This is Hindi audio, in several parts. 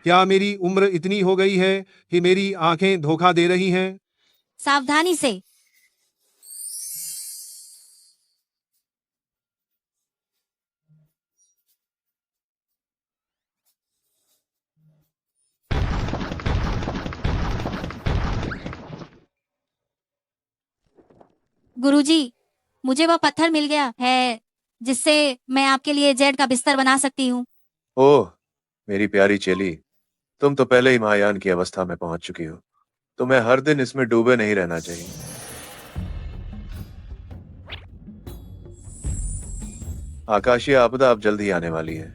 क्या मेरी उम्र इतनी हो गई है कि मेरी आंखें धोखा दे रही हैं? सावधानी से। गुरुजी, मुझे वह पत्थर मिल गया है जिससे मैं आपके लिए जेड का बिस्तर बना सकती हूँ। ओह, मेरी प्यारी चेली, तुम तो पहले ही महायान की अवस्था में पहुंच चुकी हो। तुम्हें हर दिन इसमें डूबे नहीं रहना चाहिए। आकाशीय आपदा अब जल्द ही आने वाली है।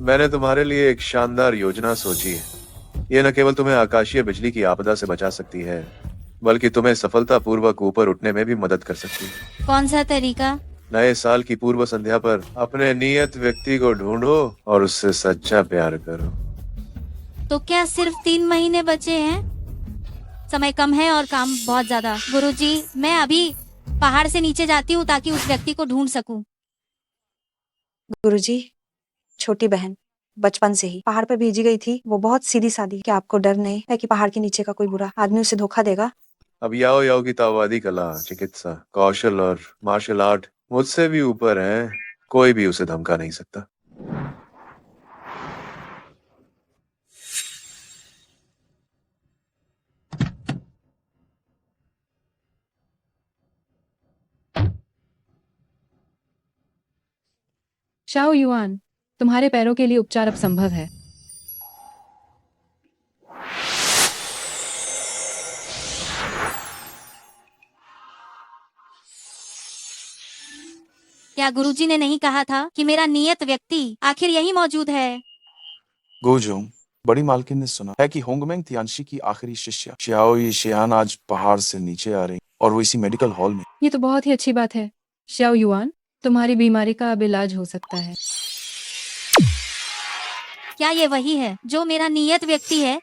मैंने तुम्हारे लिए एक शानदार योजना सोची है। यह न केवल तुम्हें आकाशीय बिजली की आपदा से बचा सकती है, बल्कि तुम्हें सफलतापूर्वक ऊपर उठने में भी मदद कर सकती है। कौन सा तरीका? नए साल की पूर्व संध्या पर अपने नियत व्यक्ति को ढूंढो और उससे सच्चा प्यार करो। तो क्या सिर्फ 3 महीने बचे हैं? समय कम है और काम बहुत ज्यादा। गुरुजी, मैं अभी पहाड़ से नीचे जाती हूँ ताकि उस व्यक्ति को ढूंढ सकूं। गुरुजी, छोटी बहन बचपन से ही पहाड़ पर भेजी गई थी। वो बहुत सीधी सादी। क्या आपको डर नहीं है कि पहाड़ के नीचे का कोई बुरा आदमी उसे धोखा देगा? अब याओ याओ की ताओवादी कला, चिकित्सा, कौशल और मार्शल आर्ट मुझसे भी ऊपर है। कोई भी उसे धमका नहीं सकता। शाओ युआन, तुम्हारे पैरों के लिए उपचार अब संभव है। क्या गुरुजी ने नहीं कहा था कि मेरा नियत व्यक्ति आखिर यही मौजूद है? गोजोंग, बड़ी मालकिन ने सुना है कि होंगमेंग तियानशी की आखिरी शिष्या शियाओ ये शियान आज पहाड़ से नीचे आ रही और वो इसी मेडिकल हॉल में। ये तो बहुत ही अच्छी बात है। शाओ युआन, तुम्हारी बीमारी का अब इलाज हो सकता है। क्या ये वही है जो मेरा नियत व्यक्ति है?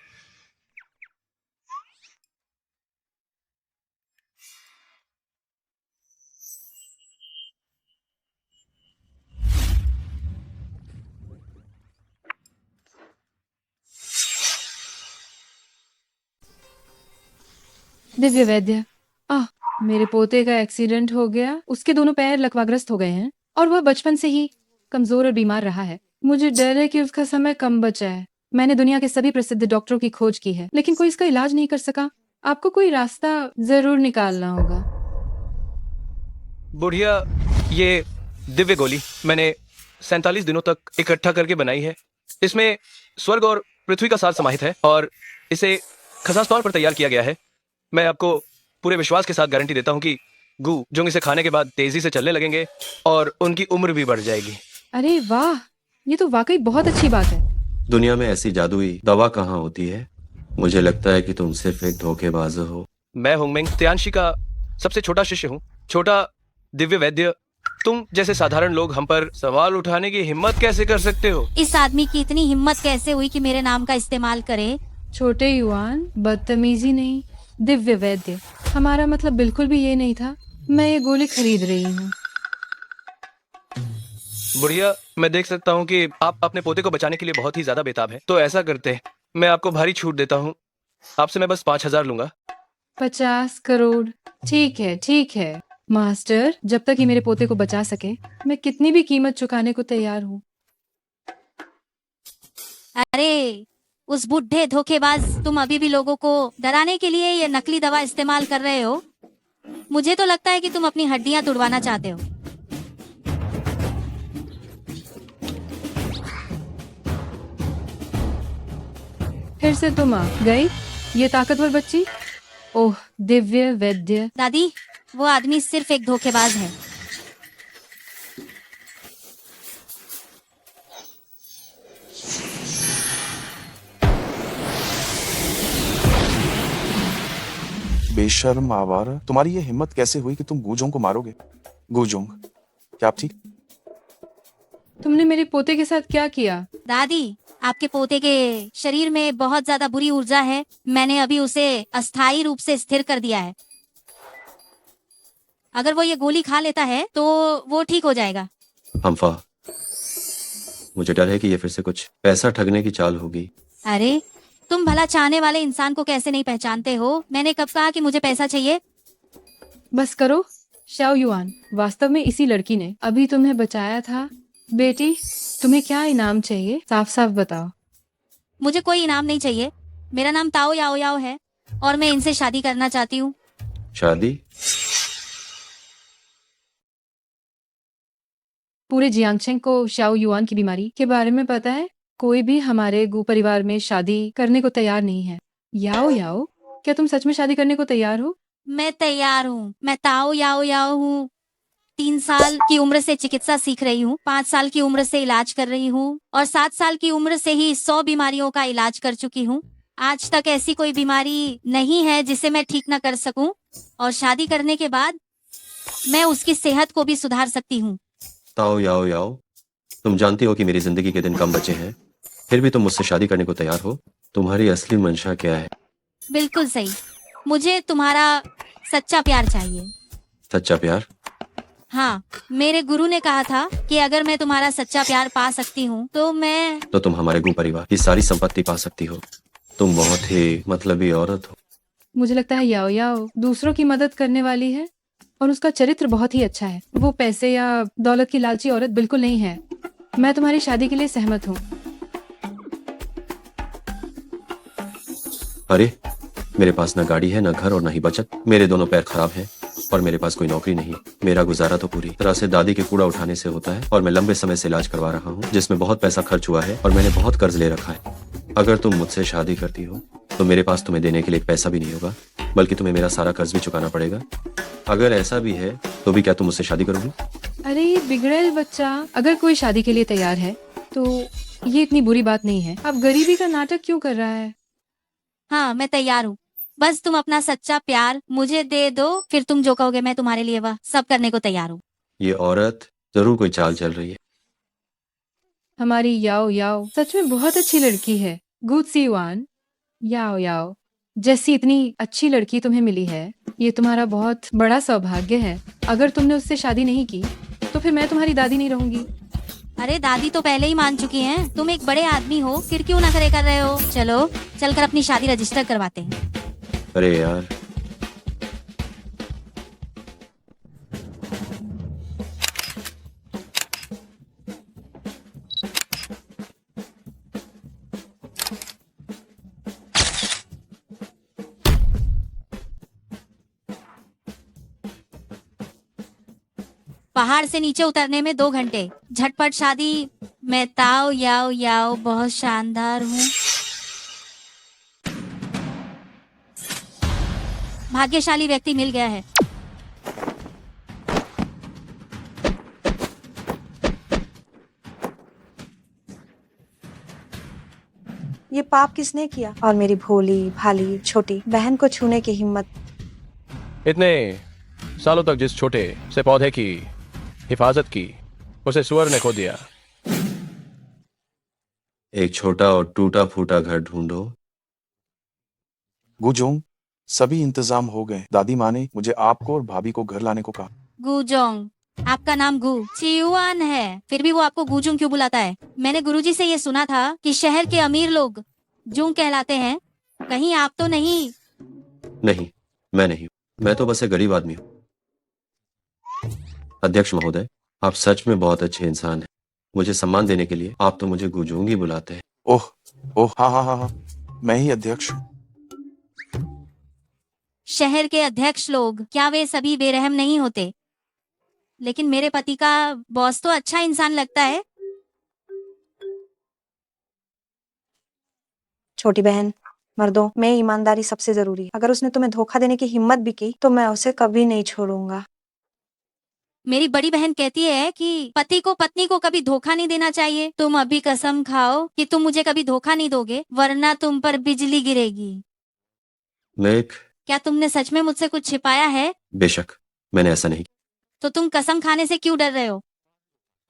दिव्य वैद्य, मेरे पोते का एक्सीडेंट हो गया। उसके दोनों पैर लकवाग्रस्त हो गए हैं और वह बचपन से ही कमजोर और बीमार रहा है। मुझे डर है कि उसका समय कम बचा है। मैंने दुनिया के सभी प्रसिद्ध डॉक्टरों की खोज की है, लेकिन कोई इसका इलाज नहीं कर सका। आपको कोई रास्ता जरूर निकालना होगा। बुढ़िया, ये दिव्य गोली मैंने 47 दिनों तक इकट्ठा करके बनाई है। इसमें स्वर्ग और पृथ्वी का सार समाहित है और इसे खास तौर पर तैयार किया गया है। मैं आपको पूरे विश्वास के साथ गारंटी देता हूँ कि गू जोंग इसे खाने के बाद तेजी से चलने लगेंगे और उनकी उम्र भी बढ़ जाएगी। अरे वाह, ये तो वाकई बहुत अच्छी बात है। दुनिया में ऐसी जादुई दवा कहाँ होती है? मुझे लगता है कि तुम सिर्फ एक धोखेबाज हो। मैं होंगमेंग तियानशी का सबसे छोटा शिष्य हूँ। छोटा दिव्य वैद्य, तुम जैसे साधारण लोग हम पर सवाल उठाने की हिम्मत कैसे कर सकते हो? इस आदमी की इतनी हिम्मत कैसे हुई कि मेरे नाम का इस्तेमाल करे? छोटे युआन, बदतमीजी नहीं। दिव्य वैद्य, हमारा मतलब बिल्कुल भी ये नहीं था। मैं ये गोली खरीद रही हूँ। बुढ़िया, मैं देख सकता हूँ कि आप अपने पोते को बचाने के लिए बहुत ही ज्यादा बेताब है। तो ऐसा करते हैं, मैं आपको भारी छूट देता हूँ। आपसे मैं बस 5,000 लूंगा। 50 करोड़? ठीक है, ठीक है मास्टर। जब तक ये मेरे पोते को बचा सके, मैं कितनी भी कीमत चुकाने को तैयार हूँ। अरे उस बुढ़े धोखेबाज, तुम अभी भी लोगों को डराने के लिए ये नकली दवा इस्तेमाल कर रहे हो। मुझे तो लगता है कि तुम अपनी हड्डियां तुड़वाना चाहते हो। फिर से तुम आ गई, ये ताकतवर बच्ची। ओह दिव्य वैद्य। दादी, वो आदमी सिर्फ एक धोखेबाज है। बेशर्म आवारा, तुम्हारी ये हिम्मत कैसे हुई कि तुम गूजोंग को मारोगे? गूजोंग, क्या आप ठीक? तुमने मेरे पोते के साथ क्या किया? दादी, आपके पोते के शरीर में बहुत ज्यादा बुरी ऊर्जा है। मैंने अभी उसे अस्थायी रूप से स्थिर कर दिया है। अगर वो ये गोली खा लेता है तो वो ठीक हो जाएगा। हम्फा, मुझे डर है कि ये फिर से कुछ पैसा ठगने की चाल होगी। अरे तुम भला चाहने वाले इंसान को कैसे नहीं पहचानते हो? मैंने कब कहा कि मुझे पैसा चाहिए? बस करो शाओ युआन, वास्तव में इसी लड़की ने अभी तुम्हें बचाया था। बेटी, तुम्हें क्या इनाम चाहिए? साफ साफ बताओ। मुझे कोई इनाम नहीं चाहिए। मेरा नाम ताओ याओ याओ है और मैं इनसे शादी करना चाहती हूँ। शादी? पूरे जियांगशेंग को शाओ युआन की बीमारी के बारे में पता है। कोई भी हमारे गु परिवार में शादी करने को तैयार नहीं है। याओ याओ, क्या तुम सच में शादी करने को तैयार हो? मैं तैयार हूँ। मैं ताओ याओ याओ हूँ। 3 साल की उम्र से चिकित्सा सीख रही हूँ, 5 साल की उम्र से इलाज कर रही हूँ और 7 साल की उम्र से ही 100 बीमारियों का इलाज कर चुकी हूँ। आज तक ऐसी कोई बीमारी नहीं है जिसे मैं ठीक न कर सकूं और शादी करने के बाद मैं उसकी सेहत को भी सुधार सकती हूँ। ताओ याओ याओ, तुम जानती हो कि मेरी जिंदगी के दिन कम बचे हैं, फिर भी तुम मुझसे शादी करने को तैयार हो। तुम्हारी असली मंशा क्या है? बिल्कुल सही। मुझे तुम्हारा सच्चा प्यार चाहिए। सच्चा प्यार? हाँ, मेरे गुरु ने कहा था कि अगर मैं तुम्हारा सच्चा प्यार पा सकती हूँ तो तुम हमारे गु परिवार की सारी संपत्ति पा सकती हो। तुम बहुत ही मतलबी औरत हो। मुझे लगता है याओ याओ दूसरों की मदद करने वाली है और उसका चरित्र बहुत ही अच्छा है। वो पैसे या दौलत की लालची औरत बिल्कुल नहीं है। मैं तुम्हारी शादी के लिए सहमत हूँ। अरे, मेरे पास न गाड़ी है, न घर और न ही बचत। मेरे दोनों पैर खराब हैं और मेरे पास कोई नौकरी नहीं। मेरा गुजारा तो पूरी तरह से दादी के कूड़ा उठाने से होता है और मैं लंबे समय से इलाज करवा रहा हूँ, जिसमें बहुत पैसा खर्च हुआ है और मैंने बहुत कर्ज ले रखा है। अगर तुम मुझसे शादी करती हो तो मेरे पास तुम्हें देने के लिए एक पैसा भी नहीं होगा, बल्कि तुम्हें मेरा सारा कर्ज भी चुकाना पड़ेगा। अगर ऐसा भी है तो भी क्या तुम मुझसे शादी करोगी? अरे ये बिगड़ैल बच्चा, अगर कोई शादी के लिए तैयार है तो ये इतनी बुरी बात नहीं है। अब गरीबी का नाटक क्यों कर रहा है? हाँ, मैं तैयार हूँ। बस तुम अपना सच्चा प्यार मुझे दे दो, फिर तुम जो कहोगे मैं तुम्हारे लिए वह सब करने को तैयार हूँ। ये औरत जरूर कोई चाल चल रही है। हमारी याओ याओ सच में बहुत अच्छी लड़की है। गुड सी युआन, याओ याओ जैसी इतनी अच्छी लड़की तुम्हें मिली है, ये तुम्हारा बहुत बड़ा सौभाग्य है। अगर तुमने उससे शादी नहीं की तो फिर मैं तुम्हारी दादी नहीं रहूंगी। अरे दादी तो पहले ही मान चुकी हैं। तुम एक बड़े आदमी हो, फिर क्यों ना करे कर रहे हो? चलो चलकर अपनी शादी रजिस्टर करवाते हैं। अरे यार, पहाड़ से नीचे उतरने में 2 घंटे, झटपट शादी। मैं ताओ याओ याओ बहुत शानदार हूँ। भाग्यशाली व्यक्ति मिल गया है। ये पाप किसने किया? और मेरी भोली भाली छोटी बहन को छूने की हिम्मत। इतने सालों तक जिस छोटे से पौधे की हिफाजत की, उसे सुअर ने खो दिया। एक छोटा और टूटा फूटा घर ढूंढो। गुजोंग, सभी इंतजाम हो गए। दादी माँ ने मुझे आपको और भाभी को घर लाने को कहा। गुजोंग, आपका नाम गु चियुआन है, फिर भी वो आपको गुजुंग क्यों बुलाता है? मैंने गुरुजी से ये सुना था कि शहर के अमीर लोग जुंग कहलाते हैं। कहीं आप तो नहीं? नहीं, मैं नहीं हूँ। मैं तो बस एक गरीब आदमी हूँ। अध्यक्ष महोदय, आप सच में बहुत अच्छे इंसान हैं। मुझे सम्मान देने के लिए आप तो मुझे गुजोंग ही बुलाते हैं। ओह ओह, हाँ हाँ हाँ हाँ, मैं ही अध्यक्ष हूँ। शहर के अध्यक्ष लोग क्या वे सभी बेरहम नहीं होते? लेकिन मेरे पति का बॉस तो अच्छा इंसान लगता है। छोटी बहन, मर्दों में ईमानदारी सबसे जरूरी। अगर उसने तुम्हें धोखा देने की हिम्मत भी की तो मैं उसे कभी नहीं छोड़ूंगा। मेरी बड़ी बहन कहती है कि पति को पत्नी को कभी धोखा नहीं देना चाहिए। तुम अभी कसम खाओ कि तुम मुझे कभी धोखा नहीं दोगे, वरना तुम पर बिजली गिरेगी। मेघ, क्या तुमने सच में मुझसे कुछ छिपाया है? बेशक, मैंने ऐसा नहीं। तो तुम कसम खाने से क्यों डर रहे हो?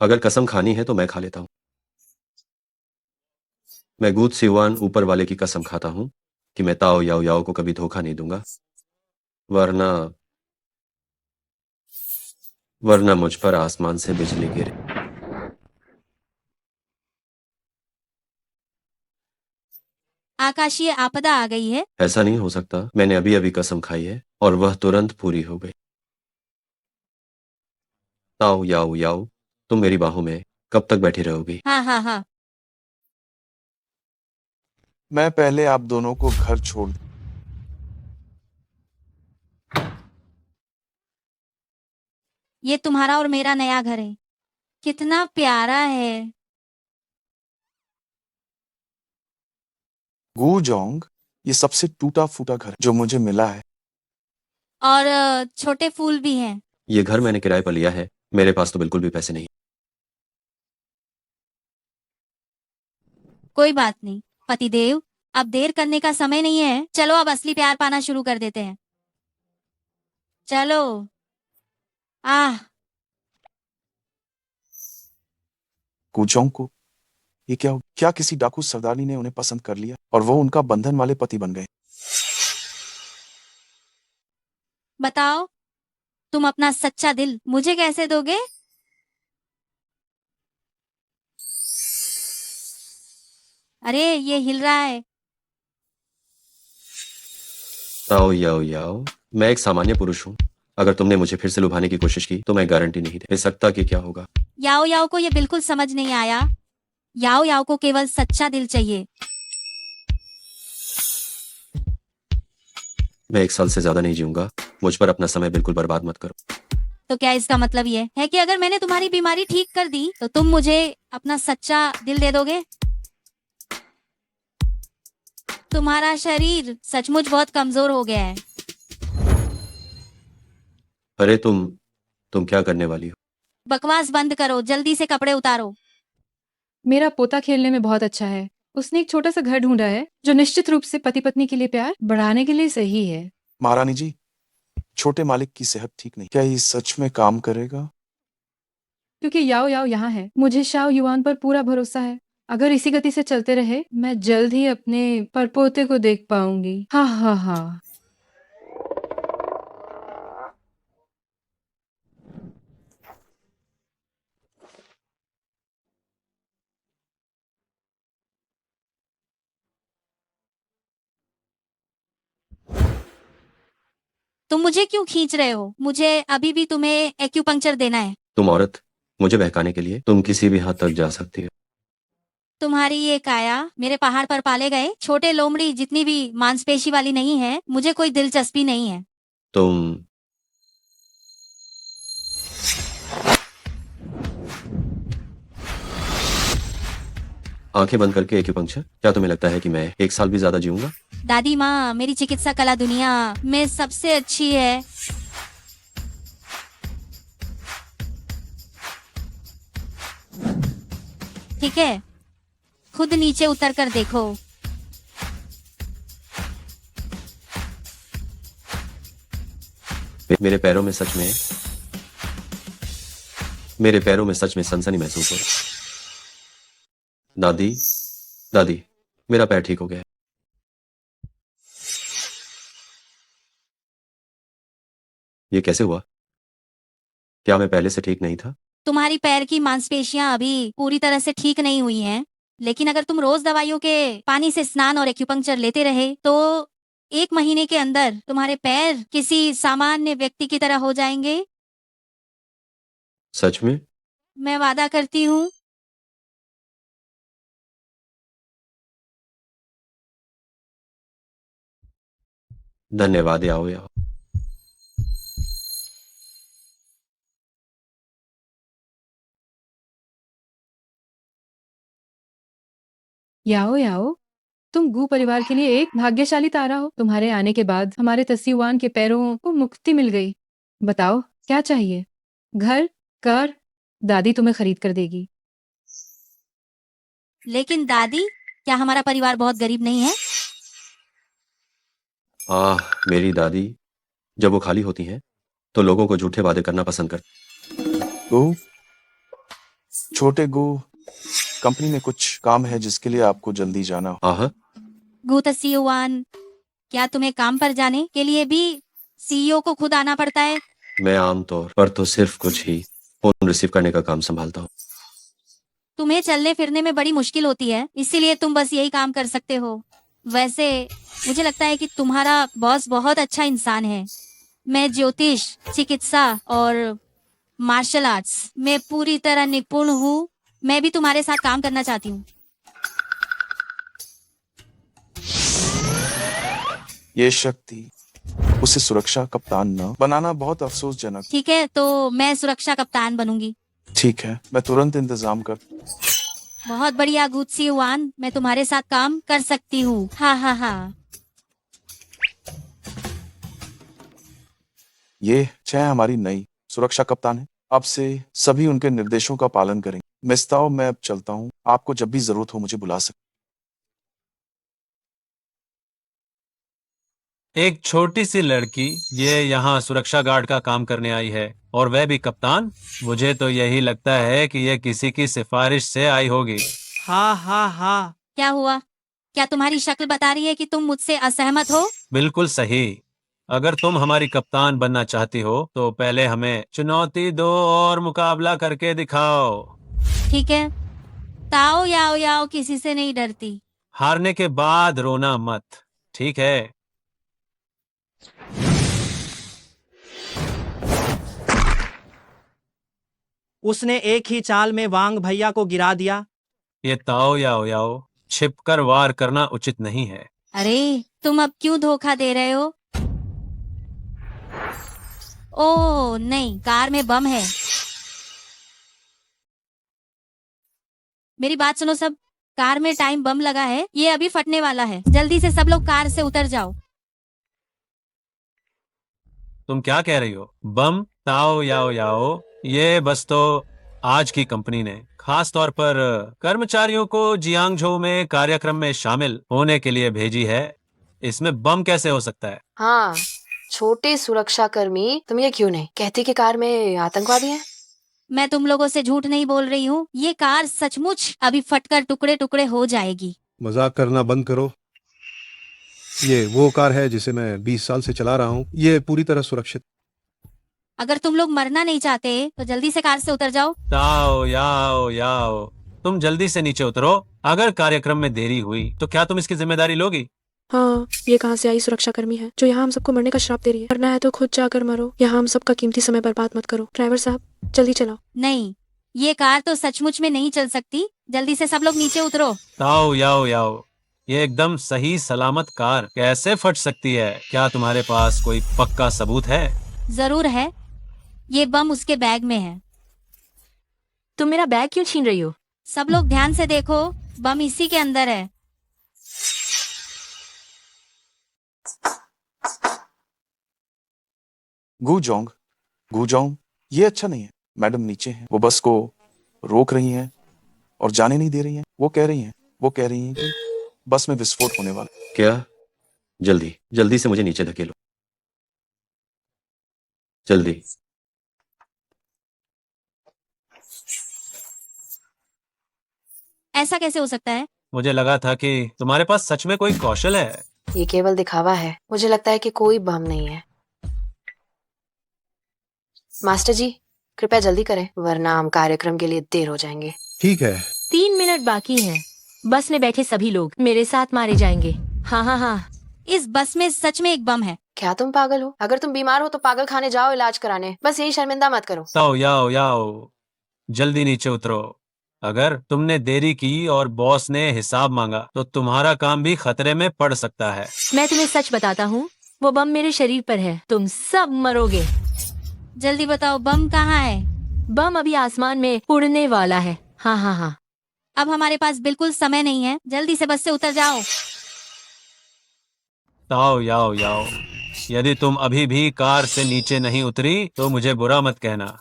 अगर कसम खानी है तो मैं खा लेता हूँ। मैं गूद सिवान ऊपर वाले की कसम खाता हूँ कि मैं ताओ याओ याओ को कभी धोखा नहीं दूंगा, वरना मुझ पर आसमान से बिजली गिरे। आकाशीय आपदा आ गई है। ऐसा नहीं हो सकता। मैंने अभी अभी कसम खाई है और वह तुरंत पूरी हो गई। ताओ याओ याओ, तुम मेरी बाहों में कब तक बैठी रहोगी? हाँ हाँ हाँ। मैं पहले आप दोनों को घर छोड़ ये तुम्हारा और मेरा नया घर है। कितना प्यारा है। गूजोंग, ये सबसे टूटा फूटा घर जो मुझे मिला है। और छोटे फूल भी हैं। ये घर मैंने किराए पर लिया है। मेरे पास तो बिल्कुल भी पैसे नहीं। कोई बात नहीं पतिदेव, अब देर करने का समय नहीं है। चलो अब असली प्यार पाना शुरू कर देते हैं। चलो। आह। गूजोंग को ये क्या हो? क्या किसी डाकू सरदारनी ने उन्हें पसंद कर लिया और वो उनका बंधन वाले पति बन गए? बताओ, तुम अपना सच्चा दिल मुझे कैसे दोगे? अरे ये हिल रहा है। ताओ याओ याओ, मैं एक सामान्य पुरुष हूँ। अगर तुमने मुझे फिर से लुभाने की कोशिश की तो मैं गारंटी नहीं दे सकता कि क्या होगा। याओ याओ को ये बिल्कुल समझ नहीं आया। याओ याओ को केवल सच्चा दिल चाहिए। मैं 1 साल से ज्यादा नहीं जीऊंगा। मुझ पर अपना समय बिल्कुल बर्बाद मत करो। तो क्या इसका मतलब ये है कि अगर मैंने तुम्हारी बीमारी ठीक कर दी तो तुम मुझे अपना सच्चा दिल दे दोगे? तुम्हारा शरीर सचमुच बहुत कमजोर हो गया है। अरे तुम क्या करने वाली हो? बकवास बंद करो, जल्दी से कपड़े उतारो। मेरा पोता खेलने में बहुत अच्छा है। उसने एक छोटा सा घर ढूंढा है जो निश्चित रूप से पति पत्नी के लिए प्यार बढ़ाने के लिए सही है। महारानी जी, छोटे मालिक की सेहत ठीक नहीं। क्या ये सच में काम करेगा? क्योंकि याओ याओ यहाँ है, मुझे शाओ युआन पर पूरा भरोसा है। अगर इसी गति से चलते रहे, मैं जल्द ही अपने परपोते को देख पाऊंगी। हाँ हाँ हाँ। तुम मुझे क्यों खींच रहे हो? मुझे अभी भी तुम्हें एक्यूपंक्चर देना है। तुम औरत, मुझे बहकाने के लिए तुम किसी भी हद तक जा सकती हो। तुम्हारी ये काया मेरे पहाड़ पर पाले गए छोटे लोमड़ी जितनी भी मांसपेशी वाली नहीं है। मुझे कोई दिलचस्पी नहीं है। तुम आंखें बंद करके एक्यूपंक्चर? क्या तुम्हें लगता है कि मैं 1 साल भी ज्यादा जीऊंगा? दादी माँ, मेरी चिकित्सा कला दुनिया में सबसे अच्छी है। ठीक है, खुद नीचे उतर कर देखो। मेरे पैरों में सच में सनसनी महसूस हो रही है। दादी, दादी, मेरा पैर ठीक हो गया है। ये कैसे हुआ? क्या मैं पहले से ठीक नहीं था? तुम्हारी पैर की मांसपेशियां अभी पूरी तरह से ठीक नहीं हुई हैं, लेकिन अगर तुम रोज दवाइयों के पानी से स्नान और एक्यूपंक्चर लेते रहे तो 1 महीने के अंदर तुम्हारे पैर किसी सामान्य व्यक्ति की तरह हो जाएंगे। सच में? मैं वादा करती हूँ। धन्यवाद याओ याओ। याओ याओ, तुम गू परिवार के लिए एक भाग्यशाली तारा हो। तुम्हारे आने के बाद हमारे तस्युआन के पैरों को मुक्ति मिल गई। बताओ क्या चाहिए? घर, कार, दादी तुम्हें खरीद कर देगी। लेकिन दादी, क्या हमारा परिवार बहुत गरीब नहीं है? मेरी दादी जब वो खाली होती हैं तो लोगों को झूठे वादे करना पसंद करती। गो, छोटे गो, कंपनी में कुछ काम है जिसके लिए आपको जल्दी जाना हो। हाँ, गुतसियुआन, क्या तुम्हें काम पर जाने के लिए भी सीईओ को खुद आना पड़ता है? मैं आमतौर पर तो सिर्फ कुछ ही फोन रिसीव करने का काम संभालता हूँ। तुम्हें चलने फिरने में बड़ी मुश्किल होती है, इसीलिए तुम बस यही काम कर सकते हो। वैसे मुझे लगता है कि तुम्हारा बॉस बहुत अच्छा इंसान है। मैं ज्योतिष, चिकित्सा और मार्शल आर्ट्स में पूरी तरह निपुण हूँ। मैं भी तुम्हारे साथ काम करना चाहती हूँ। ये शक्ति उसे सुरक्षा कप्तान न बनाना बहुत अफसोसजनक। ठीक है, तो मैं सुरक्षा कप्तान बनूंगी। ठीक है, मैं तुरंत इंतजाम कर। बहुत बढ़िया गुत्सी वान, मैं तुम्हारे साथ काम कर सकती हूँ। हाँ हाँ हाँ। ये छह हमारी नई सुरक्षा कप्तान है। अब से सभी उनके निर्देशों का पालन करेंगे। मिस्ताओ, मैं अब चलता हूँ। आपको जब भी जरूरत हो मुझे बुला सकते। एक छोटी सी लड़की ये यहाँ सुरक्षा गार्ड का काम करने आई है, और वह भी कप्तान। मुझे तो यही लगता है कि यह किसी की सिफारिश से आई होगी। हाँ हाँ हाँ। क्या हुआ? क्या तुम्हारी शक्ल बता रही है कि तुम मुझसे असहमत हो? बिल्कुल सही। अगर तुम हमारी कप्तान बनना चाहती हो तो पहले हमें चुनौती दो और मुकाबला करके दिखाओ। ठीक है, ताओ याओ याओ किसी से नहीं डरती। हारने के बाद रोना मत, ठीक है? उसने एक ही चाल में वांग भैया को गिरा दिया। ये ताओ याओ याओ, छिपकर वार करना उचित नहीं है। अरे तुम अब क्यों धोखा दे रहे हो? ओह नहीं, कार में बम है। मेरी बात सुनो सब, कार में टाइम बम लगा है, ये अभी फटने वाला है। जल्दी से सब लोग कार से उतर जाओ। तुम क्या कह रही हो? बम? ताओ याओ याओ, ये बस तो आज की कंपनी ने खास तौर पर कर्मचारियों को जियांगझो में कार्यक्रम में शामिल होने के लिए भेजी है। इसमें बम कैसे हो सकता है? हाँ, छोटे सुरक्षा कर्मी, तुम ये क्यों नहीं कहती कि कार में आतंकवादी हैं? मैं तुम लोगों से झूठ नहीं बोल रही हूँ, ये कार सचमुच अभी फटकर टुकड़े टुकड़े हो जाएगी। मजाक करना बंद करो। ये वो कार है जिसे मैं 20 साल से चला रहा हूँ। ये पूरी तरह सुरक्षित। अगर तुम लोग मरना नहीं चाहते तो जल्दी से कार से उतर जाओ। ताओ याओ याओ, तुम जल्दी से नीचे उतरो। अगर कार्यक्रम में देरी हुई तो क्या तुम इसकी जिम्मेदारी लोगी? हाँ, ये कहाँ से आई सुरक्षा कर्मी है जो यहाँ हम सबको मरने का श्राप दे रही है? मरना है तो खुद जाकर मरो, यहाँ हम सबका कीमती समय बर्बाद मत करो। ड्राइवर साहब जल्दी चलाओ। नहीं, ये कार तो सचमुच में नहीं चल सकती। जल्दी से सब लोग नीचे उतरो। ताओ याओ याओ, ये एकदम सही सलामत कार कैसे फट सकती है? क्या तुम्हारे पास कोई पक्का सबूत है? जरूर है, ये बम उसके बैग में है। तुम मेरा बैग क्यों छीन रही हो? सब लोग ध्यान से देखो, बम इसी के अंदर है। गुजोंग, ये अच्छा नहीं है। मैडम नीचे हैं, वो बस को रोक रही हैं और जाने नहीं दे रही हैं। वो कह रही हैं कि बस में विस्फोट होने वाला है। क्या? जल्दी जल्दी से मुझे नीचे धकेलो, जल्दी। ऐसा कैसे हो सकता है? मुझे लगा था कि तुम्हारे पास सच में कोई कौशल है। ये केवल दिखावा है। मुझे लगता है कि कोई बम नहीं है। मास्टर जी, कृपया जल्दी करें, वरना हम कार्यक्रम के लिए देर हो जाएंगे। ठीक है। 3 मिनट बाकी है। बस में बैठे सभी लोग मेरे साथ मारे जाएंगे। हाँ हाँ हाँ। इस बस में सच में एक बम है। क्या तुम पागल हो? अगर तुम बीमार हो तो पागल खाने जाओ इलाज कराने। बस यही शर्मिंदा मत करो। ताओ याओ याओ, जल्दी नीचे उतरो। अगर तुमने देरी की और बॉस ने हिसाब मांगा तो तुम्हारा काम भी खतरे में पड़ सकता है। मैं तुम्हें सच बताता हूँ, वो बम मेरे शरीर पर है। तुम सब मरोगे। जल्दी बताओ, बम कहाँ है? बम अभी आसमान में उड़ने वाला है। हाँ हाँ हाँ। अब हमारे पास बिल्कुल समय नहीं है, जल्दी से बस से उतर जाओ। ताओ याओ याओ, यदि तुम अभी भी कार से नीचे नहीं उतरी तो मुझे बुरा मत कहना।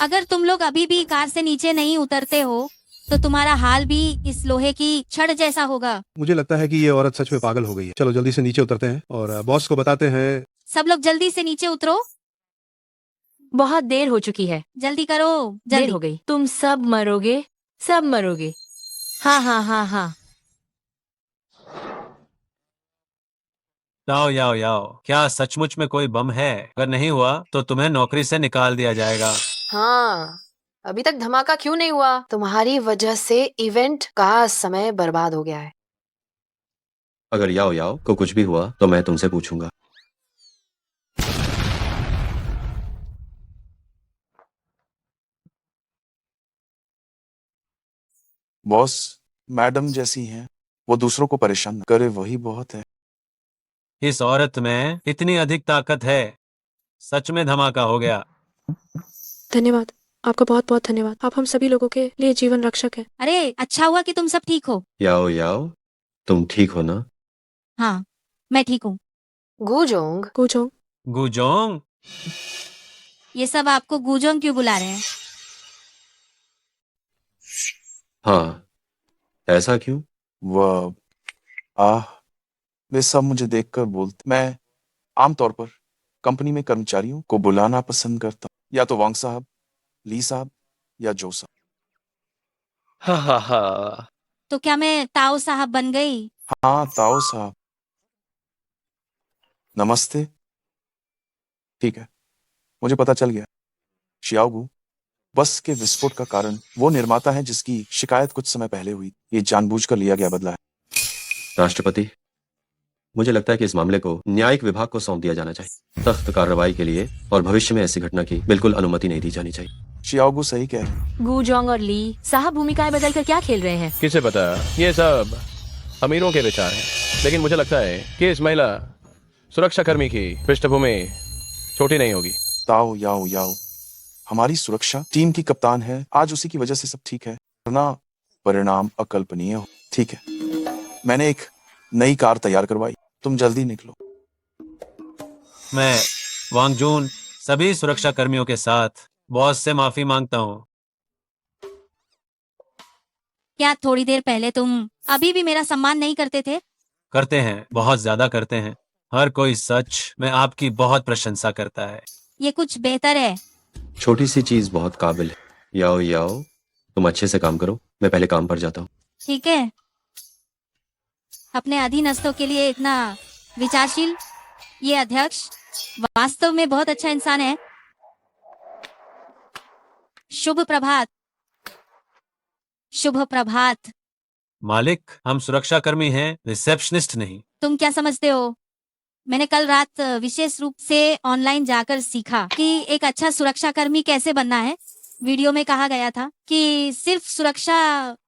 अगर तुम लोग अभी भी कार से नीचे नहीं उतरते हो तो तुम्हारा हाल भी इस लोहे की छड़ जैसा होगा। मुझे लगता है कि ये औरत सच में पागल हो गई है। चलो जल्दी से नीचे उतरते हैं और बॉस को बताते हैं। सब लोग जल्दी से नीचे उतरो। बहुत देर हो चुकी है। जल्दी करो, देर जल्दी। हो गई। तुम सब मरोगे, सब मरोगे। हाँ हाँ हाँ हाँ। ताओ याओ याओ, क्या सचमुच में कोई बम है? अगर नहीं हुआ तो तुम्हें नौकरी से निकाल दिया जाएगा। हाँ, अभी तक धमाका क्यों नहीं हुआ? तुम्हारी वजह से इवेंट का समय बर्बाद हो गया है। अगर याओ याओ को कुछ भी हुआ तो मैं तुमसे पूछूंगा। बॉस, मैडम जैसी हैं, वो दूसरों को परेशान न करे, वही बहुत है। इस औरत में इतनी अधिक ताकत है, सच में धमाका हो गया। धन्यवाद, आपका बहुत बहुत धन्यवाद। आप हम सभी लोगों के लिए जीवन रक्षक हैं। अरे अच्छा हुआ कि तुम सब ठीक हो। याओ याओ, तुम ठीक हो ना? हाँ, मैं ठीक हूँ। गुजोंग। गुजोंग। गुजोंग? ये सब आपको गुजोंग क्यों बुला रहे हैं? हाँ, ऐसा क्यों? वह वे सब मुझे देखकर बोलते। मैं आमतौर पर कंपनी में कर्मचारियों को बुलाना पसंद करता हूँ, या तो वांग साहब, ली साहब या जो साहब। हाँ हाँ हाँ। तो क्या मैं ताओ साहब बन गई? हाँ, ताओ साहब। नमस्ते। ठीक है, मुझे पता चल गया। शियाओगू, बस के विस्फोट का कारण वो निर्माता है जिसकी शिकायत कुछ समय पहले हुई। ये जानबूझकर लिया गया बदला है। राष्ट्रपति, मुझे लगता है कि इस मामले को न्यायिक विभाग को सौंप दिया जाना चाहिए। सख्त कार्रवाई के लिए और भविष्य में ऐसी घटना की बिल्कुल अनुमति नहीं दी जानी चाहिए। शियाओगू सही कह रहे हैं। गुजोंग और ली साहब भूमिकाएं बदलकर क्या खेल रहे हैं? किसे पता, ये सब अमीरों के विचार हैं। लेकिन मुझे लगता है कि इस महिला सुरक्षाकर्मी की पृष्ठभूमि छोटी नहीं होगी। ताओ याओ याओ हमारी सुरक्षा टीम की कप्तान है। आज उसी की वजह से सब ठीक है, वरना परिणाम अकल्पनीय हो। ठीक है, मैंने एक नई कार तैयार करवाई, तुम जल्दी निकलो। मैं वांगजून सभी सुरक्षा कर्मियों के साथ बॉस से माफी मांगता हूँ। क्या थोड़ी देर पहले तुम अभी भी मेरा सम्मान नहीं करते थे? करते हैं, बहुत ज्यादा करते हैं। हर कोई सच में आपकी बहुत प्रशंसा करता है। ये कुछ बेहतर है। छोटी सी चीज बहुत काबिल है। याओ याओ, तुम अच्छे से काम करो, मैं पहले काम पर जाता हूँ। ठीक है। अपने अधीनस्थों के लिए इतना विचारशील ये अध्यक्ष वास्तव में बहुत अच्छा इंसान है। शुभ प्रभात। शुभ प्रभात। मालिक, हम सुरक्षाकर्मी हैं, रिसेप्शनिस्ट नहीं। तुम क्या समझते हो? मैंने कल रात विशेष रूप से ऑनलाइन जाकर सीखा कि एक अच्छा सुरक्षाकर्मी कैसे बनना है। वीडियो में कहा गया था कि सिर्फ सुरक्षा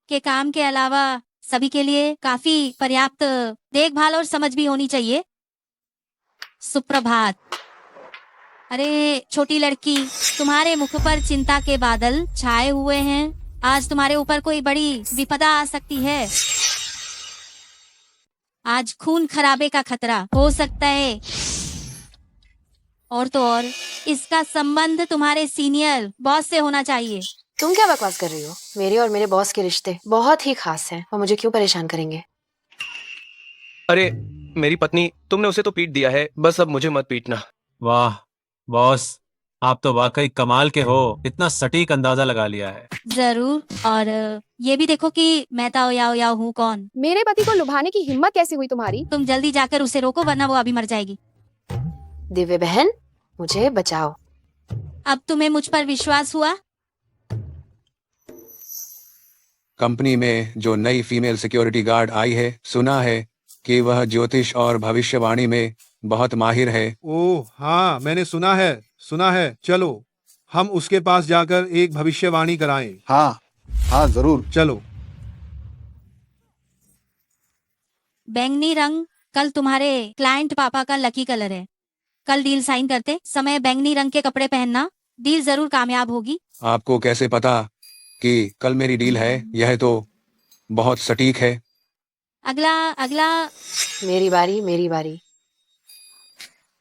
के काम के अलावा सभी के लिए काफी पर्याप्त देखभाल और समझ भी होनी चाहिए। सुप्रभात। अरे छोटी लड़की, तुम्हारे मुख पर चिंता के बादल छाए हुए हैं। आज तुम्हारे ऊपर कोई बड़ी विपदा आ सकती है। आज खून खराबे का खतरा हो सकता है। और तो और इसका संबंध तुम्हारे सीनियर बॉस से होना चाहिए। तुम क्या बकवास कर रही हो? मेरे और मेरे बॉस के रिश्ते बहुत ही खास हैं और मुझे क्यों परेशान करेंगे? अरे मेरी पत्नी, तुमने उसे तो पीट दिया है, बस अब मुझे मत पीटना। वाह बॉस, आप तो वाकई कमाल के हो, इतना सटीक अंदाजा लगा लिया है। जरूर। और ये भी देखो कि मैं ताओ याओ याओ हूँ कौन। मेरे पति को लुभाने की हिम्मत कैसे हुई तुम्हारी? तुम जल्दी जाकर उसे रोको, वरना वो अभी मर जाएगी। दिव्य बहन, मुझे बचाओ। अब तुम्हें मुझ पर विश्वास हुआ? कंपनी में जो नई फीमेल सिक्योरिटी गार्ड आई है, सुना है कि वह ज्योतिष और भविष्यवाणी में बहुत माहिर है। ओह हाँ, मैंने सुना है। चलो हम उसके पास जाकर एक भविष्यवाणी कराएं। हाँ जरूर। चलो। बैंगनी रंग कल तुम्हारे क्लाइंट पापा का लकी कलर है। कल डील साइन करते समय बैंगनी रंग के कपड़े पहनना, डील जरूर कामयाब होगी। आपको कैसे पता कि कल मेरी डील है? यह तो बहुत सटीक है। अगला। मेरी बारी।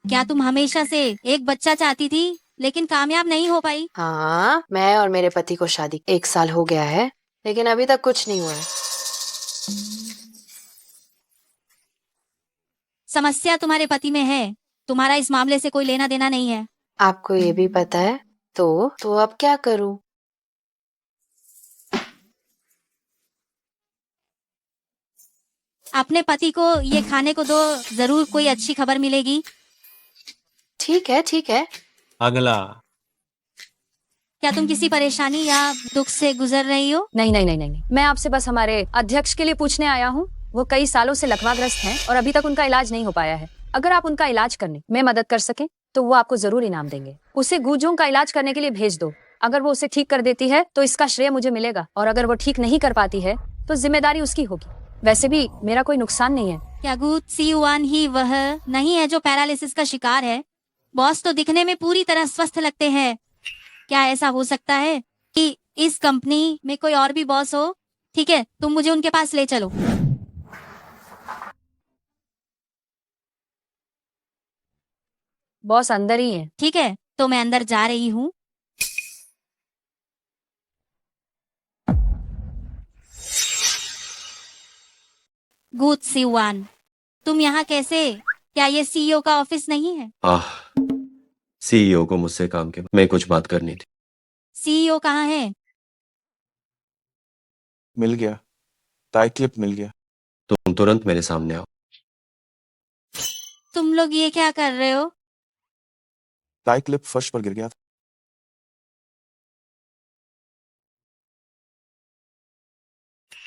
क्या तुम हमेशा से एक बच्चा चाहती थी लेकिन कामयाब नहीं हो पाई? हाँ, मैं और मेरे पति को शादी 1 साल हो गया है, लेकिन अभी तक कुछ नहीं हुआ है। समस्या तुम्हारे पति में है, तुम्हारा इस मामले से कोई लेना देना नहीं है। आपको ये भी पता है? तो अब क्या करूं? अपने पति को ये खाने को दो, जरूर कोई अच्छी खबर मिलेगी। ठीक है। अगला। क्या तुम किसी परेशानी या दुख से गुजर रही हो? नहीं नहीं नहीं नहीं नहीं। मैं आपसे बस हमारे अध्यक्ष के लिए पूछने आया हूँ। वो कई सालों से लकवाग्रस्त हैं और अभी तक उनका इलाज नहीं हो पाया है। अगर आप उनका इलाज करने में मदद कर सकें तो वो आपको जरूर इनाम देंगे। उसे गूंजों का इलाज करने के लिए भेज दो। अगर वो उसे ठीक कर देती है तो इसका श्रेय मुझे मिलेगा, और अगर वो ठीक नहीं कर पाती है तो जिम्मेदारी उसकी होगी। वैसे भी मेरा कोई नुकसान नहीं है। क्या गू त्सी-युआन ही वह नहीं है जो पैरालिसिस का शिकार है? बॉस तो दिखने में पूरी तरह स्वस्थ लगते हैं। क्या ऐसा हो सकता है कि इस कंपनी में कोई और भी बॉस हो? ठीक है, तुम मुझे उनके पास ले चलो। बॉस अंदर ही है। ठीक है, तो मैं अंदर जा रही हूँ। गू त्सी-युआन, तुम यहाँ कैसे? क्या ये सीईओ का ऑफिस नहीं है? सीईओ को मुझसे काम के मैं कुछ बात करनी थी। सीईओ कहाँ है? मिल गया, टाई क्लिप मिल गया। तुम तुरंत मेरे सामने आओ। तुम लोग ये क्या कर रहे हो? टाई क्लिप फर्श पर गिर गया था।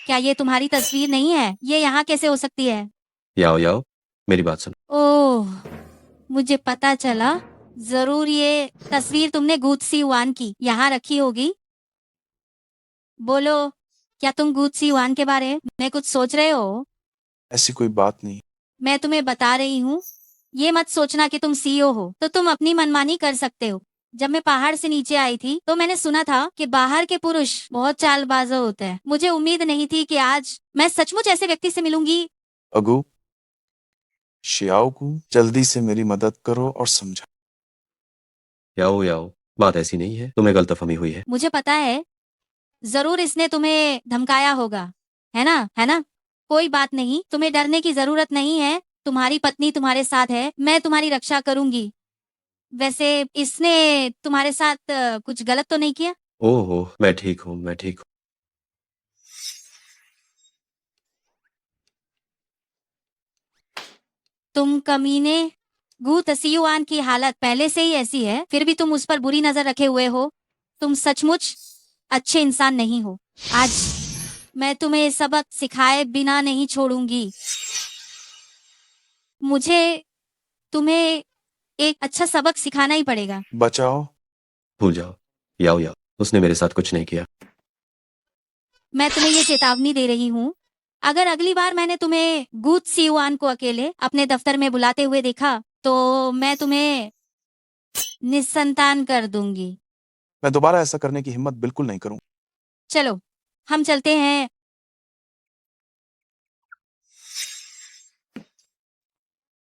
क्या ये तुम्हारी तस्वीर नहीं है? ये यहाँ कैसे हो सकती है? याओ याओ, मेरी बात सुनो। ओह, मुझे पता चला। जरूर ये तस्वीर तुमने गू त्सी-युआन की यहाँ रखी होगी। बोलो, क्या तुम गू त्सी-युआन के बारे में कुछ सोच रहे हो? ऐसी कोई बात नहीं। मैं तुम्हें बता रही हूँ, ये मत सोचना कि तुम सीईओ हो तो तुम अपनी मनमानी कर सकते हो। जब मैं पहाड़ से नीचे आई थी तो मैंने सुना था कि बाहर के पुरुष बहुत चालबाज होते हैं। मुझे उम्मीद नहीं थी कि आज मैं सचमुच ऐसे व्यक्ति से मिलूंगी। अगू, शियाओ को जल्दी से मेरी मदद करो और समझा। याओ याओ, बात ऐसी नहीं है, तुम्हें गलतफहमी हुई है। मुझे पता है, जरूर इसने तुम्हें धमकाया होगा, है ना? है ना? कोई बात नहीं, तुम्हें डरने की जरूरत नहीं है। तुम्हारी पत्नी तुम्हारे साथ है, मैं तुम्हारी रक्षा करूंगी। वैसे इसने तुम्हारे साथ कुछ गलत तो नहीं किया? ओहो, मैं ठीक हूँ, मैं ठीक हूँ। तुम कमीने, गू त्सी-युआन की हालत पहले से ही ऐसी है, फिर भी तुम उस पर बुरी नजर रखे हुए हो। तुम सचमुच अच्छे इंसान नहीं हो। आज मैं तुम्हें सबक सिखाए बिना नहीं छोड़ूंगी। मुझे तुम्हें एक अच्छा सबक सिखाना ही पड़ेगा। बचाओ। भूल जाओ, याओ याओ, उसने मेरे साथ कुछ नहीं किया। मैं तुम्हें ये चेतावनी दे रही हूँ, अगर अगली बार मैंने तुम्हें गू त्सी-युआन को अकेले अपने दफ्तर में बुलाते हुए देखा तो मैं तुम्हें निस्संतान कर दूंगी। मैं दोबारा ऐसा करने की हिम्मत बिल्कुल नहीं करूं। चलो, हम चलते हैं।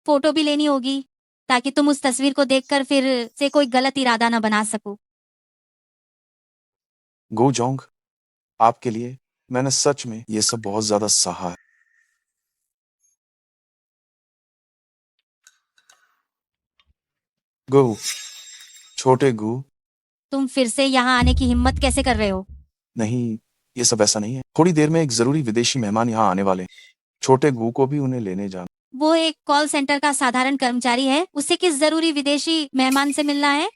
फोटो भी लेनी होगी ताकि तुम उस तस्वीर को देखकर फिर से कोई गलत इरादा न बना सको। गो जोंग, आपके लिए मैंने सच में ये सब बहुत ज्यादा सहा है। गो, छोटे गू। तुम फिर से यहाँ आने की हिम्मत कैसे कर रहे हो? नहीं, ये सब ऐसा नहीं है। थोड़ी देर में एक जरूरी विदेशी मेहमान यहाँ आने वाले हैं। छोटे गू को भी उन्हें लेने जाना। वो एक कॉल सेंटर का साधारण कर्मचारी है, उसे किस जरूरी विदेशी मेहमान से मिलना है?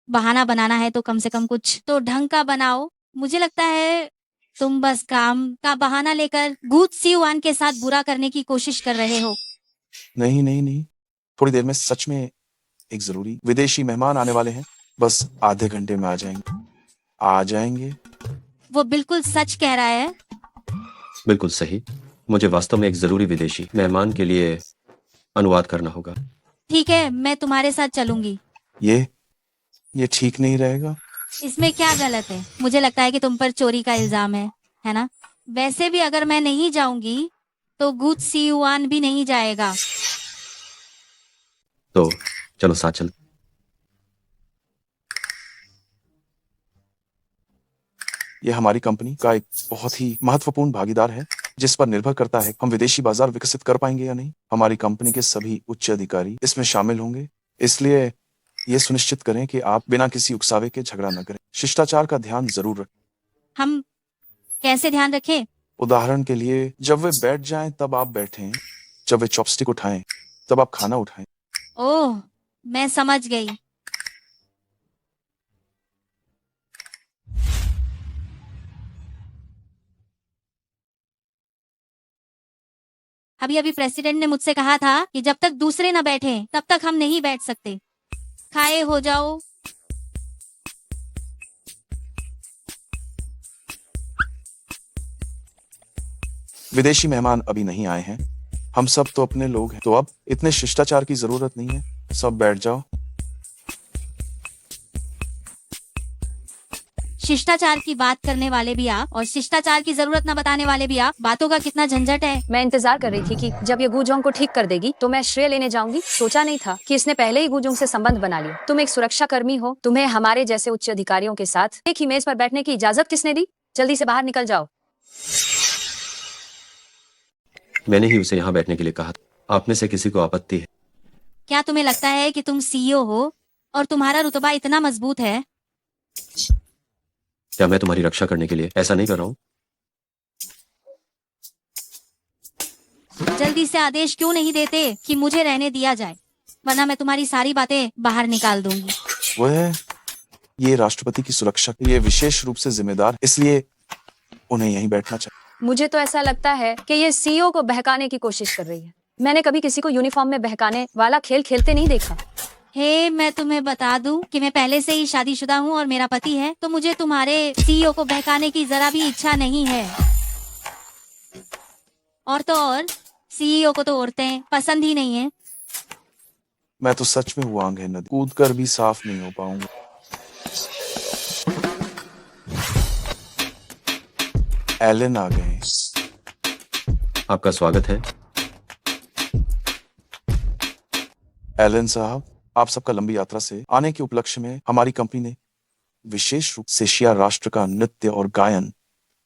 बहाना बनाना है तो कम से कम कुछ तो ढंग का बनाओ। मुझे लगता है तुम बस काम का बहाना लेकर गू त्सी-युआन के साथ बुरा करने की कोशिश कर रहे हो। नहीं नहीं नहीं, थोड़ी देर में सच में एक जरूरी विदेशी मेहमान आने वाले हैं। बस आधे घंटे में आ जाएंगे। आ जाएंगे। वो बिल्कुल सच कह रहा है। बिल्कुल सही। मुझे वास्तव में एक जरूरी विदेशी मेहमान के लिए अनुवाद करना होगा। ठीक है, मैं तुम्हारे साथ चलूंगी। ये ठीक नहीं रहेगा। इसमें क्या गलत है? मुझे लगता है कि तुम पर चोरी का इल्जाम है ना? वैसे भी अगर मैं नहीं जाऊंगी तो गू त्सी-युआन भी नहीं जाएगा। तो चलो साथ चल। यह हमारी कंपनी का एक बहुत ही महत्वपूर्ण भागीदार है, जिस पर निर्भर करता है हम विदेशी बाजार विकसित कर पाएंगे या नहीं। हमारी कंपनी के सभी उच्च अधिकारी इसमें शामिल होंगे, इसलिए ये सुनिश्चित करें कि आप बिना किसी उकसावे के झगड़ा न करें। शिष्टाचार का ध्यान जरूर रखें। हम कैसे ध्यान रखें? उदाहरण के लिए, जब वे बैठ जाएं तब आप बैठें, जब वे चॉपस्टिक उठाएं तब आप खाना उठाएं। ओह, मैं समझ गई। अभी अभी प्रेसिडेंट ने मुझसे कहा था कि जब तक दूसरे न बैठे तब तक हम नहीं बैठ सकते। खाए हो जाओ। विदेशी मेहमान अभी नहीं आए हैं, हम सब तो अपने लोग हैं, तो अब इतने शिष्टाचार की जरूरत नहीं है। सब बैठ जाओ। शिष्टाचार की बात करने वाले भी आप और शिष्टाचार की जरूरत न बताने वाले भी आप। बातों का कितना झंझट है। मैं इंतजार कर रही थी कि जब ये गूजोंग को ठीक कर देगी तो मैं श्रेय लेने जाऊंगी। सोचा नहीं था कि इसने पहले ही गूजोंग से संबंध बना लिया। तुम एक सुरक्षा कर्मी हो, तुम्हें हमारे जैसे उच्च अधिकारियों के साथ एक ही मेज पर बैठने की इजाजत किसने दी? जल्दी से बाहर निकल जाओ। मैंने ही उसे यहाँ बैठने के लिए कहा था। आप में से किसी को आपत्ति है? क्या तुम्हें लगता है कि तुम सीईओ हो और तुम्हारा रुतबा इतना मजबूत है? क्या मैं तुम्हारी रक्षा करने के लिए ऐसा नहीं कर रहा हूँ? जल्दी से आदेश क्यों नहीं देते कि मुझे रहने दिया जाए, वरना मैं तुम्हारी सारी बातें बाहर निकाल दूंगी। वह ये राष्ट्रपति की सुरक्षा के लिए विशेष रूप से जिम्मेदार, इसलिए उन्हें यहीं बैठना चाहिए। मुझे तो ऐसा लगता है कि ये सीईओ को बहकाने की कोशिश कर रही है। मैंने कभी किसी को यूनिफॉर्म में बहकाने वाला खेल खेलते नहीं देखा। हे, मैं तुम्हें बता दूं कि मैं पहले से ही शादीशुदा हूँ और मेरा पति है, तो मुझे तुम्हारे सीईओ को बहकाने की जरा भी इच्छा नहीं है। और तो और सीईओ को तो औरतें पसंद ही नहीं है। मैं तो सच में हुआंग है नदी, कूद कर भी साफ नहीं हो पाऊंगा। एलन आ गए। आपका स्वागत है। एलन साहब, आप सबका लंबी यात्रा से आने के उपलक्ष्य में हमारी कंपनी ने विशेष रूप से शिया राष्ट्र का नृत्य और गायन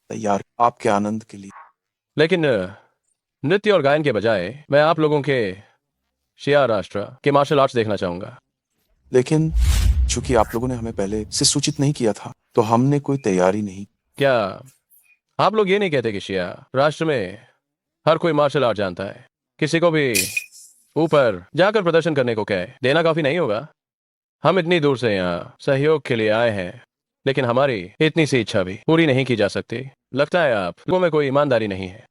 तैयार आपके आनंद के लिए। लेकिन नृत्य और गायन के बजाय मैं आप लोगों के शिया राष्ट्र के मार्शल आर्ट्स देखना चाहूंगा। लेकिन चूंकि आप लोगों ने हमें पहले से सूचित नहीं किया था, तो हमने कोई तैयारी नहीं। क्या आप लोग ये नहीं कहते कि शिया राष्ट्र में हर कोई मार्शल आर्ट जानता है? किसी को भी ऊपर जाकर प्रदर्शन करने को कहे देना काफी नहीं होगा? हम इतनी दूर से यहाँ सहयोग के लिए आए हैं, लेकिन हमारी इतनी सी इच्छा भी पूरी नहीं की जा सकती। लगता है आप लोगों में कोई ईमानदारी नहीं है।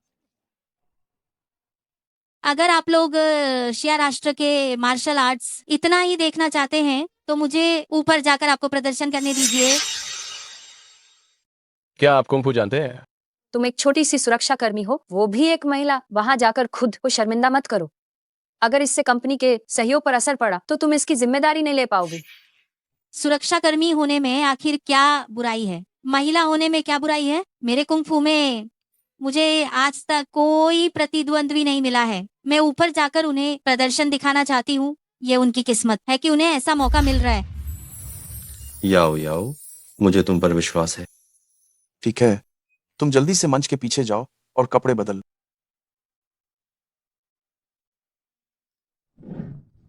अगर आप लोग शिया राष्ट्र के मार्शल आर्ट्स इतना ही देखना चाहते हैं तो मुझे ऊपर जाकर आपको प्रदर्शन करने दीजिए। क्या आप कुंग फू जानते हैं? तुम एक छोटी सी सुरक्षा कर्मी हो, वो भी एक महिला। वहां जाकर खुद को शर्मिंदा मत करो। अगर इससे कंपनी के सहयोग पर असर पड़ा तो तुम इसकी जिम्मेदारी नहीं ले पाओगे। सुरक्षा कर्मी होने में आखिर क्या बुराई है? महिला होने में क्या बुराई है? मेरे कुंग फू में मुझे आज तक कोई प्रतिद्वंद्वी नहीं मिला है। मैं ऊपर जाकर उन्हें प्रदर्शन दिखाना चाहती हूँ। ये उनकी किस्मत है कि उन्हें ऐसा मौका मिल रहा है। याओ याओ, मुझे तुम पर विश्वास है। ठीक है, तुम जल्दी से मंच के पीछे जाओ और कपड़े बदल।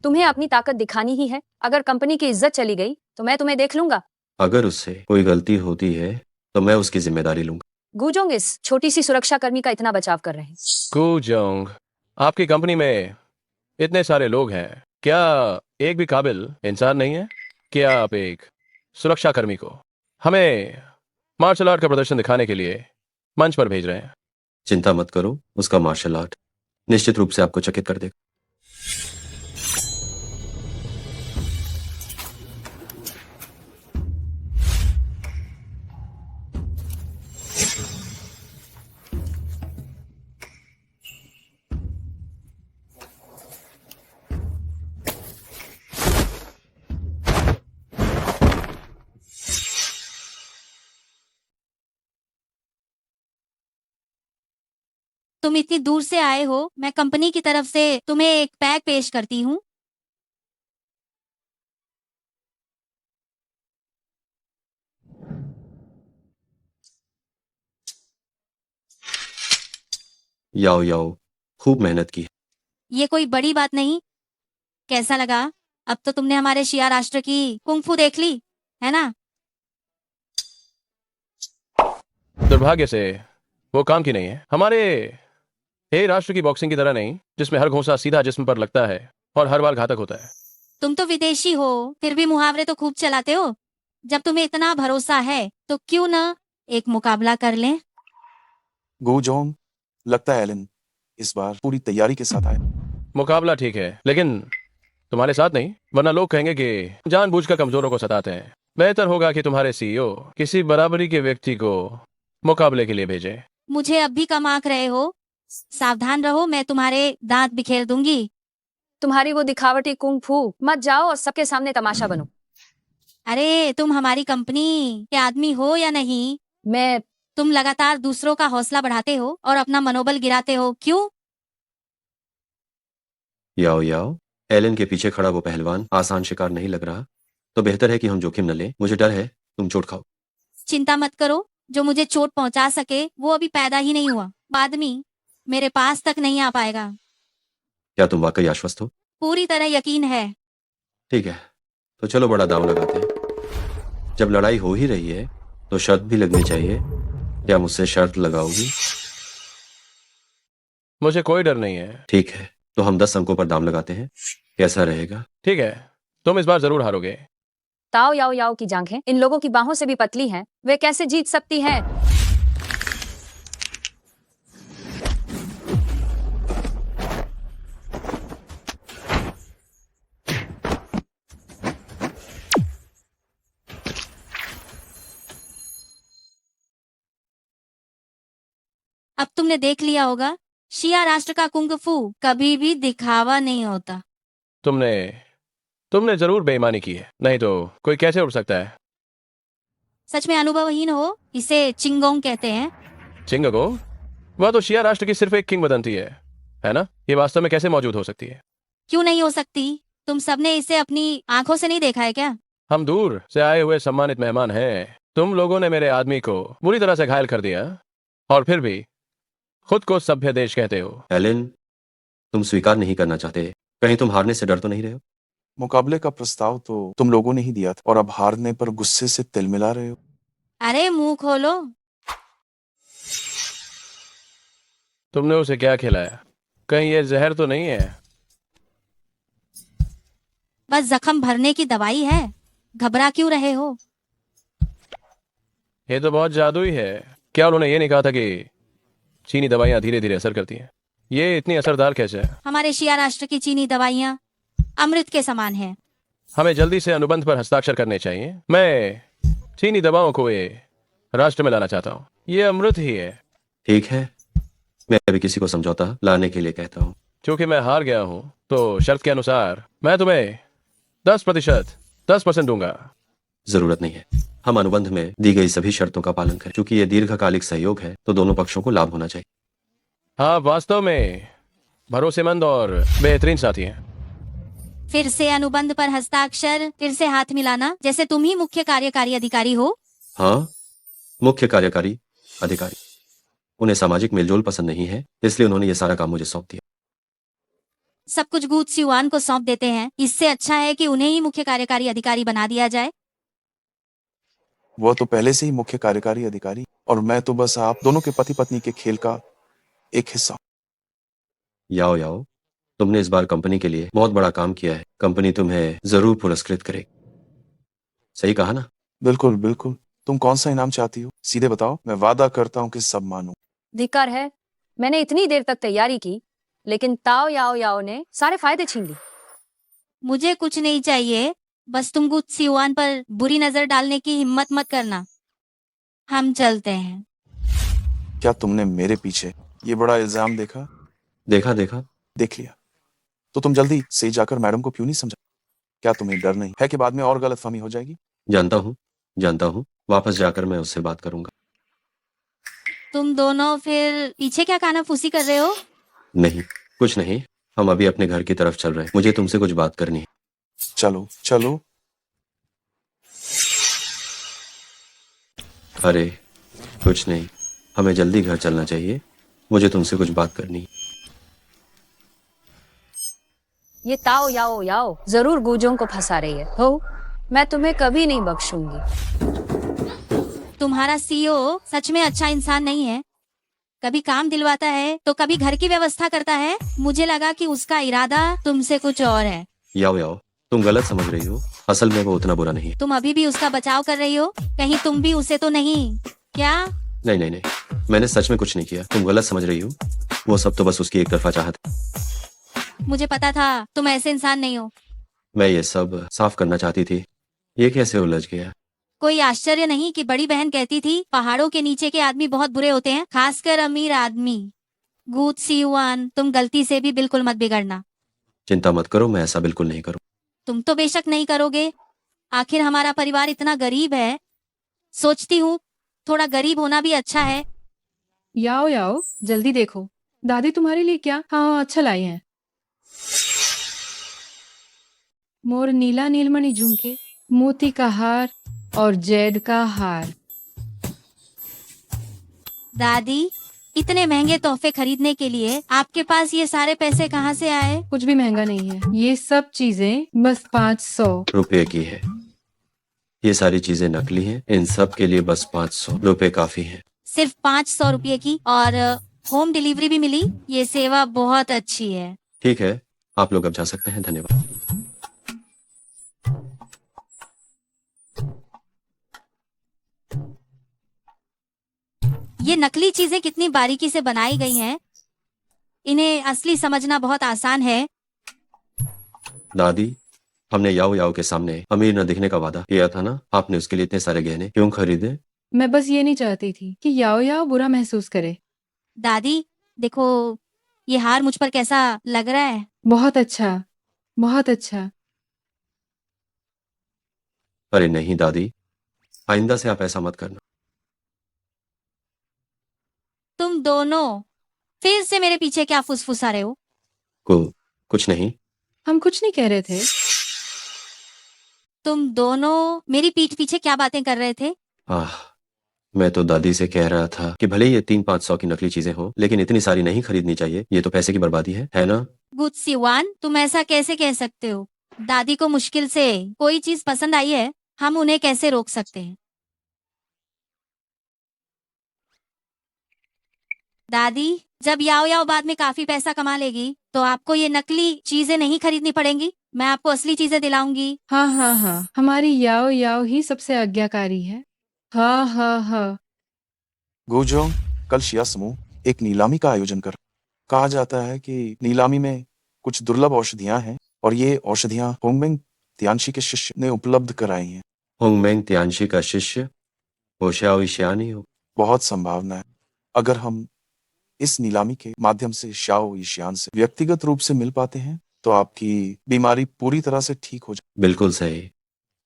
तुम्हें अपनी ताकत दिखानी ही है। अगर कंपनी की इज्जत चली गई तो मैं तुम्हें देख लूंगा। अगर उससे कोई गलती होती है तो मैं उसकी जिम्मेदारी लूंगा। गूजोंग इस छोटी सी सुरक्षा कर्मी का इतना बचाव कर रहे हैं। गूजोंग, आपकी कंपनी में इतने सारे लोग हैं, क्या एक भी काबिल इंसान नहीं है? क्या आप एक सुरक्षा कर्मी को हमें मार्शल आर्ट का प्रदर्शन दिखाने के लिए मंच पर भेज रहे हैं? चिंता मत करो, उसका मार्शल आर्ट निश्चित रूप से आपको चकित कर देगा। तुम इतनी दूर से आए हो, मैं कंपनी की तरफ से तुम्हें एक पैक पेश करती हूँ। याओ याओ, खूब मेहनत की है। ये कोई बड़ी बात नहीं। कैसा लगा? अब तो तुमने हमारे शिया राष्ट्र की कुंग फू देख ली है ना? दुर्भाग्य से वो काम की नहीं है। हमारे हे राष्ट्र की बॉक्सिंग की तरह नहीं, जिसमें हर घोंसा सीधा जिस्म पर लगता है और हर बार घातक होता है। तुम तो विदेशी हो, फिर भी मुहावरे तो खूब चलाते हो। जब तुम्हें इतना भरोसा है तो क्यों ना एक मुकाबला कर लें? गूजोंग, लगता है एलन इस बार पूरी तैयारी के साथ आए। मुकाबला ठीक है, लेकिन तुम्हारे साथ नहीं, वरना लोग कहेंगे कि जानबूझकर कमजोरों को सताते हैं। बेहतर होगा कि तुम्हारे सीईओ किसी बराबरी के व्यक्ति को मुकाबले के लिए भेजे। मुझे अब भी कम आंक रहे हो, सावधान रहो, मैं तुम्हारे दांत बिखेर दूंगी। तुम्हारी वो दिखावटी कुंग फू मत जाओ और सबके सामने तमाशा बनो। अरे तुम हमारी कंपनी के आदमी हो या नहीं? तुम लगातार दूसरों का हौसला बढ़ाते हो और अपना मनोबल गिराते हो, क्यों? याओ याओ, एलन के पीछे खड़ा वो पहलवान आसान शिकार नहीं लग रहा, तो बेहतर है कि हम जोखिम न लें। मुझे डर है तुम चोट खाओ। चिंता मत करो, जो मुझे चोट पहुंचा सके वो अभी पैदा ही नहीं हुआ, आदमी मेरे पास तक नहीं आ पाएगा। क्या तुम वाकई आश्वस्त हो? पूरी तरह यकीन है। ठीक है, तो चलो बड़ा दांव लगाते हैं। जब लड़ाई हो ही रही है तो शर्त भी लगनी चाहिए। क्या मुझसे शर्त लगाओगी? मुझे कोई डर नहीं है। ठीक है, तो हम 10 अंकों पर दाम लगाते हैं, कैसा रहेगा? ठीक है, तुम इस बार जरूर हारोगे। ताओ याओ याओ की जांघें इन लोगों की बाहों से भी पतली हैं, वे कैसे जीत सकती हैं? अब तुमने देख लिया होगा, शिया राष्ट्र का कुंग फू कभी भी दिखावा नहीं होता। तुमने जरूर बेईमानी की है, नहीं तो कोई कैसे उड़ सकता है? सच में अनुभवहीन हो, इसे चिंगोंग कहते हैं। चिंगगो? वह तो शिया राष्ट्र की सिर्फ एक किंगवदंती है ना? ये वास्तव में कैसे मौजूद हो सकती है? क्यों नहीं हो सकती? तुम सबने इसे अपनी आंखों से नहीं देखा है क्या? हम दूर से आए हुए सम्मानित मेहमान हैं। तुम लोगों ने मेरे आदमी को बुरी तरह से घायल कर दिया और फिर भी खुद को सभ्य देश कहते हो। एलन, तुम स्वीकार नहीं करना चाहते, कहीं तुम हारने से डर तो नहीं रहे हो? मुकाबले का प्रस्ताव तो तुम लोगों ने ही दिया था और अब हारने पर गुस्से से तिल मिला रहे हो। अरे मुंह खोलो। तुमने उसे क्या खिलाया? कहीं ये जहर तो नहीं है? बस जख्म भरने की दवाई है, घबरा क्यों रहे हो? ये तो बहुत जादुई है। क्या उन्होंने ये नहीं कहा था कि चीनी दवाइयां धीरे धीरे असर करती हैं? ये इतनी असरदार कैसे है? हमारे शिया राष्ट्र की चीनी दवाइयाँ अमृत के समान है। हमें जल्दी से अनुबंध पर हस्ताक्षर करने चाहिए। मैं चीनी दवाओं को ये राष्ट्र में लाना चाहता हूँ। ये अमृत ही है। ठीक है, मैं अभी किसी को समझौता लाने के लिए कहता हूँ। क्योंकि मैं हार गया हूँ तो शर्त के अनुसार मैं तुम्हें 10% दूंगा। जरूरत नहीं है, हम अनुबंध में दी गई सभी शर्तों का पालन करें। क्योंकि ये दीर्घकालिक सहयोग है तो दोनों पक्षों को लाभ होना चाहिए। हाँ, वास्तव में भरोसेमंद और बेहतरीन साथी हैं। फिर से अनुबंध पर हस्ताक्षर, फिर से हाथ मिलाना, जैसे तुम ही मुख्य कार्यकारी अधिकारी हो। हाँ, मुख्य कार्यकारी अधिकारी। उन्हें सामाजिक मेलजोल पसंद नहीं है, इसलिए उन्होंने ये सारा काम मुझे सौंप दिया। सब कुछ गूत सियुआन को सौंप देते हैं। इससे अच्छा है कि उन्हें ही मुख्य कार्यकारी अधिकारी बना दिया जाए। वह तो पहले से ही मुख्य कार्यकारी अधिकारी और मैं तो बस आप दोनों के पति पत्नी के खेल का एक हिस्सा। याओ याओ, तुमने इस बार कंपनी के लिए बहुत बड़ा काम किया है। कंपनी तुम्हें जरूर पुरस्कृत करेगी। सही कहा ना? बिल्कुल बिल्कुल। तुम कौन सा इनाम चाहती हो? सीधे बताओ, मैं वादा करता हूँ कि सब मानूं। धिक्कार है, मैंने इतनी देर तक तैयारी की, लेकिन ताओ याओ याओ ने सारे फायदे छीन लिए। मुझे कुछ नहीं चाहिए, बस तुम गूत सियुआन पर बुरी नजर डालने की हिम्मत मत करना। हम चलते हैं। क्या तुमने मेरे पीछे ये बड़ा इल्जाम देखा? देखा देख लिया तो तुम जल्दी से जाकर मैडम को क्यों नहीं समझा? क्या तुम्हें डर नहीं है कि बाद में और गलतफहमी हो जाएगी? जानता हूँ, वापस जाकर मैं उससे बात करूंगा। तुम दोनों फिर पीछे क्या कानाफूसी कर रहे हो? नहीं, कुछ नहीं, हम अभी अपने घर की तरफ चल रहे हैं। मुझे तुमसे कुछ बात करनी है। चलो चलो। अरे कुछ नहीं, हमें जल्दी घर चलना चाहिए। मुझे तुमसे कुछ बात करनी है। ये ताओ याओ याओ जरूर गूजों को फंसा रही है। हो, मैं तुम्हें कभी नहीं बख्शूंगी। तुम्हारा सीईओ सच में अच्छा इंसान नहीं है। कभी काम दिलवाता है तो कभी घर की व्यवस्था करता है। मुझे लगा कि उसका इरादा तुमसे कुछ और है। याओ, तुम गलत समझ रही हो। असल में वो उतना बुरा नहीं है। तुम अभी भी उसका बचाव कर रही हो, कहीं तुम भी उसे तो नहीं? क्या नहीं नहीं नहीं, मैंने सच में कुछ नहीं किया, तुम गलत समझ रही हो। वो सब तो बस उसकी एक तरफा चाहत है। मुझे पता था तुम ऐसे इंसान नहीं हो। मैं ये सब साफ करना चाहती थी, ये कैसे उलझ गया। कोई आश्चर्य नहीं कि बड़ी बहन कहती थी पहाड़ों के नीचे के आदमी बहुत बुरे होते हैं, खासकर अमीर आदमी। गुड सी युआन, तुम गलती से भी बिल्कुल मत बिगड़ना। चिंता मत करो, मैं ऐसा बिल्कुल नहीं करूँ। तुम तो बेशक नहीं करोगे, आखिर हमारा परिवार इतना गरीब है। सोचती हूँ थोड़ा गरीब होना भी अच्छा है। याओ याओ, जल्दी देखो, दादी तुम्हारे लिए क्या हाँ अच्छा लाई हैं। मोर नीला नीलमणि झुमके, मोती का हार और जैड का हार। दादी, इतने महंगे तोहफे खरीदने के लिए आपके पास ये सारे पैसे कहाँ से आए? कुछ भी महंगा नहीं है, ये सब चीजें बस 500 रुपए की है। ये सारी चीजें नकली हैं, इन सब के लिए बस 500 रुपए काफी हैं। सिर्फ 500 रुपये की, और होम डिलीवरी भी मिली। ये सेवा बहुत अच्छी है। ठीक है, आप लोग अब जा सकते हैं, धन्यवाद। ये नकली चीजें कितनी बारीकी से बनाई गई हैं, इन्हें असली समझना बहुत आसान है। दादी, हमने याओ याओ के सामने अमीर न दिखने का वादा किया था ना, आपने उसके लिए इतने सारे गहने क्यों खरीदे? मैं बस ये नहीं चाहती थी कि याओ याओ बुरा महसूस करे। दादी देखो, ये हार मुझ पर कैसा लग रहा है? बहुत अच्छा, बहुत अच्छा। अरे नहीं दादी, आइंदा से आप ऐसा मत करना। तुम दोनों फिर से मेरे पीछे क्या फुसफुसा रहे हो? कुछ नहीं। हम कुछ नहीं कह रहे थे। तुम दोनों मेरी पीठ पीछे क्या बातें कर रहे थे? मैं तो दादी से कह रहा था कि भले ही ये 300-500 की नकली चीजें हो, लेकिन इतनी सारी नहीं खरीदनी चाहिए, ये तो पैसे की बर्बादी है ना? गुड सिवान, तुम ऐसा कैसे कह सकते हो? दादी को मुश्किल से कोई चीज पसंद आई है, हम उन्हें कैसे रोक सकते हैं? दादी, जब याओ याओ बाद में काफी पैसा कमा लेगी तो आपको ये नकली चीजें नहीं खरीदनी पड़ेंगी, मैं आपको असली चीजें दिलाऊंगी। हाँ हाँ हाँ, हमारी याओ याओ ही सबसे आज्ञाकारी है। हाँ हाँ हाँ। गुजोंग, कल शिया समूह एक नीलामी का आयोजन कर। कहा जाता है कि नीलामी में कुछ दुर्लभ औषधियां हैं और ये औषधियां होंगमेंग तियानशी के शिष्य ने उपलब्ध कराई हैं। होंगमेंग तियानशी का शिष्य होशियाओ ईशियान ही हो। बहुत संभावना है। अगर हम इस नीलामी के माध्यम से शाओ ईशियान से व्यक्तिगत रूप से मिल पाते हैं तो आपकी बीमारी पूरी तरह से ठीक हो जाए। बिल्कुल सही।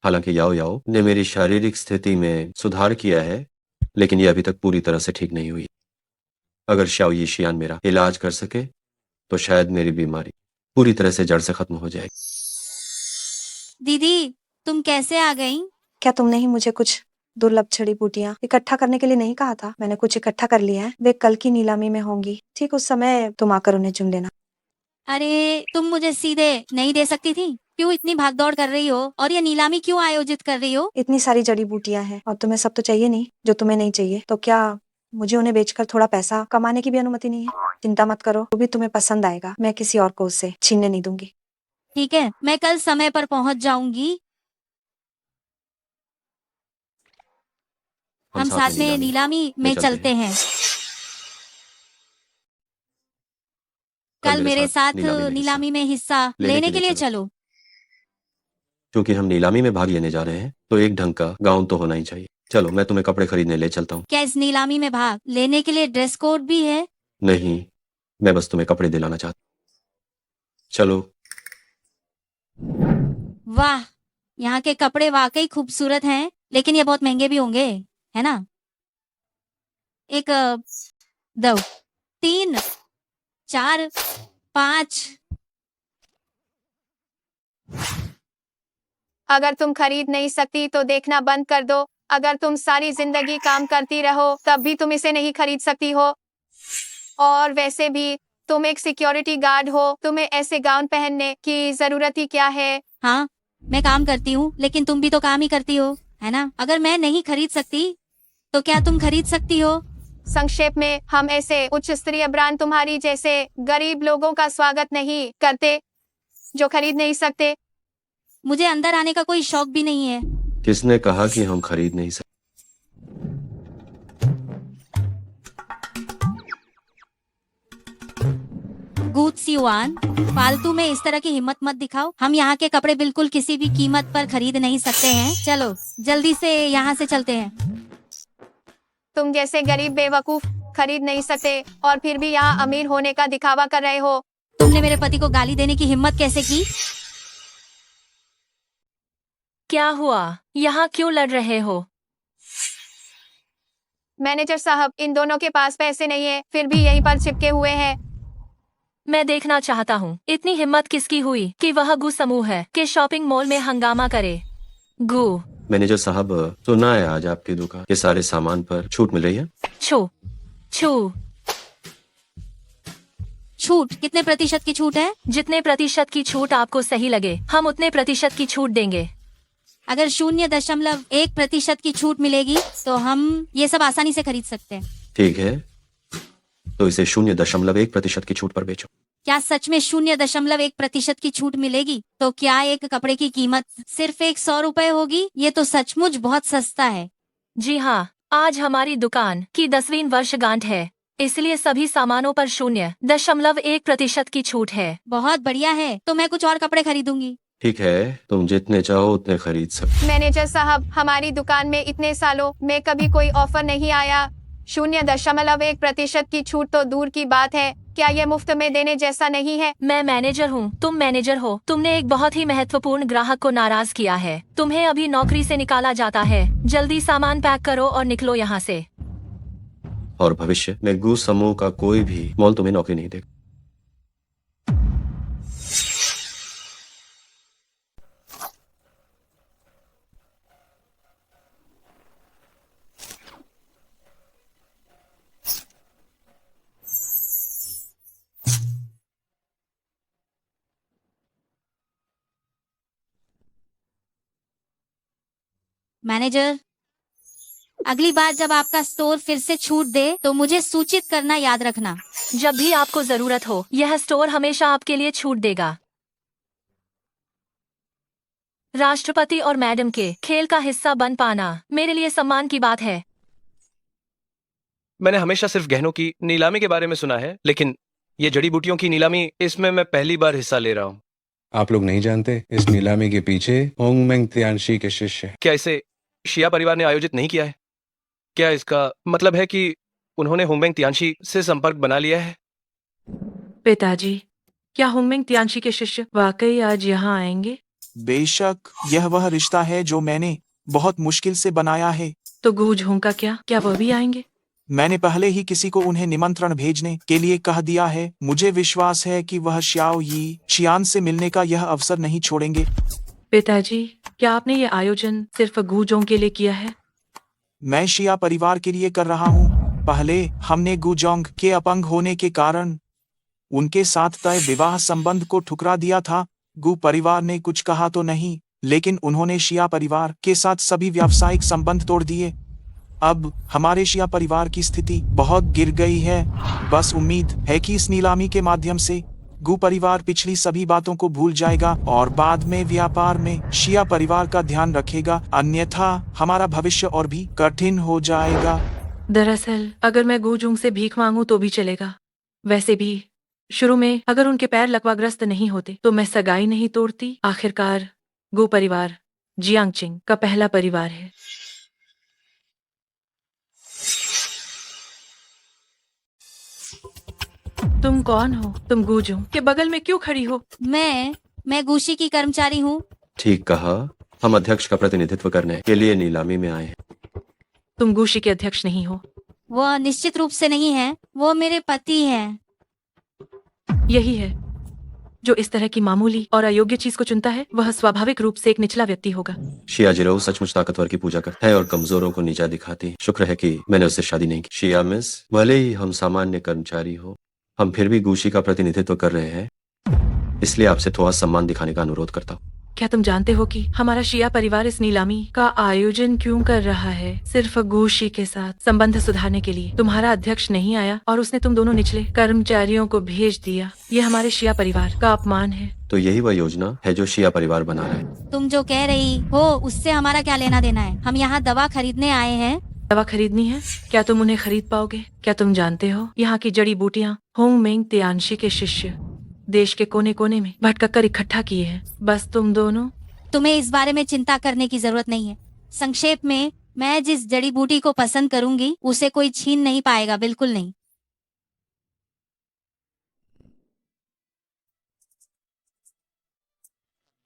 हालांकि याओ याओ ने मेरी शारीरिक स्थिति में सुधार किया है, लेकिन ये अभी तक पूरी तरह से ठीक नहीं हुई। अगर शाओ ईशियान मेरा इलाज कर सके तो शायद मेरी बीमारी पूरी तरह से जड़ से खत्म हो जाएगी। दीदी, तुम कैसे आ गई? क्या तुमने ही मुझे कुछ दुर्लभ जड़ी बूटियां इकट्ठा करने के लिए नहीं कहा था? मैंने कुछ इकट्ठा कर लिया है, वे कल की नीलामी में होंगी। ठीक उस समय तुम आकर उन्हें चुन लेना। अरे तुम मुझे सीधे नहीं दे सकती थी? क्यों इतनी भागदौड़ कर रही हो और ये नीलामी क्यों आयोजित कर रही हो? इतनी सारी जड़ी बूटियां हैं और तुम्हें सब तो चाहिए नहीं। जो तुम्हें नहीं चाहिए तो क्या मुझे उन्हें बेचकर थोड़ा पैसा कमाने की भी अनुमति नहीं है? चिंता मत करो, जो भी तुम्हें पसंद आएगा मैं किसी और को उससे छीनने नहीं दूंगी। ठीक है, मैं कल समय पर पहुंच जाऊंगी। हम साथ में नीलामी में चलते हैं। कल मेरे साथ नीलामी में हिस्सा लेने के लिए चलो। क्योंकि हम नीलामी में भाग लेने जा रहे हैं तो एक ढंग का गाउन तो होना ही चाहिए। चलो, मैं तुम्हें कपड़े खरीदने ले चलता हूँ। क्या इस नीलामी में भाग लेने के लिए ड्रेस कोड भी है? नहीं, मैं बस तुम्हें कपड़े दिलाना चाहता हूँ। चलो। वाह, यहाँ के कपड़े वाकई खूबसूरत हैं, लेकिन ये बहुत महंगे भी होंगे, है ना? 1 2 3 4 5। अगर तुम खरीद नहीं सकती तो देखना बंद कर दो। अगर तुम सारी जिंदगी काम करती रहो तब भी तुम इसे नहीं खरीद सकती हो। और वैसे भी तुम एक सिक्योरिटी गार्ड हो, तुम्हें ऐसे गाउन पहनने की जरूरत ही क्या है? हाँ, मैं काम करती हूँ, लेकिन तुम भी तो काम ही करती हो, है ना? अगर मैं नहीं खरीद सकती तो क्या तुम खरीद सकती हो? संक्षेप में, हम ऐसे उच्च स्तरीय ब्रांड तुम्हारी जैसे गरीब लोगों का स्वागत नहीं करते जो खरीद नहीं सकते। मुझे अंदर आने का कोई शौक भी नहीं है। किसने कहा कि हम खरीद नहीं सकते? गूत सिवान, फालतू में इस तरह की हिम्मत मत दिखाओ। हम यहाँ के कपड़े बिल्कुल किसी भी कीमत पर खरीद नहीं सकते हैं। चलो जल्दी से यहाँ से चलते हैं। तुम जैसे गरीब बेवकूफ खरीद नहीं सकते और फिर भी यहाँ अमीर होने का दिखावा कर रहे हो। तुमने मेरे पति को गाली देने की हिम्मत कैसे की? क्या हुआ? यहाँ क्यों लड़ रहे हो? मैनेजर साहब, इन दोनों के पास पैसे नहीं है, फिर भी यहीं पर चिपके हुए हैं। मैं देखना चाहता हूँ इतनी हिम्मत किसकी हुई कि वह गु समूह है कि शॉपिंग मॉल में हंगामा करे। गु मैनेजर साहब, सुना है आज आपकी दुकान के सारे सामान पर छूट मिल रही है। छू छू छूट? कितने प्रतिशत की छूट है? जितने प्रतिशत की छूट आपको सही लगे, हम उतने प्रतिशत की छूट देंगे। अगर 0.1% की छूट मिलेगी तो हम ये सब आसानी से खरीद सकते हैं। ठीक है, तो इसे 0.1% की छूट पर बेचो। क्या सच में 0.1% की छूट मिलेगी? तो क्या एक कपड़े की कीमत सिर्फ 100 रुपए होगी? ये तो सचमुच बहुत सस्ता है। जी हाँ, आज हमारी दुकान की 10वीं वर्षगांठ है, इसलिए सभी सामानों पर 0.1% की छूट है। बहुत बढ़िया है, तो मैं कुछ और कपड़े खरीदूंगी। ठीक है, तुम जितने चाहो उतने खरीद सकते। मैनेजर साहब, हमारी दुकान में इतने सालों में कभी कोई ऑफर नहीं आया। 0.1% की छूट तो दूर की बात है, क्या ये मुफ्त में देने जैसा नहीं है? मैं मैनेजर हूँ, तुम मैनेजर हो। तुमने एक बहुत ही महत्वपूर्ण ग्राहक को नाराज किया है। तुम्हें अभी नौकरी से निकाला जाता है। जल्दी सामान पैक करो और निकलो यहाँ से। और भविष्य में गू समूह का कोई भी मॉल तुम्हें नौकरी नहीं देगा। मैनेजर, अगली बार जब आपका स्टोर फिर से छूट दे तो मुझे सूचित करना याद रखना। जब भी आपको जरूरत हो, यह स्टोर हमेशा आपके लिए छूट देगा। राष्ट्रपति और मैडम के खेल का हिस्सा बन पाना मेरे लिए सम्मान की बात है। मैंने हमेशा सिर्फ गहनों की नीलामी के बारे में सुना है, लेकिन ये जड़ी बूटियों की नीलामी, इसमें मैं पहली बार हिस्सा ले रहा हूँ। आप लोग नहीं जानते, इस नीलामी के पीछे होंगमेंग तियानशी के शिष्य हैं। क्या इसे शिया परिवार ने आयोजित नहीं किया है? क्या इसका मतलब है कि उन्होंने होंगमेंग तियानशी से संपर्क बना लिया है? पिताजी, क्या होंगमेंग तियानशी के शिष्य वाकई आज यहाँ आएंगे? बेशक, यह वह रिश्ता है जो मैंने बहुत मुश्किल से बनाया है। तो गूज हों का क्या वह भी आएंगे? मैंने पहले ही किसी को उन्हें निमंत्रण भेजने के लिए कह दिया है। मुझे विश्वास है कि वह श्याओ यी शियान से मिलने का यह अवसर नहीं छोड़ेंगे। पिताजी, क्या आपने ये आयोजन सिर्फ गूजों के लिए किया है? मैं शिया परिवार के लिए कर रहा हूँ। पहले हमने गुजोंग के अपंग होने के कारण उनके साथ तय विवाह संबंध को ठुकरा दिया था। गु परिवार ने कुछ कहा तो नहीं, लेकिन उन्होंने शिया परिवार के साथ सभी व्यावसायिक संबंध तोड़ दिए। अब हमारे शिया परिवार की स्थिति बहुत गिर गई है। बस उम्मीद है कि इस नीलामी के माध्यम से गु परिवार पिछली सभी बातों को भूल जाएगा और बाद में व्यापार में शिया परिवार का ध्यान रखेगा, अन्यथा हमारा भविष्य और भी कठिन हो जाएगा। दरअसल अगर मैं गूजोंग से भीख मांगूं तो भी चलेगा। वैसे भी शुरू में अगर उनके पैर लकवाग्रस्त नहीं होते तो मैं सगाई नहीं तोड़ती। आखिरकार गु परिवार जियांगचिंग का पहला परिवार है। तुम कौन हो? तुम गूजों के बगल में क्यों खड़ी हो? मैं गूशी की कर्मचारी हूँ। ठीक कहा, हम अध्यक्ष का प्रतिनिधित्व करने के लिए नीलामी में आए हैं। तुम गूशी के अध्यक्ष नहीं हो। वो निश्चित रूप से नहीं है, वो मेरे पति हैं। यही है जो इस तरह की मामूली और अयोग्य चीज को चुनता है, वह स्वाभाविक रूप से एक निचला व्यक्ति होगा। शिया जिरो सचमुच ताकतवर की पूजा करता है और कमजोरों को नीचा दिखाती है। शुक्र है कि मैंने उससे शादी नहीं की। शिया मिस, भले ही हम सामान्य कर्मचारी हो, हम फिर भी गूशी का प्रतिनिधित्व कर रहे हैं, इसलिए आपसे थोड़ा सम्मान दिखाने का अनुरोध करता हूँ। क्या तुम जानते हो कि हमारा शिया परिवार इस नीलामी का आयोजन क्यों कर रहा है? सिर्फ गूशी के साथ संबंध सुधारने के लिए। तुम्हारा अध्यक्ष नहीं आया और उसने तुम दोनों निचले कर्मचारियों को भेज दिया। ये हमारे शिया परिवार का अपमान है। तो यही वह योजना है जो शिया परिवार बना रहा है। तुम जो कह रही हो उससे हमारा क्या लेना देना है? हम यहाँ दवा खरीदने आए हैं। दवा खरीदनी है? क्या तुम उन्हें खरीद पाओगे? क्या तुम जानते हो यहाँ की जड़ी बूटियाँ होंगमेंग तियानशी के शिष्य देश के कोने कोने में भटक कर इकट्ठा किए हैं। बस तुम दोनों। तुम्हें इस बारे में चिंता करने की जरूरत नहीं है। संक्षेप में, मैं जिस जड़ी बूटी को पसंद करूंगी उसे कोई छीन नहीं पाएगा, बिल्कुल नहीं।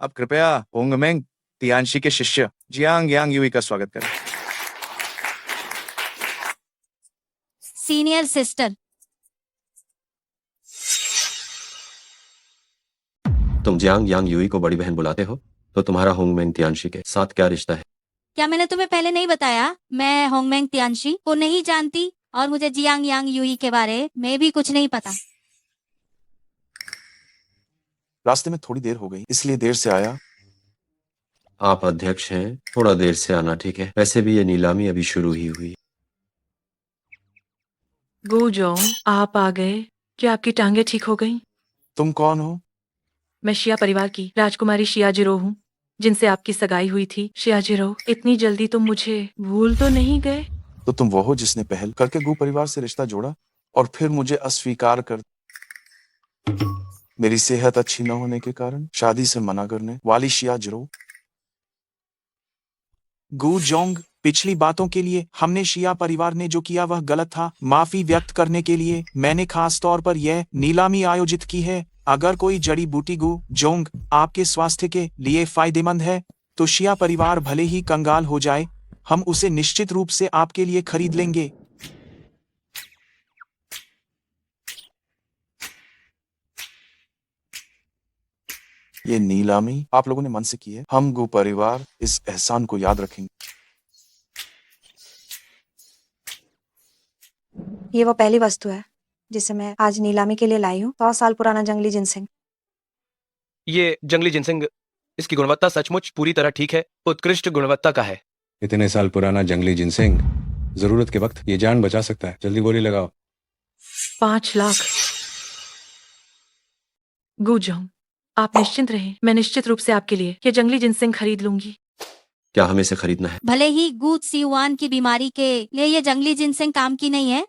अब कृपया होंगमेंग तियानशी के शिष्य जियांग यांग यूई का स्वागत करें। Senior sister. तुम जियांग यांग यूई को बड़ी बहन बुलाते हो, तो तुम्हारा होंगमेंग तियानशी के साथ क्या रिश्ता है? क्या मैंने तुम्हें पहले नहीं बताया? मैं होंगमेंग तियानशी को नहीं जानती और मुझे जियांग यांग यूई के बारे में भी कुछ नहीं पता। रास्ते में थोड़ी देर हो गई, इसलिए देर से आया। आप अध्यक्ष हैं, थोड़ा देर से आना ठीक है। वैसे भी ये नीलामी अभी शुरू ही हुई। गुजोंग, आप आ गए। क्या आपकी टांगे ठीक हो गईं? तुम कौन हो? मैं शिया परिवार की राजकुमारी शियाजिरो हूँ, जिनसे आपकी सगाई हुई थी। शियाजिरो, इतनी जल्दी तुम मुझे भूल तो नहीं गए? तो तुम वो हो जिसने पहल करके गु परिवार से रिश्ता जोड़ा और फिर मुझे अस्वीकार कर, मेरी सेहत अच्छी न होने के कारण शादी से मना करने वाली शियाजिरो। गु जोंग, पिछली बातों के लिए हमने शिया परिवार ने जो किया वह गलत था। माफी व्यक्त करने के लिए मैंने खास तौर पर यह नीलामी आयोजित की है। अगर कोई जड़ी बूटी गु जोंग आपके स्वास्थ्य के लिए फायदेमंद है तो शिया परिवार भले ही कंगाल हो जाए, हम उसे निश्चित रूप से आपके लिए खरीद लेंगे। ये नीलामी आप लोगों ने मन से की है। हम गु परिवार इस एहसान को याद रखेंगे। ये वो पहली वस्तु है जिसे मैं आज नीलामी के लिए लाई हूँ। 100 साल पुराना जंगली जिनसिंग। ये जंगली जिनसिंग, इसकी गुणवत्ता सचमुच पूरी तरह ठीक है, उत्कृष्ट गुणवत्ता का है। इतने साल पुराना जंगली जिनसिंग जरूरत के वक्त ये जान बचा सकता है। जल्दी गोली लगाओ। 5 लाख। गुजोंग, आप निश्चिंत रहें, मैं निश्चित रूप से आपके लिए ये जंगली जिनसिंग खरीद लूंगी। क्या हमें इसे खरीदना है? भले ही गू सियुआन की बीमारी के लिए ये जंगली जिनसिंग काम की नहीं है,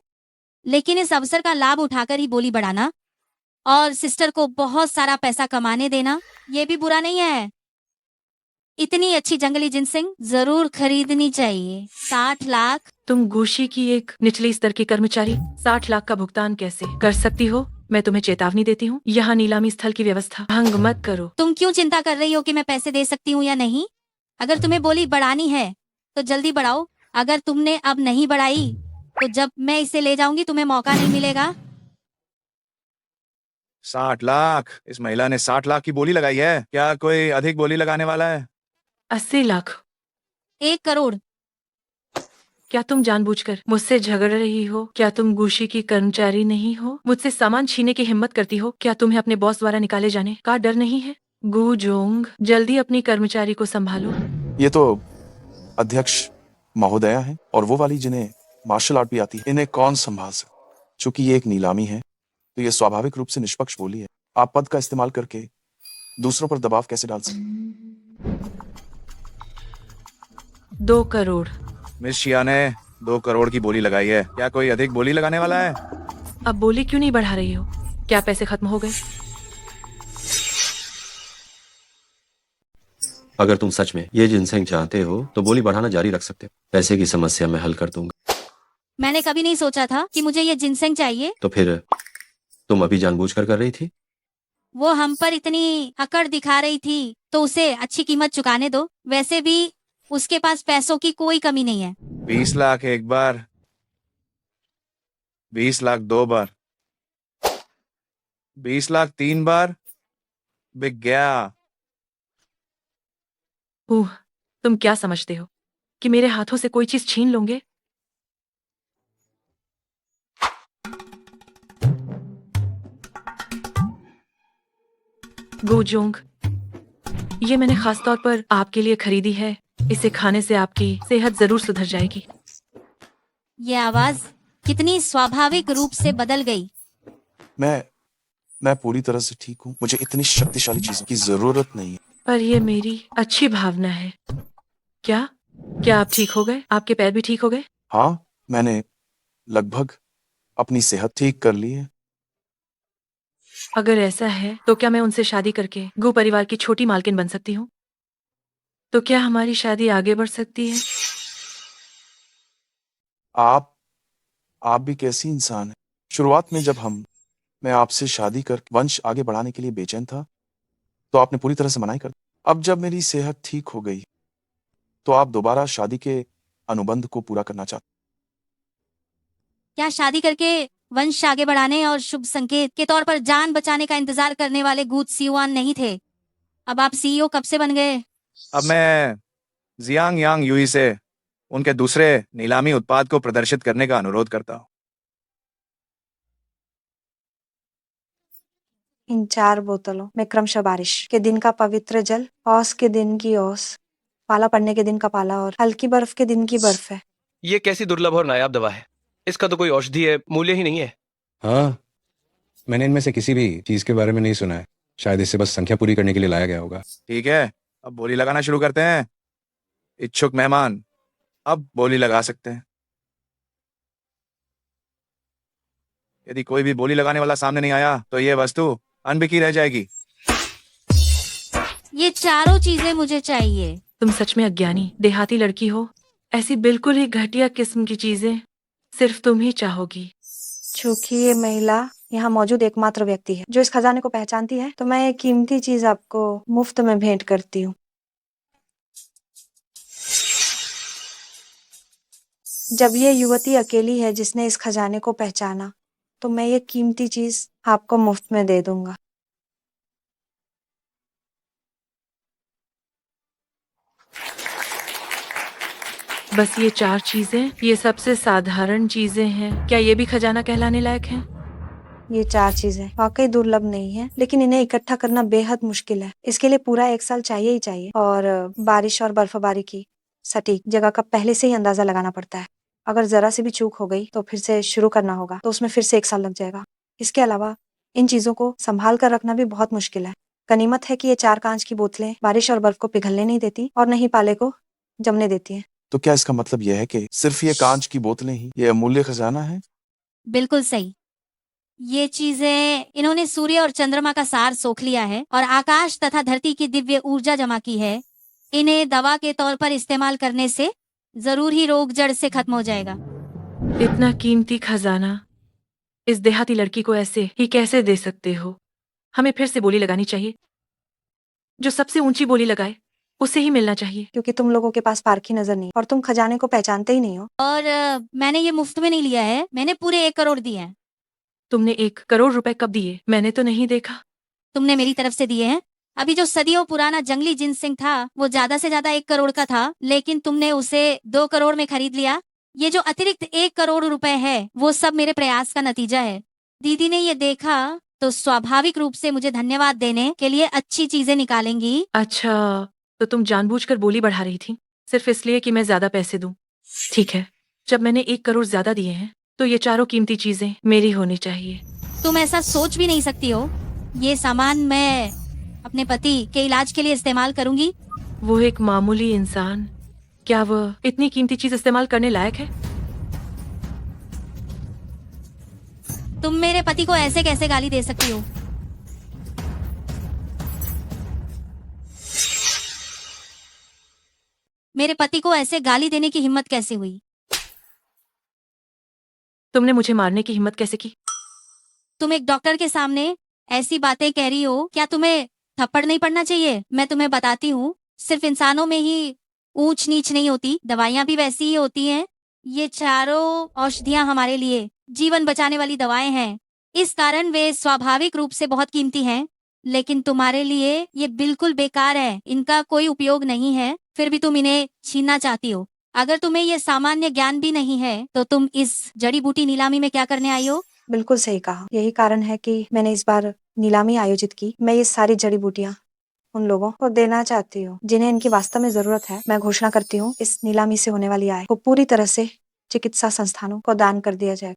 लेकिन इस अवसर का लाभ उठाकर ही बोली बढ़ाना और सिस्टर को बहुत सारा पैसा कमाने देना, ये भी बुरा नहीं है। इतनी अच्छी जंगली जिनसिंग जरूर खरीदनी चाहिए। 60 लाख। तुम गोशी की एक निचले स्तर की कर्मचारी 60 लाख का भुगतान कैसे कर सकती हो? मैं तुम्हें चेतावनी देती हूँ, यहाँ नीलामी स्थल की व्यवस्था भंग मत करो। तुम क्यों चिंता कर रही हो कि मैं पैसे दे सकती हूँ या नहीं? अगर तुम्हें बोली बढ़ानी है तो जल्दी बढ़ाओ। अगर तुमने अब नहीं बढ़ाई तो जब मैं इसे ले जाऊंगी तुम्हें मौका नहीं मिलेगा। 60 लाख। इस महिला ने 60 लाख की बोली लगाई है। क्या कोई अधिक बोली लगाने वाला है? 80 लाख। 1 करोड़। क्या तुम जानबूझकर मुझसे झगड़ रही हो? क्या तुम गुशी की कर्मचारी नहीं हो? मुझसे सामान छीनने की हिम्मत करती हो? क्या तुम्हें अपने बॉस द्वारा निकाले जाने का डर नहीं है? गुजोंग, जल्दी अपनी कर्मचारी को संभालो। ये तो अध्यक्ष महोदया है और वो वाली जिन्हें मार्शल आर्ट भी आती है। इन्हें कौन संभाल सकता? चूंकि ये एक नीलामी है तो ये स्वाभाविक रूप से निष्पक्ष बोली है। आप पद का इस्तेमाल करके दूसरों पर दबाव कैसे डाल सकते? 2 करोड़। मिस शिया ने 2 करोड़ की बोली लगाई है। क्या कोई अधिक बोली लगाने वाला है? अब बोली क्यों नहीं बढ़ा रही हो? क्या पैसे खत्म हो गए? अगर तुम सच में ये जिनसेंग चाहते हो तो बोली बढ़ाना जारी रख सकते हो। पैसे की समस्या मैं हल कर दूंगा। मैंने कभी नहीं सोचा था कि मुझे ये जिनसेंग चाहिए। तो फिर तुम अभी जानबूझकर कर रही थी? वो हम पर इतनी अकड़ दिखा रही थी तो उसे अच्छी कीमत चुकाने दो। वैसे भी उसके पास पैसों की कोई कमी नहीं है। 20 लाख एक बार, 20 लाख 2 बार, 20 लाख 3 बार। बिक गया। तुम क्या समझते हो कि मेरे हाथों से कोई चीज छीन लोगे? गुजोंग, ये मैंने खास तौर पर आपके लिए खरीदी है। इसे खाने से आपकी सेहत जरूर सुधर जाएगी। ये आवाज कितनी स्वाभाविक रूप से बदल गई। मैं पूरी तरह से ठीक हूँ। मुझे इतनी शक्तिशाली चीजों की जरूरत नहीं है। पर ये मेरी अच्छी भावना है। क्या आप ठीक हो गए? आपके पैर भी ठीक हो गए? हाँ, मैंने लगभग अपनी सेहत ठीक कर ली है। अगर ऐसा है तो क्या मैं उनसे शादी करके गो परिवार की छोटी मालकिन बन सकती हूँ? तो क्या हमारी शादी आगे बढ़ सकती है? आप भी कैसी इंसान है? शुरुआत में जब मैं आपसे शादी कर वंश आगे बढ़ाने के लिए बेचैन था, तो आपने पूरी तरह से मना ही कर दिया। अब जब मेरी सेहत ठीक हो गई, तो आप दोबारा शादी के अनुबंध को पूरा करना चाहते। क्या शादी करके वंश आगे बढ़ाने और शुभ संकेत के तौर पर जान बचाने का इंतजार करने वाले गूत सीवान नहीं थे? अब आप सीईओ कब से बन गए? अब मैं जियांग यांग यूई से उनके दूसरे नीलामी उत्पाद को प्रदर्शित करने का अनुरोध करता हूँ। इन 4 बोतलों में क्रमशः बारिश के दिन का पवित्र जल, औस के दिन की औस, पाला पड़ने के दिन का पाला और हल्की बर्फ के दिन की बर्फ है। ये कैसी दुर्लभ और नायाब दवा है? इसका तो कोई औषधि मूल्य ही नहीं है। हाँ, मैंने इनमें से किसी भी चीज के बारे में नहीं सुना है। शायद इसे बस संख्या पूरी करने के लिए लाया गया होगा। ठीक है, अब बोली लगाना शुरू करते हैं। इच्छुक मेहमान अब बोली लगा सकते हैं। यदि कोई भी बोली लगाने वाला सामने नहीं आया तो ये वस्तु अनबिकी रह जाएगी। ये चारों चीजें मुझे चाहिए। तुम सच में अज्ञानी देहाती लड़की हो। ऐसी बिल्कुल ही घटिया किस्म की चीजें सिर्फ तुम ही चाहोगी। चूंकि ये महिला यहाँ मौजूद एकमात्र व्यक्ति है जो इस खजाने को पहचानती है, तो मैं एक कीमती चीज आपको मुफ्त में भेंट करती हूँ। जब ये युवती अकेली है जिसने इस खजाने को पहचाना, तो मैं ये कीमती चीज आपको मुफ्त में दे दूंगा। बस ये 4 चीजें, ये सबसे साधारण चीजें हैं। क्या ये भी खजाना कहलाने लायक हैं? ये 4 चीजें वाकई दुर्लभ नहीं है, लेकिन इन्हें इकट्ठा करना बेहद मुश्किल है। इसके लिए पूरा 1 साल चाहिए ही चाहिए, और बारिश और बर्फबारी की सटीक जगह का पहले से ही अंदाजा लगाना पड़ता है। अगर जरा सी भी चूक हो गई तो फिर से शुरू करना होगा, तो उसमें फिर से 1 साल लग जाएगा। इसके अलावा इन चीजों को संभाल कर रखना भी बहुत मुश्किल है। गनीमत है कि ये 4 कांच की बोतलें बारिश और बर्फ को पिघलने नहीं देती और न ही पाले को जमने देती है। तो क्या इसका मतलब यह है कि सिर्फ ये कांच की बोतलें ही ये अमूल्य खजाना है? बिल्कुल सही। ये चीजें इन्होंने सूर्य और चंद्रमा का सार सोख लिया है और आकाश तथा धरती की दिव्य ऊर्जा जमा की है। इन्हें दवा के तौर पर इस्तेमाल करने से जरूर ही रोग जड़ से खत्म हो जाएगा। इतना कीमती खजाना इस देहाती लड़की को ऐसे ही कैसे दे सकते हो? हमें फिर से बोली लगानी चाहिए। जो सबसे ऊंची बोली लगाए उसे ही मिलना चाहिए। क्योंकि तुम लोगों के पास पारखी नजर नहीं और तुम खजाने को पहचानते ही नहीं हो। और मैंने ये मुफ्त में नहीं लिया है, मैंने पूरे 1 करोड़ दिए हैं। तुमने 1 करोड़ रुपए कब दिए? मैंने तो नहीं देखा। तुमने मेरी तरफ से दिए हैं। अभी जो सदियों पुराना जंगली जिनसिंग था वो ज्यादा से ज्यादा 1 करोड़ का था, लेकिन तुमने उसे 2 करोड़ में खरीद लिया। ये जो अतिरिक्त 1 करोड़ रुपए है वो सब मेरे प्रयास का नतीजा है। दीदी ने ये देखा तो स्वाभाविक रूप से मुझे धन्यवाद देने के लिए अच्छी चीजें निकालेंगी। अच्छा, तो तुम जानबूझकर बोली बढ़ा रही थी सिर्फ इसलिए कि मैं ज्यादा पैसे दूं। ठीक है, जब मैंने 1 करोड़ ज्यादा दिए हैं तो ये चारों कीमती चीजें मेरी होनी चाहिए। तुम ऐसा सोच भी नहीं सकती हो। ये सामान मैं अपने पति के इलाज के लिए इस्तेमाल करूंगी। वो एक मामूली इंसान, क्या वह इतनी कीमती चीज इस्तेमाल करने लायक है? तुम मेरे पति को ऐसे कैसे गाली दे सकती हो? मेरे पति को ऐसे गाली देने की हिम्मत कैसे हुई? तुमने मुझे मारने की हिम्मत कैसे की? तुम एक डॉक्टर के सामने ऐसी बातें कह रही हो, क्या तुम्हें थप्पड़ नहीं पड़ना चाहिए? मैं तुम्हें बताती हूँ, सिर्फ इंसानों में ही ऊंच नीच नहीं होती, दवाइयाँ भी वैसी ही होती हैं। ये चारों औषधियाँ हमारे लिए जीवन बचाने वाली दवाएं हैं, इस कारण वे स्वाभाविक रूप से बहुत कीमती हैं, लेकिन तुम्हारे लिए ये बिल्कुल बेकार है, इनका कोई उपयोग नहीं है, फिर भी तुम इन्हें छीनना चाहती हो। अगर तुम्हें ये सामान्य ज्ञान भी नहीं है तो तुम इस जड़ी बूटी नीलामी में क्या करने आई हो? बिल्कुल सही कहा। यही कारण है कि मैंने इस बार नीलामी आयोजित की। मैं ये सारी जड़ी बूटियाँ उन लोगों को देना चाहती हूँ जिन्हें इनकी वास्तव में जरूरत है। मैं घोषणा करती हूँ, इस नीलामी से होने वाली आय को पूरी तरह से चिकित्सा संस्थानों को दान कर दिया जाए।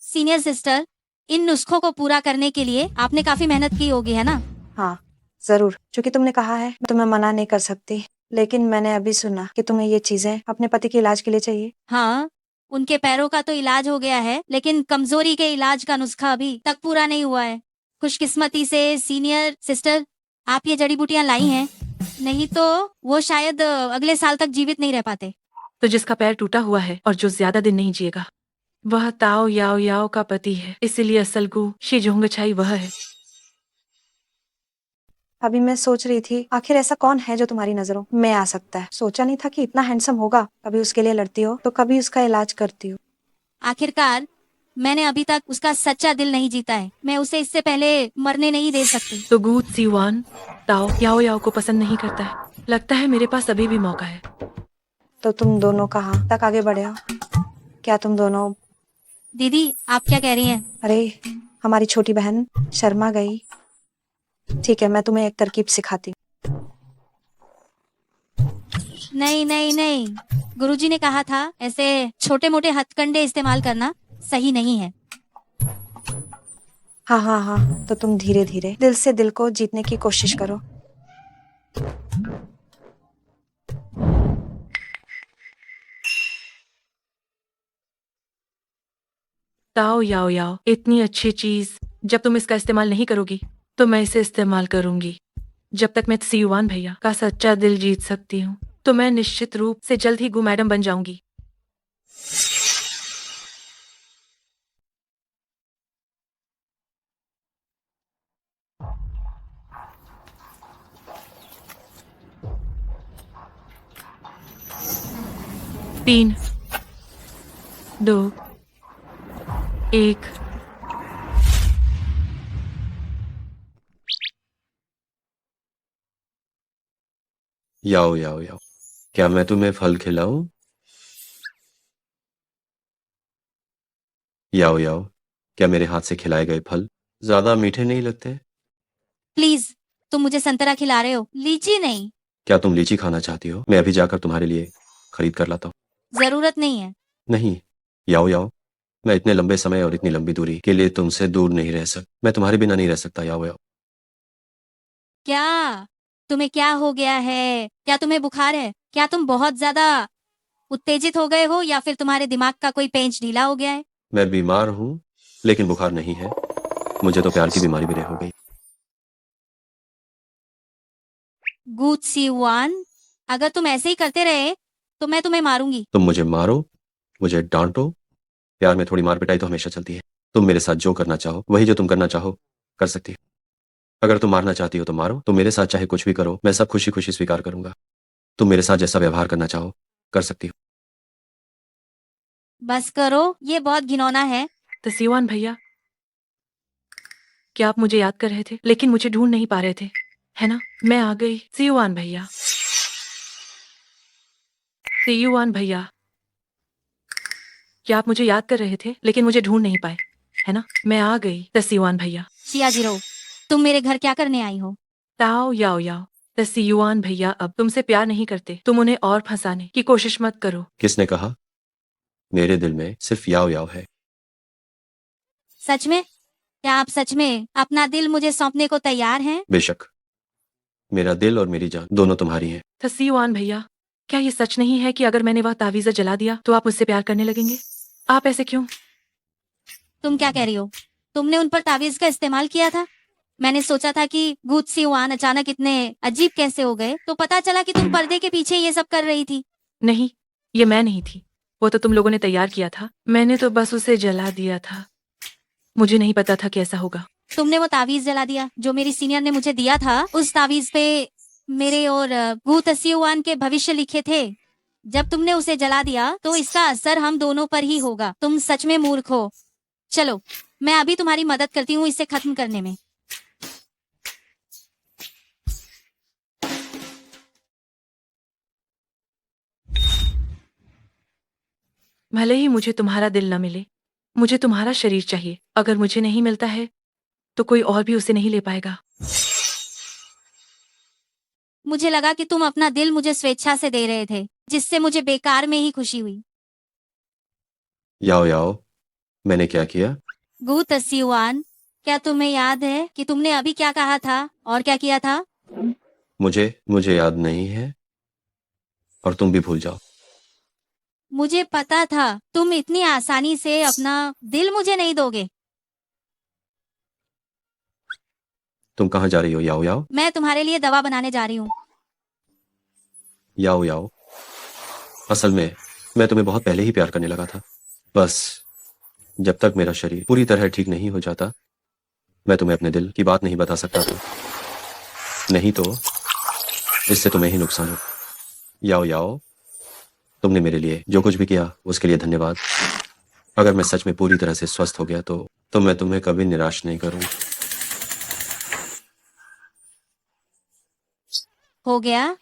सीनियर सिस्टर, इन नुस्खों को पूरा करने के लिए आपने काफी मेहनत की होगी, है ना? हाँ जरूर, क्योंकि तुमने कहा है, मैं तुम्हें मना नहीं कर सकती, लेकिन मैंने अभी सुना कि तुम्हें ये चीजें अपने पति के इलाज के लिए चाहिए। हाँ, उनके पैरों का तो इलाज हो गया है, लेकिन कमजोरी के इलाज का नुस्खा अभी तक पूरा नहीं हुआ है। खुशकिस्मती से सीनियर सिस्टर आप ये जड़ी बूटियां लाई हैं, नहीं तो वो शायद अगले साल तक जीवित नहीं रह पाते। तो जिसका पैर टूटा हुआ है और जो ज्यादा दिन नहीं जिएगा, वह ताओ याओ याओ का पति है। इसीलिए असल गु शीजोंगछाई वह है। अभी मैं सोच रही थी आखिर ऐसा कौन है जो तुम्हारी नजरों में आ सकता है। सोचा नहीं था कि इतना हैंडसम होगा। कभी उसके लिए लड़ती हो तो कभी उसका इलाज करती हो। आखिरकार मैंने अभी तक उसका सच्चा दिल नहीं जीता है। मैं उसे इससे पहले मरने नहीं दे सकती। तो गूत सीवान ताओ याओ याओ को पसंद नहीं करता है। लगता है मेरे पास अभी भी मौका है। तो तुम दोनों कहाँ तक आगे बढ़े हो? क्या तुम दोनों? दीदी आप क्या कह रही हैं? अरे हमारी छोटी बहन शर्मा गई। ठीक है, मैं तुम्हें एक तरकीब सिखाती हूँ। नहीं नहीं नहीं, गुरुजी ने कहा था ऐसे छोटे मोटे हथकंडे इस्तेमाल करना सही नहीं है। हाँ हाँ हाँ, तो तुम धीरे धीरे दिल से दिल को जीतने की कोशिश करो। ताओ याओ याओ, इतनी अच्छी चीज जब तुम इसका इस्तेमाल नहीं करोगी तो मैं इसे इस्तेमाल करूंगी। जब तक मैं सीयुआन भैया का सच्चा दिल जीत सकती हूँ तो मैं निश्चित रूप से जल्द ही गु मैडम बन जाऊंगी। तीन, दो, एक। याओ याओ याओ, क्या मैं तुम्हें फल खिलाऊं? याओ याओ, क्या मेरे हाथ से खिलाए गए फल ज्यादा मीठे नहीं लगते? प्लीज तुम मुझे संतरा खिला रहे हो, लीची नहीं। क्या तुम लीची खाना चाहती हो? मैं अभी जाकर तुम्हारे लिए खरीद कर लाता हूँ। जरूरत नहीं है। नहीं याओ याओ, मैं इतने लंबे समय और इतनी लंबी दूरी के लिए तुमसे दूर नहीं रह सकता। मैं तुम्हारे बिना नहीं रह सकता याओ याओ। क्या तुम्हें क्या हो गया है? क्या तुम्हें बुखार है? क्या तुम बहुत ज्यादा उत्तेजित हो गए हो या फिर तुम्हारे दिमाग का कोई पेंच ढीला हो गया है? मैं बीमार हूँ लेकिन बुखार नहीं है। मुझे तो प्यार की बीमारी भी हो गई। गुड सीवान, अगर तुम ऐसे ही करते रहे तो मैं तुम्हें मारूंगी। तुम मुझे मारो, मुझे डांटो, प्यार में थोड़ी मार पिटाई तो हमेशा चलती है। तुम मेरे साथ जो करना चाहो वही जो तुम करना चाहो कर सकती हो। अगर तुम मारना चाहती हो तो मारो, तुम मेरे साथ चाहे कुछ भी करो, मैं सब खुशी खुशी स्वीकार करूंगा। तुम मेरे साथ जैसा व्यवहार करना चाहो कर सकती हो। बस करो, ये बहुत घिनौना है। तो सीवान भैया, क्या आप मुझे याद कर रहे थे लेकिन मुझे ढूंढ नहीं पा रहे थे, है ना? मैं आ गई सीयुआन भैया। सीयुआन भैया, क्या आप मुझे याद कर रहे थे लेकिन मुझे ढूंढ नहीं पाए, है ना? मैं आ गई तसीयुआन भैया। शियाजिरो, तुम मेरे घर क्या करने आई हो? ताओ याओ याओ, तसीयुआन भैया अब तुमसे प्यार नहीं करते। तुम उन्हें और फंसाने की कोशिश मत करो। किसने कहा? मेरे दिल में सिर्फ याओ याओ है। सच में? क्या आप सच में अपना दिल मुझे सौंपने को तैयार हैं? बेशक, मेरा दिल और मेरी जान दोनों तुम्हारी हैं। तसीयुआन भैया, क्या ये सच नहीं है कि अगर मैंने वह तावीज़ जला दिया तो आप मुझसे प्यार करने लगेंगे? आप ऐसे क्यों? तुम क्या कह रही हो? तुमने उन पर तावीज का इस्तेमाल किया था? मैंने सोचा था कि गुड सीवान अचानक इतने अजीब कैसे हो गए, तो पता चला कि तुम पर्दे के पीछे ये सब कर रही थी। नहीं, ये मैं नहीं थी। वो तो तुम लोगों ने तैयार किया था। मैंने तो बस उसे जला दिया था। मुझे नहीं पता था कि ऐसा होगा। तुमने वो तावीज जला दिया जो मेरी सीनियर ने मुझे दिया था। उस तावीज पे मेरे और गू तसीवान के भविष्य लिखे थे। जब तुमने उसे जला दिया तो इसका असर हम दोनों पर ही होगा। तुम सच में मूर्ख हो। चलो, मैं अभी तुम्हारी मदद करती हूँ इसे खत्म करने में। भले ही मुझे तुम्हारा दिल न मिले, मुझे तुम्हारा शरीर चाहिए। अगर मुझे नहीं मिलता है तो कोई और भी उसे नहीं ले पाएगा। मुझे लगा कि तुम अपना दिल मुझे स्वेच्छा से दे रहे थे, जिससे मुझे बेकार में ही खुशी हुई। याओ याओ, मैंने क्या किया? गू तसीवान, क्या तुम्हें याद है कि तुमने अभी क्या कहा था और क्या किया था? मुझे याद नहीं है और तुम भी भूल जाओ। मुझे पता था तुम इतनी आसानी से अपना दिल मुझे नहीं दोगे। तुम कहाँ जा रही हो याओ याओ? मैं तुम्हारे लिए दवा बनाने जा रही हूँ। याओ याओ, असल में मैं तुम्हें बहुत पहले ही प्यार करने लगा था। बस जब तक मेरा शरीर पूरी तरह ठीक नहीं हो जाता, मैं तुम्हें अपने दिल की बात नहीं बता सकता था। नहीं तो इससे तुम्हें ही नुकसान हो। याओ याओ, तुमने मेरे लिए जो कुछ भी किया उसके लिए धन्यवाद। अगर मैं सच में पूरी तरह से स्वस्थ हो गया तो मैं तुम्हें कभी निराश नहीं करूंगा। हो गया?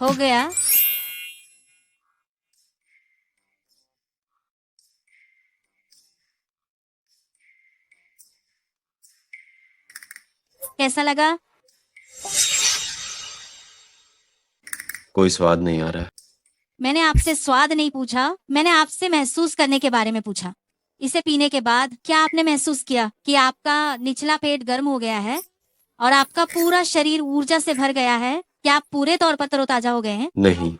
हो गया? कैसा लगा? कोई स्वाद नहीं आ रहा है। मैंने आपसे स्वाद नहीं पूछा, मैंने आपसे महसूस करने के बारे में पूछा। इसे पीने के बाद क्या आपने महसूस किया कि आपका निचला पेट गर्म हो गया है और आपका पूरा शरीर ऊर्जा से भर गया है? क्या आप पूरे तौर पर तरोताजा हो गए हैं? नहीं,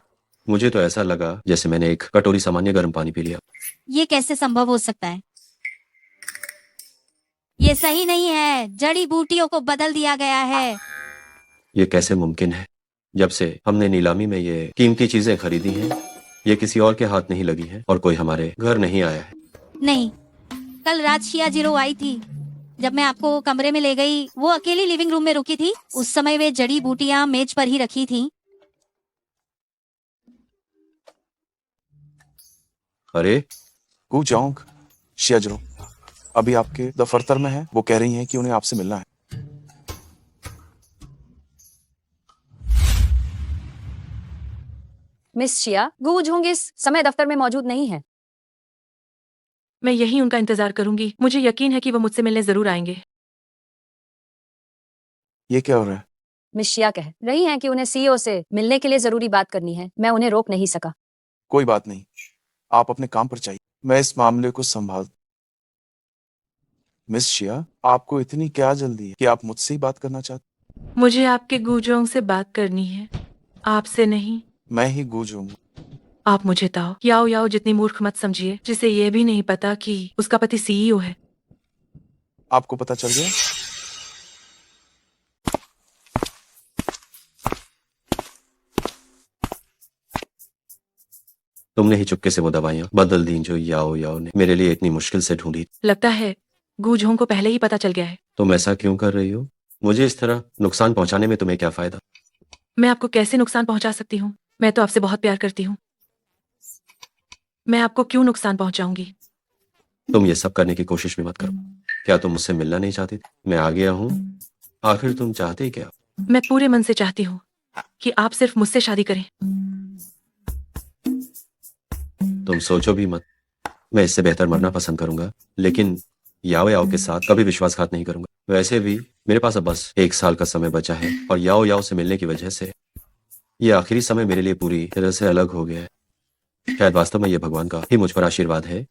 मुझे तो ऐसा लगा जैसे मैंने एक कटोरी सामान्य गर्म पानी पी लिया। ये कैसे संभव हो सकता है? ये सही नहीं है। जड़ी बूटियों को बदल दिया गया है। ये कैसे मुमकिन है? जब से हमने नीलामी में ये कीमती चीजें खरीदी हैं, ये किसी और के हाथ नहीं लगी हैं और कोई हमारे घर नहीं आया है। नहीं, कल रात शिया जीरो आई थी। जब मैं आपको कमरे में ले गई, वो अकेली लिविंग रूम में रुकी थी। उस समय वे जड़ी बूटियां मेज पर ही रखी थी। अरे गू जोंग, शियाजरो अभी आपके दफ्तर में है। वो कह रही हैं कि उन्हें आपसे मिलना है। मिस शिया, गू झोंग इस समय दफ्तर में मौजूद नहीं है। मैं यही उनका इंतजार करूंगी। मुझे यकीन है कि वो मुझसे मिलने जरूर आएंगे। ये क्या हो रहा है? मिस शिया कह रही हैं कि उन्हें सीईओ से मिलने के लिए जरूरी बात करनी है। मैं उन्हें रोक नहीं सका। कोई बात नहीं, आप अपने काम पर चाहिए, मैं इस मामले को संभाल। मिस शिया, आपको इतनी क्या जल्दी है कि आप मुझसे ही बात करना चाहते? मुझे आपके गूजोंग से बात करनी है, आपसे नहीं। मैं ही गूजोंग। आप मुझे ताओ याओ याओ जितनी मूर्ख मत समझिए, जिसे ये भी नहीं पता कि उसका पति सीईओ है। आपको पता चल गया? तुमने ही चुपके से वो दवाइयाँ बदल दी जो याओ याओ ने मेरे लिए इतनी मुश्किल से ढूंढी। लगता है गूझोंग को पहले ही पता चल गया है। तुम ऐसा क्यों कर रही हो? मुझे इस तरह नुकसान पहुंचाने में तुम्हें क्या फायदा? मैं आपको कैसे नुकसान पहुंचा सकती हूँ? मैं तो आपसे बहुत प्यार करती हूँ। मैं आपको क्यों नुकसान पहुंचाऊंगी? तुम ये सब करने की कोशिश भी मत करो। क्या तुम मुझसे मिलना नहीं चाहती थी? मैं आ गया हूँ। आखिर तुम चाहते क्या? मैं पूरे मन से चाहती हूँ कि आप सिर्फ मुझसे शादी करें। तुम सोचो भी मत, मैं इससे बेहतर मरना पसंद करूंगा, लेकिन याओ याओ के साथ कभी विश्वासघात नहीं करूंगा। वैसे भी मेरे पास अब बस 1 साल का समय बचा है और याओ याओ से मिलने की वजह से ये आखिरी समय मेरे लिए पूरी तरह से अलग हो गया है। शायद वास्तव में ये भगवान का ही मुझ पर आशीर्वाद है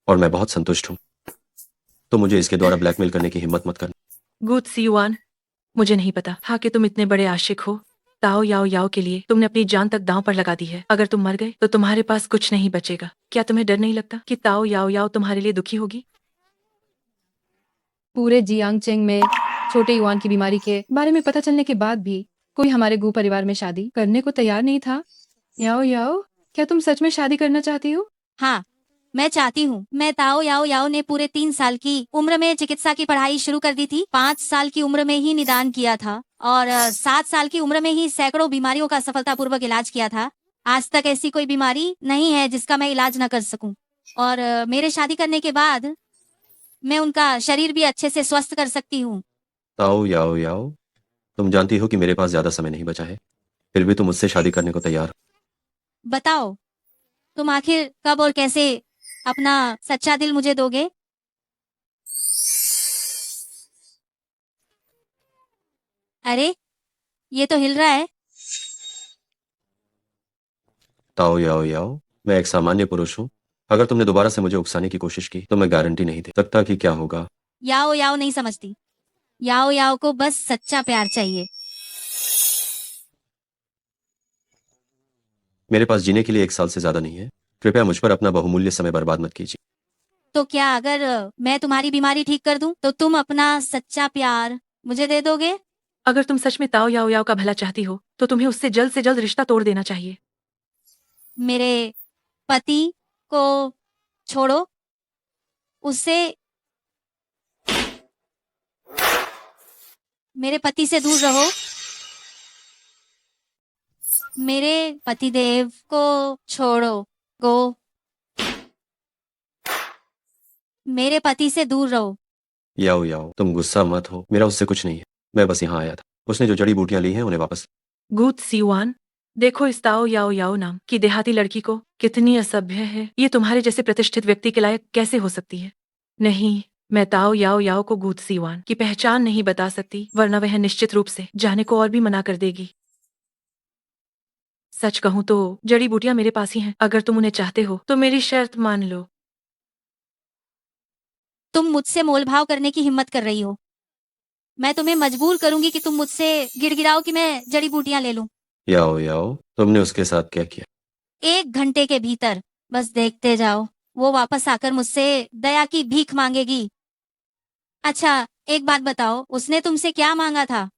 और मैं बहुत संतुष्ट हूँ। तो मुझे इसके द्वारा ब्लैकमेल करने की हिम्मत मत करना। गुड सीयुआन, मुझे नहीं पता था कि तुम इतने बड़े आशिक हो। ताओ याओ याओ के लिए तुमने अपनी जान तक दांव पर लगा दी है। अगर तुम मर गए तो तुम्हारे पास कुछ नहीं बचेगा। क्या तुम्हें डर नहीं लगता कि ताओ याओ याओ तुम्हारे लिए दुखी होगी? पूरे जियांगचेंग में छोटे युआन की बीमारी के बारे में पता चलने के बाद भी कोई हमारे गू परिवार में शादी करने को तैयार नहीं था। याओ याओ, क्या तुम सच में शादी करना चाहती हो? हाँ, मैं चाहती हूँ। मैं ताओ याओ याओ ने पूरे 3 साल की उम्र में चिकित्सा की पढ़ाई शुरू कर दी थी। 5 साल की उम्र में ही निदान किया था और 7 साल की उम्र में ही सैकड़ों बीमारियों का सफलतापूर्वक इलाज किया था। आज तक ऐसी कोई बीमारी नहीं है जिसका मैं इलाज न कर सकूं। और मेरे शादी करने के बाद मैं उनका शरीर भी अच्छे से स्वस्थ कर सकती हूँ। ताओ याओ याओ, तुम जानती हो कि मेरे पास ज्यादा समय नहीं बचा है, फिर भी तुम मुझसे शादी करने को तैयार हो। बताओ, तुम आखिर कब और कैसे अपना सच्चा दिल मुझे दोगे? अरे, ये तो हिल रहा है। ताओ याओ याओ, मैं एक सामान्य पुरुष हूँ। अगर तुमने दोबारा से मुझे उकसाने की कोशिश की तो मैं गारंटी नहीं दे सकता कि क्या होगा। याओ याओ नहीं समझती। याओ याओ को बस सच्चा प्यार चाहिए। मेरे पास जीने के लिए 1 साल से ज्यादा नहीं है। कृपया मुझ पर अपना बहुमूल्य समय बर्बाद मत कीजिए। तो क्या अगर मैं तुम्हारी बीमारी ठीक कर दूं तो तुम अपना सच्चा प्यार मुझे दे दोगे? अगर तुम सच में ताओ याओ याओ का भला चाहती हो तो तुम्हें उससे जल्द रिश्ता तोड़ देना चाहिए। मेरे पति को छोड़ो, उससे मेरे पति से दूर रहो। मेरे पतिदेव को छोड़ो। गो। मेरे पति से दूर रहो। याओ याओ, तुम गुस्सा मत हो, मेरा उससे कुछ नहीं है। मैं बस यहाँ आया था। उसने जो जड़ी बूटियां ली हैं उन्हें वापस। गूत सियुआन, देखो इस ताओ याओ याओ नाम की देहाती लड़की को, कितनी असभ्य है। ये तुम्हारे जैसे प्रतिष्ठित व्यक्ति के लायक कैसे हो सकती है? नहीं, मैं ताओ याओ याओ को गूत सियुआन की पहचान नहीं बता सकती, वरना वह निश्चित रूप से जाने को और भी मना कर देगी। सच कहूँ तो जड़ी बूटियां मेरे पास ही हैं। अगर तुम उन्हें चाहते हो तो मेरी शर्त मान लो। तुम मुझसे मोलभाव करने की हिम्मत कर रही हो। मैं तुम्हें मजबूर करूंगी कि तुम मुझसे गिड़गिड़ाओ कि मैं जड़ी बूटियां ले लूं। याओ याओ, तुमने उसके साथ क्या किया? 1 घंटे के भीतर बस देखते जाओ, वो वापस आकर मुझसे दया की भीख मांगेगी। अच्छा, एक बात बताओ, उसने तुमसे क्या मांगा था?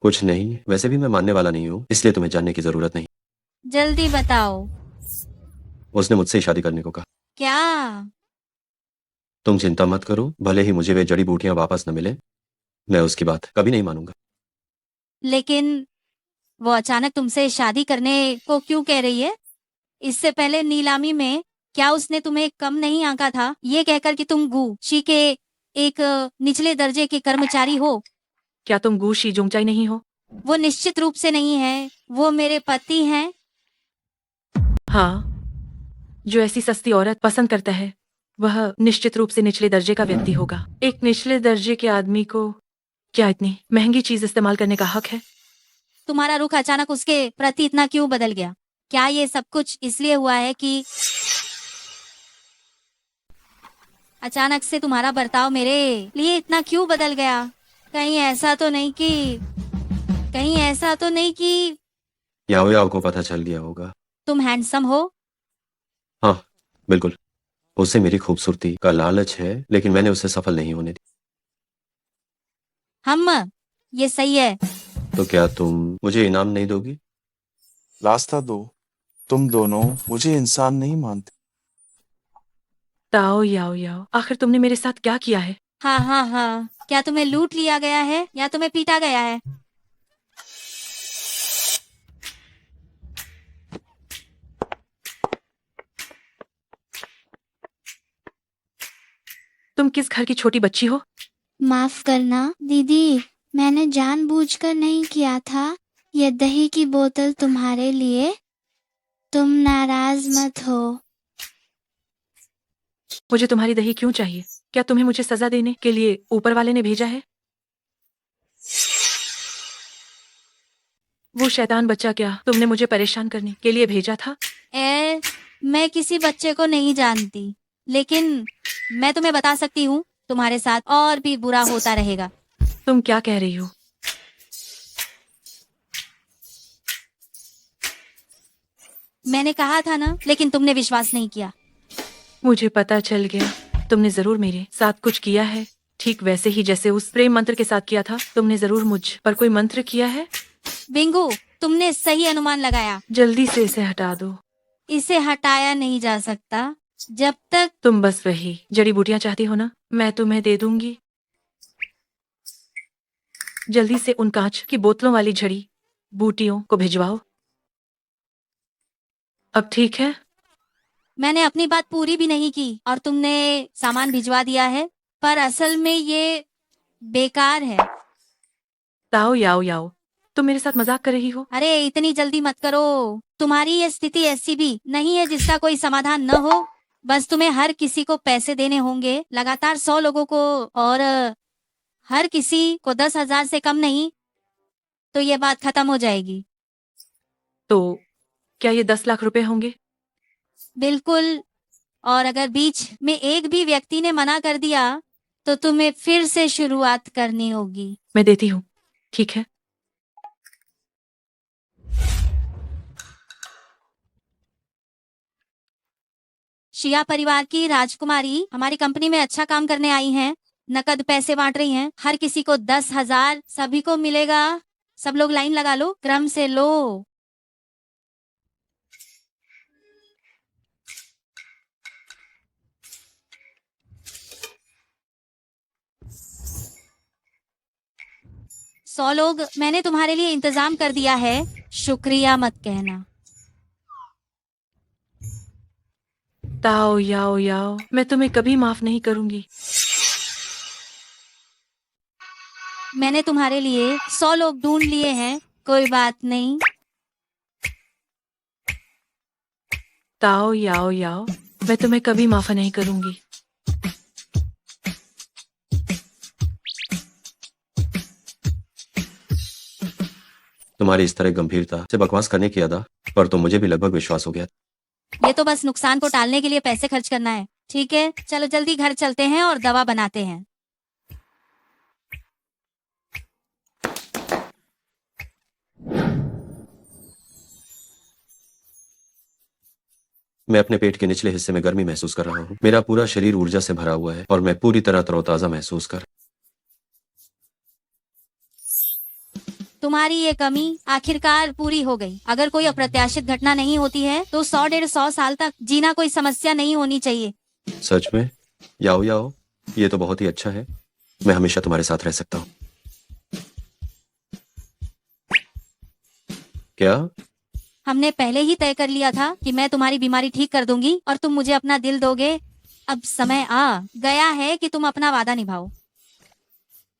कुछ नहीं, वैसे भी मैं मानने वाला नहीं हूँ, इसलिए तुम्हें जानने की जरूरत नहीं। जल्दी बताओ। उसने मुझसे ही शादी करने को कहा। क्या? तुम चिंता मत करो, भले ही मुझे वे जड़ी बूटियां वापस न मिले, मैं उसकी बात कभी नहीं मानूंगा। लेकिन वो अचानक तुमसे शादी करने को क्यों कह रही है? इससे पहले नीलामी में क्या उसने तुम्हें कम नहीं आंका था, ये कहकर कि तुम गू शी के एक निचले दर्जे के कर्मचारी हो? क्या तुम गू शी जुंगचाई नहीं हो? वो निश्चित रूप से नहीं है, वो मेरे पति हैं। हाँ, जो ऐसी सस्ती औरत पसंद करता है वह निश्चित रूप से निचले दर्जे का व्यक्ति होगा। एक निचले दर्जे के आदमी को क्या इतनी महंगी चीज इस्तेमाल करने का हक है? तुम्हारा रुख अचानक उसके प्रति इतना क्यों बदल गया? क्या ये सब कुछ इसलिए हुआ है कि अचानक से तुम्हारा बर्ताव मेरे लिए इतना क्यों बदल गया? कहीं ऐसा तो नहीं कि याओ याओ को पता चल गया होगा। तुम हैंडसम हो? हाँ, बिल्कुल। उसे मेरी खूबसूरती का लालच है, लेकिन मैंने उसे सफल नहीं होने दी। ये सही है। तो क्या तुम मुझे इनाम नहीं दोगी? रास्ता दो, तुम दोनों मुझे इंसान नहीं मानते। ताओ याओ याओ, आखिर तुमने मेरे साथ क्या किया है? हाँ, क्या तुम्हें लूट लिया गया है या तुम्हें पीटा गया है? तुम किस घर की छोटी बच्ची हो? माफ करना दीदी, मैंने जानबूझकर नहीं किया था। ये दही की बोतल तुम्हारे लिए, तुम नाराज मत हो। मुझे तुम्हारी दही क्यों चाहिए? क्या तुम्हें मुझे सजा देने के लिए ऊपर वाले ने भेजा है? वो शैतान बच्चा क्या तुमने मुझे परेशान करने के लिए भेजा था? मैं किसी बच्चे को नहीं जानती, लेकिन मैं तुम्हें बता सकती हूँ, तुम्हारे साथ और भी बुरा होता रहेगा। तुम क्या कह रही हो? मैंने कहा था ना, लेकिन तुमने विश्वास नहीं किया। मुझे पता चल गया, तुमने जरूर मेरे साथ कुछ किया है, ठीक वैसे ही जैसे उस प्रेम मंत्र के साथ किया था। तुमने जरूर मुझ पर कोई मंत्र किया है। बिंगू, तुमने सही अनुमान लगाया। जल्दी से इसे हटा दो। इसे हटाया नहीं जा सकता जब तक तुम बस वही जड़ी बूटियां चाहती हो ना, मैं तुम्हें दे दूंगी। जल्दी से उन कांच की बोतलों वाली जड़ी बूटियों को भिजवाओ। अब ठीक है? मैंने अपनी बात पूरी भी नहीं की और तुमने सामान भिजवा दिया है, पर असल में ये बेकार है। ताओ याओ याओ, तुम मेरे साथ मजाक कर रही हो? अरे इतनी जल्दी मत करो। तुम्हारी ये स्थिति ऐसी भी नहीं है जिसका कोई समाधान न हो। बस तुम्हें हर किसी को पैसे देने होंगे, लगातार 100 लोगों को, और हर किसी को 10,000 से कम नहीं, तो ये बात खत्म हो जाएगी। तो क्या ये 10 लाख रुपए होंगे? बिल्कुल। और अगर बीच में एक भी व्यक्ति ने मना कर दिया तो तुम्हें फिर से शुरुआत करनी होगी। मैं देती हूँ, ठीक है। शिया परिवार की राजकुमारी हमारी कंपनी में अच्छा काम करने आई हैं, नकद पैसे बांट रही हैं, हर किसी को 10,000 सभी को मिलेगा। सब लोग लाइन लगा लो, क्रम से लो। सौ लोग मैंने तुम्हारे लिए इंतजाम कर दिया है, शुक्रिया मत कहना। ताओ याओ याओ, मैं तुम्हें कभी माफ नहीं करूंगी। मैंने तुम्हारे लिए 100 लोग ढूंढ लिए हैं, कोई बात नहीं। ताओ याओ याओ, मैं तुम्हें कभी माफ नहीं करूंगी। तुम्हारी इस तरह गंभीरता से बकवास करने की अदा पर तो मुझे भी लगभग विश्वास हो गया। ये तो बस नुकसान को टालने के लिए पैसे खर्च करना है। ठीक है, चलो जल्दी घर चलते हैं और दवा बनाते हैं। मैं अपने पेट के निचले हिस्से में गर्मी महसूस कर रहा हूँ। मेरा पूरा शरीर ऊर्जा से भरा हुआ है और मैं पूरी तरह तरोताजा महसूस कर। तुम्हारी ये कमी आखिरकार पूरी हो गई। अगर कोई अप्रत्याशित घटना नहीं होती है तो 100-150 साल तक जीना कोई समस्या नहीं होनी चाहिए। सच में? याओ याओ, ये तो बहुत ही अच्छा है। मैं हमेशा तुम्हारे साथ रह सकता हूँ। क्या? हमने पहले ही तय कर लिया था कि मैं तुम्हारी बीमारी ठीक कर दूंगी और तुम मुझे अपना दिल दोगे। अब समय आ गया है कि तुम अपना वादा निभाओ।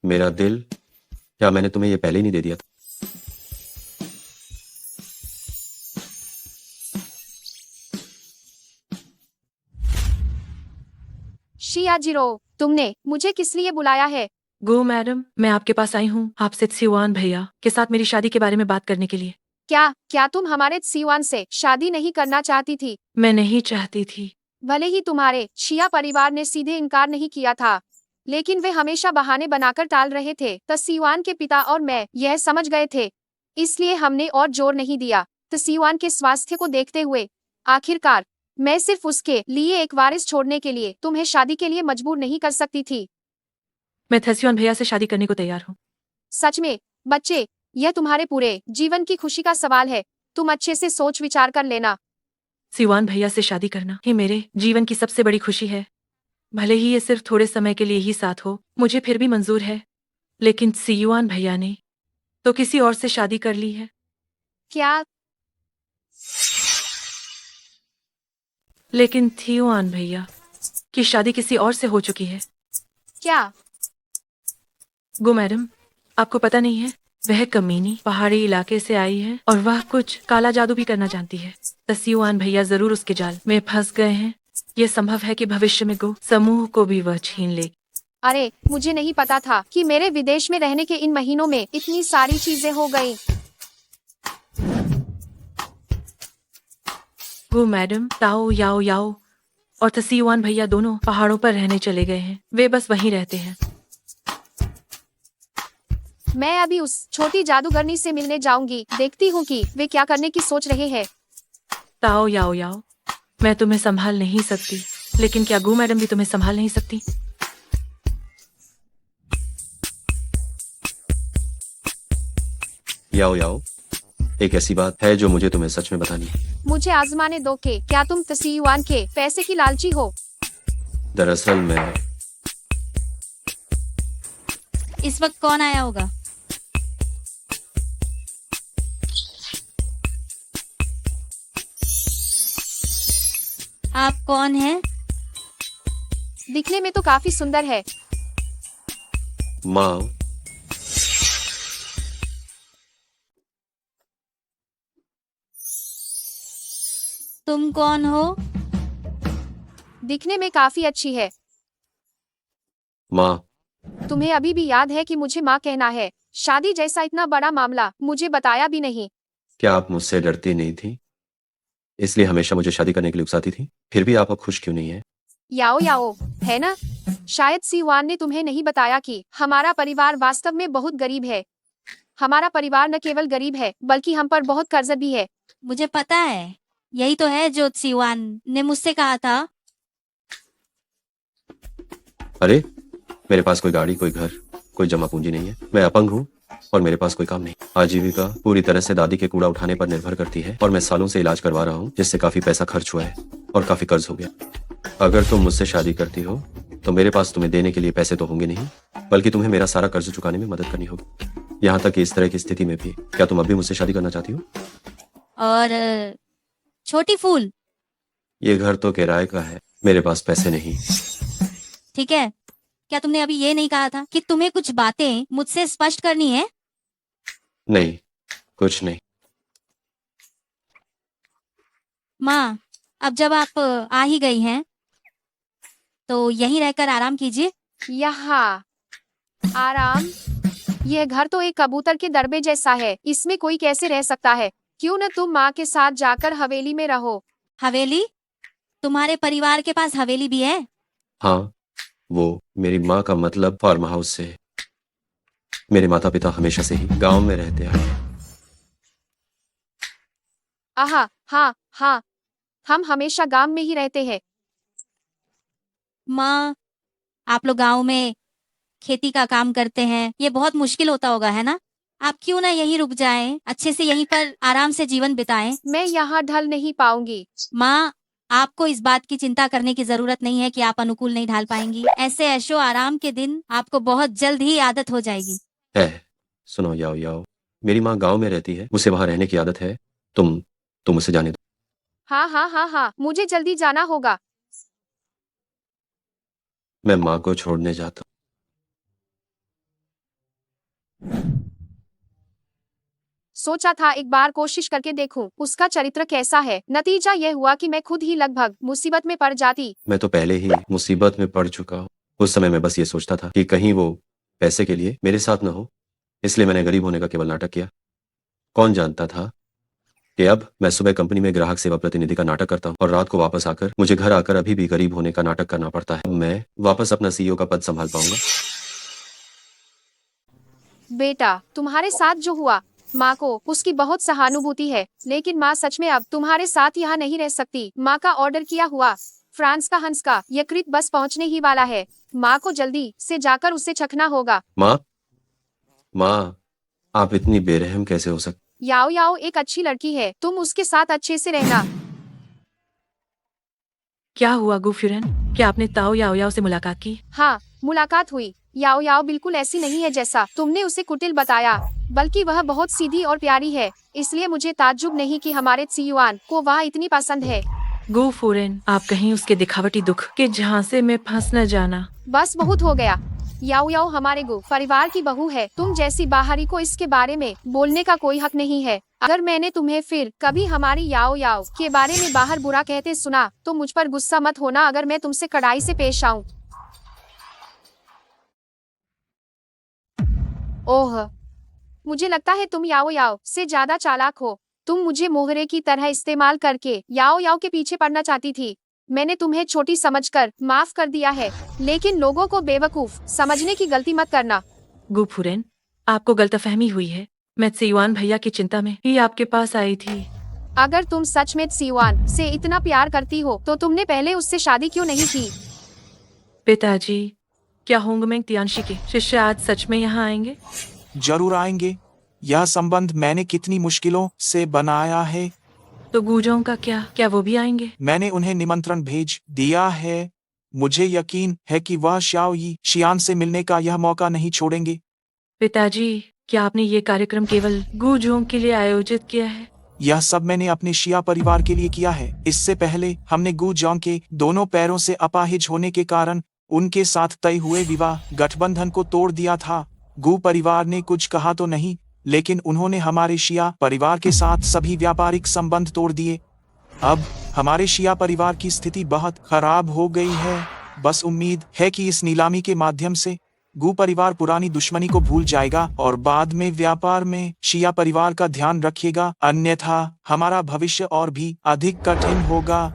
मेरा दिल? क्या मैंने तुम्हें ये पहले ही नहीं दे दिया था? शियाजिरो, तुमने मुझे किस लिए बुलाया है? गो मैडम, मैं आपके पास आई हूँ आपसे त्सियुआन भैया के साथ मेरी शादी के बारे में बात करने के लिए। क्या तुम हमारे त्सियुआन से शादी नहीं करना चाहती थी? मैं नहीं चाहती थी। भले ही तुम्हारे शिया परिवार ने सीधे इनकार नहीं किया था, लेकिन वे हमेशा बहाने बनाकर टाल रहे थे। त्सियुआन के पिता और मैं यह समझ गए थे, इसलिए हमने और जोर नहीं दिया। त्सियुआन के स्वास्थ्य को देखते हुए आखिरकार मैं सिर्फ उसके लिए एक वारिस छोड़ने के लिए तुम्हें शादी के लिए मजबूर नहीं कर सकती थी। मैं त्सियुआन भैया से शादी करने को तैयार हूँ। सच में बच्चे, यह तुम्हारे पूरे जीवन की खुशी का सवाल है। तुम अच्छे से सोच विचार कर लेना। त्सियुआन भैया से शादी करना ही मेरे जीवन की सबसे बड़ी खुशी है। भले ही ये सिर्फ थोड़े समय के लिए ही साथ हो, मुझे फिर भी मंजूर है। लेकिन त्सियुआन भैया ने तो किसी और से शादी कर ली है। क्या? लेकिन त्सियुआन भैया की शादी किसी और से हो चुकी है। क्या? गो मैडम, आपको पता नहीं है, वह कमीनी पहाड़ी इलाके से आई है और वह कुछ काला जादू भी करना जानती है। त्सियुआन भैया जरूर उसके जाल में फंस गए हैं। यह संभव है कि भविष्य में गो समूह को भी वह छीन ले। अरे, मुझे नहीं पता था कि मेरे विदेश में रहने के इन महीनों में इतनी सारी चीजें हो गई। गो मैडम, ताओ याओ याओ और त्सियुआन भैया दोनों पहाड़ों पर रहने चले गए हैं। वे बस वहीं रहते हैं। मैं अभी उस छोटी जादूगरनी से मिलने जाऊंगी। देखती हूँ कि वे क्या करने की सोच रहे हैं। ताओ याओ याओ, मैं तुम्हें संभाल नहीं सकती, लेकिन क्या गो मैडम भी तुम्हें संभाल नहीं सकती? याओ याओ, एक ऐसी बात है जो मुझे तुम्हें सच में बतानी है। मुझे आजमाने दो कि क्या तुम त्सियुआन के पैसे की लालची हो? दरअसल मैं इस वक्त कौन आया होगा? आप कौन हैं? दिखने में तो काफी सुंदर है। माँ, तुम कौन हो? दिखने में काफी अच्छी है। माँ, तुम्हें अभी भी याद है कि मुझे माँ कहना है? शादी जैसा इतना बड़ा मामला मुझे बताया भी नहीं। क्या आप मुझसे डरती नहीं थी, इसलिए हमेशा मुझे शादी करने के लिए उकसाती थी? फिर भी आप अब खुश क्यों नहीं है? याओ याओ, है ना? शायद सीवान ने तुम्हें नहीं बताया कि हमारा परिवार वास्तव में बहुत गरीब है। हमारा परिवार न केवल गरीब है बल्कि हम पर बहुत कर्ज भी है। मुझे पता है, यही तो है जो सिवान ने मुझसे कहा था। अरे मेरे पास कोई गाड़ी, कोई घर, कोई जमा पूंजी नहीं है। मैं अपंग हूँ और मेरे पास कोई काम नहीं। आजीविका पूरी तरह से दादी के कूड़ा उठाने पर निर्भर करती है और मैं सालों से इलाज करवा रहा हूँ, जिससे काफी पैसा खर्च हुआ है और काफी कर्ज हो गया। अगर तुम मुझसे शादी करती हो तो मेरे पास तुम्हें देने के लिए पैसे तो होंगे नहीं, बल्कि तुम्हें मेरा सारा कर्ज चुकाने में मदद करनी होगी। यहाँ तक कि इस तरह की स्थिति में भी क्या तुम अब भी मुझसे शादी करना चाहती हो? और छोटी फूल, ये घर तो किराए का है, मेरे पास पैसे नहीं। ठीक है, क्या तुमने अभी ये नहीं कहा था कि तुम्हें कुछ बातें मुझसे स्पष्ट करनी है? नहीं, कुछ नहीं। माँ, अब जब आप आ ही गई हैं तो यहीं रहकर आराम कीजिए। यहाँ आराम? यह घर तो एक कबूतर के दरबे जैसा है, इसमें कोई कैसे रह सकता है? क्यों न तुम माँ के साथ जाकर हवेली में रहो। हवेली? तुम्हारे परिवार के पास हवेली भी है? हाँ, वो मेरी माँ का मतलब फार्म हाउस से है। मेरे माता पिता हमेशा से ही गांव में रहते हैं। आहा, हाँ हाँ, हम हमेशा गांव में ही रहते हैं। माँ, आप लोग गांव में खेती का काम करते हैं, ये बहुत मुश्किल होता होगा, है ना? आप क्यों ना यहीं रुक जाएं, अच्छे से यहीं पर आराम से जीवन बिताएं। मैं यहाँ ढल नहीं पाऊंगी। माँ, आपको इस बात की चिंता करने की जरूरत नहीं है कि आप अनुकूल नहीं ढाल पाएंगी। ऐसे ऐशो आराम के दिन आपको बहुत जल्द ही आदत हो जाएगी। है, सुनो याओ याओ, मेरी माँ गांव में रहती है, उसे वहां रहने की आदत है। तुम उसे जाने दो। हाँ हाँ हाँ हाँ, मुझे जल्दी जाना होगा। मैं माँ को छोड़ने जाता हूँ। सोचा था एक बार कोशिश करके देखूं उसका चरित्र कैसा है। नतीजा यह हुआ कि मैं खुद ही लगभग मुसीबत में पड़ जाती। मैं तो पहले ही मुसीबत में पड़ चुका हूँ। उस समय मैं बस ये सोचता था कि कहीं वो पैसे के लिए मेरे साथ न हो, इसलिए मैंने गरीब होने का केवल नाटक किया। कौन जानता था कि अब मैं सुबह कंपनी में ग्राहक सेवा प्रतिनिधि का नाटक करता हूँ और रात को वापस आकर मुझे घर आकर अभी भी गरीब होने का नाटक करना पड़ता है। मैं वापस अपना सीईओ का पद संभाल पाऊंगा? बेटा, तुम्हारे साथ जो हुआ, माँ को उसकी बहुत सहानुभूति है, लेकिन माँ सच में अब तुम्हारे साथ यहाँ नहीं रह सकती। माँ का ऑर्डर किया हुआ फ्रांस का हंस का यकृत बस पहुँचने ही वाला है। माँ को जल्दी से जाकर उसे चखना होगा। माँ, आप इतनी बेरहम कैसे हो सकती? याओ याओ एक अच्छी लड़की है, तुम उसके साथ अच्छे से रहना। क्या हुआ गुफिरन? क्या आपने ताओ याओ याओ से मुलाकात की? हाँ, मुलाकात हुई। याओ याओ बिल्कुल ऐसी नहीं है जैसा तुमने उसे कुटिल बताया, बल्कि वह बहुत सीधी और प्यारी है। इसलिए मुझे ताज्जुब नहीं कि हमारे सियुआन को वह इतनी पसंद है। गुफिरन, आप कहीं उसके दिखावटी दुख के झांसे में फंस न जाना। बस बहुत हो गया। याओ याओ हमारे गो परिवार की बहू है, तुम जैसी बाहरी को इसके बारे में बोलने का कोई हक नहीं है। अगर मैंने तुम्हें फिर कभी हमारी याओ याओ के बारे में बाहर बुरा कहते सुना तो मुझ पर गुस्सा मत होना अगर मैं तुमसे कड़ाई से पेश आऊं। ओह, मुझे लगता है तुम याओ याओ से ज्यादा चालाक हो। तुम मुझे मोहरे की तरह इस्तेमाल करके याओ याओ के पीछे पड़ना चाहती थी। मैंने तुम्हें छोटी समझकर माफ कर दिया है, लेकिन लोगों को बेवकूफ समझने की गलती मत करना। गुफुरेन, आपको गलतफहमी हुई है। मैं सियुआन भैया की चिंता में ही आपके पास आई थी। अगर तुम सच में सियुआन से इतना प्यार करती हो तो तुमने पहले उससे शादी क्यों नहीं की? पिताजी, क्या होंगमेंग तियांशी के शिष्य आज सच में यहाँ आएंगे? जरूर आएंगे। यह संबंध मैंने कितनी मुश्किलों से बनाया है। तो गूजों का क्या वो भी आएंगे? मैंने उन्हें निमंत्रण भेज दिया है। मुझे यकीन है कि वह शाओ यी शियान से मिलने का यह मौका नहीं छोड़ेंगे। पिताजी, क्या आपने ये कार्यक्रम केवल गूजों के लिए आयोजित किया है? यह सब मैंने अपने शिया परिवार के लिए किया है। इससे पहले हमने गू जोंग के दोनों पैरों से अपाहिज होने के कारण उनके साथ तय हुए विवाह गठबंधन को तोड़ दिया था। गू परिवार ने कुछ कहा तो नहीं, लेकिन उन्होंने हमारे शिया परिवार के साथ सभी व्यापारिक संबंध तोड़ दिए। अब हमारे शिया परिवार की स्थिति बहुत खराब हो गई है। बस उम्मीद है कि इस नीलामी के माध्यम से गू परिवार पुरानी दुश्मनी को भूल जाएगा और बाद में व्यापार में शिया परिवार का ध्यान रखेगा, अन्यथा हमारा भविष्य और भी अधिक कठिन होगा।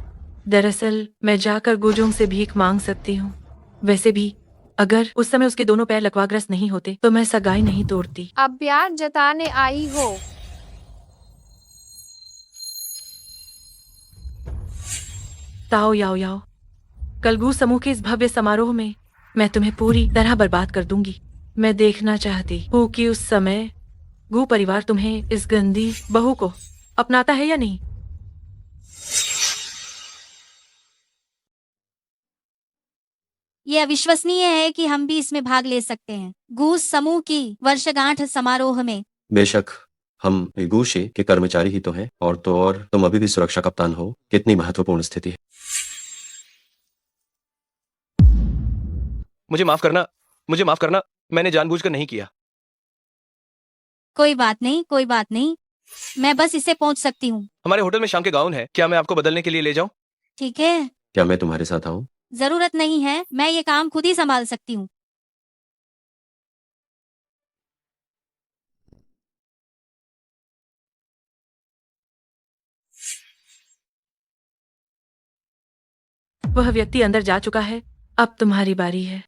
दरअसल मैं जाकर गुजोंग से भीख मांग सकती हूँ। वैसे भी अगर उस समय उसके दोनों पैर लकवाग्रस्त नहीं होते तो मैं सगाई नहीं तोड़ती। अब प्यार जताने आई हो। ताओ याओ याओ, कल गू समूह के इस भव्य समारोह में मैं तुम्हें पूरी तरह बर्बाद कर दूंगी। मैं देखना चाहती हूँ कि उस समय गू परिवार तुम्हें, इस गंदी बहू को, अपनाता है या नहीं। ये अविश्वसनीय है कि हम भी इसमें भाग ले सकते हैं। गूस समूह की वर्षगांठ समारोह में। बेशक हम गुशे के कर्मचारी ही तो हैं, और तो और तुम अभी भी सुरक्षा कप्तान हो। कितनी महत्वपूर्ण स्थिति है। मुझे माफ करना, मुझे माफ करना, मैंने जानबूझकर नहीं किया। कोई बात नहीं, कोई बात नहीं, मैं बस इसे पहुंच सकती हूँ। हमारे होटल में शाम के गाउन है, क्या मैं आपको बदलने के लिए ले जाऊं? ठीक है, क्या मैं तुम्हारे साथ आऊं? जरूरत नहीं है, मैं ये काम खुद ही संभाल सकती हूँ। वह व्यक्ति अंदर जा चुका है, अब तुम्हारी बारी है।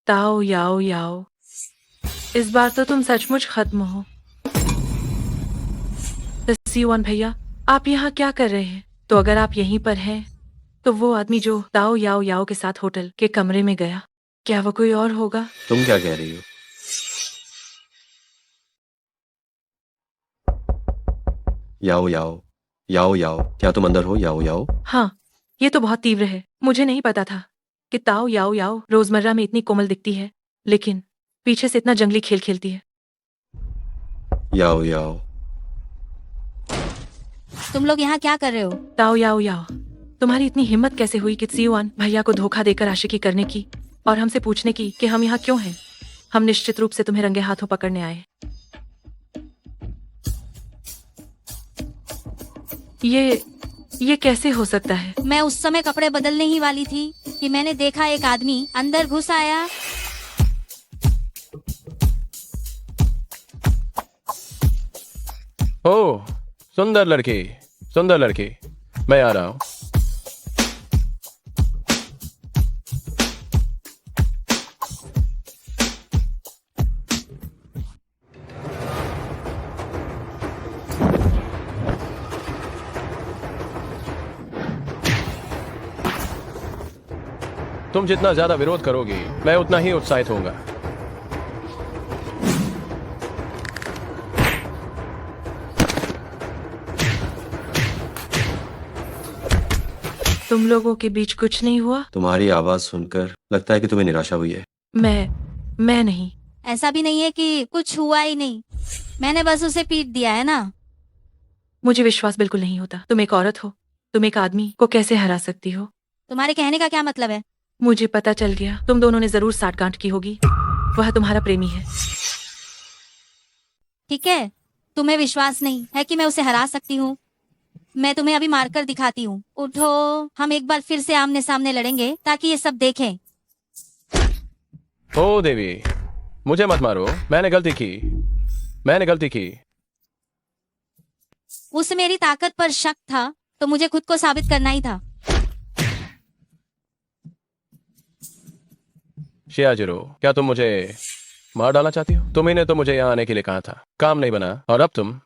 ताओ याओ याओ, इस बार तो तुम सचमुच खत्म हो। सीवान भैया, आप यहाँ क्या कर रहे हैं? तो अगर आप यहीं पर हैं, तो वो आदमी जो ताओ याओ याओ के साथ होटल के कमरे में गया, क्या वो कोई और होगा? तुम क्या कह रही हो? याओ याओ याओ याओ, क्या तुम अंदर हो? याओ याओ। हाँ, ये तो बहुत तीव्र है। मुझे नहीं पता था कि ताओ याओ याओ रोजमर्रा में इतनी कोमल दिखती है, लेकिन पीछे से इतना जंगली खेल खेलती है। याओ याओ, तुम लोग यहाँ क्या कर रहे हो? ताओ याओ याओ, तुम्हारी इतनी हिम्मत कैसे हुई कि सीवान भैया को धोखा देकर आशिकी करने की और हमसे पूछने की कि हम यहाँ क्यों हैं? हम निश्चित रूप से तुम्हें रंगे हाथों पकड़ने आए। ये कैसे हो सकता है? मैं उस समय कपड़े बदलने ही वाली थी कि मैंने देखा एक आदमी अंदर घुस आया। ओह, सुंदर लड़की, सुंदर लड़की, मैं आ रहा हूँ। तुम जितना ज्यादा विरोध करोगी, मैं उतना ही उत्साहित होऊंगा। तुम लोगों के बीच कुछ नहीं हुआ? तुम्हारी आवाज सुनकर लगता है कि तुम्हें निराशा हुई है। मैं नहीं। ऐसा भी नहीं है कि कुछ हुआ ही नहीं, मैंने बस उसे पीट दिया है ना। मुझे विश्वास बिल्कुल नहीं होता। तुम एक औरत हो, तुम एक आदमी को कैसे हरा सकती हो? तुम्हारे कहने का क्या मतलब है? मुझे पता चल गया, तुम दोनों ने जरूर साठगांठ की होगी। वह तुम्हारा प्रेमी है। ठीक है, तुम्हें विश्वास नहीं है कि मैं उसे हरा सकती हूँ। मैं तुम्हें अभी मारकर दिखाती हूँ। उठो, हम एक बार फिर से आमने सामने लड़ेंगे ताकि ये सब देखें। ओ देवी, मुझे मत मारो, मैंने गलती की, मैंने गलती की। उसे मेरी ताकत पर शक था, तो मुझे खुद को साबित करना ही था। शियाजिरो, क्या तुम मुझे मार डालना चाहती हो? तुम ही ने तो मुझे यहाँ आने के लिए कहा था, काम नहीं बना, और अब तुम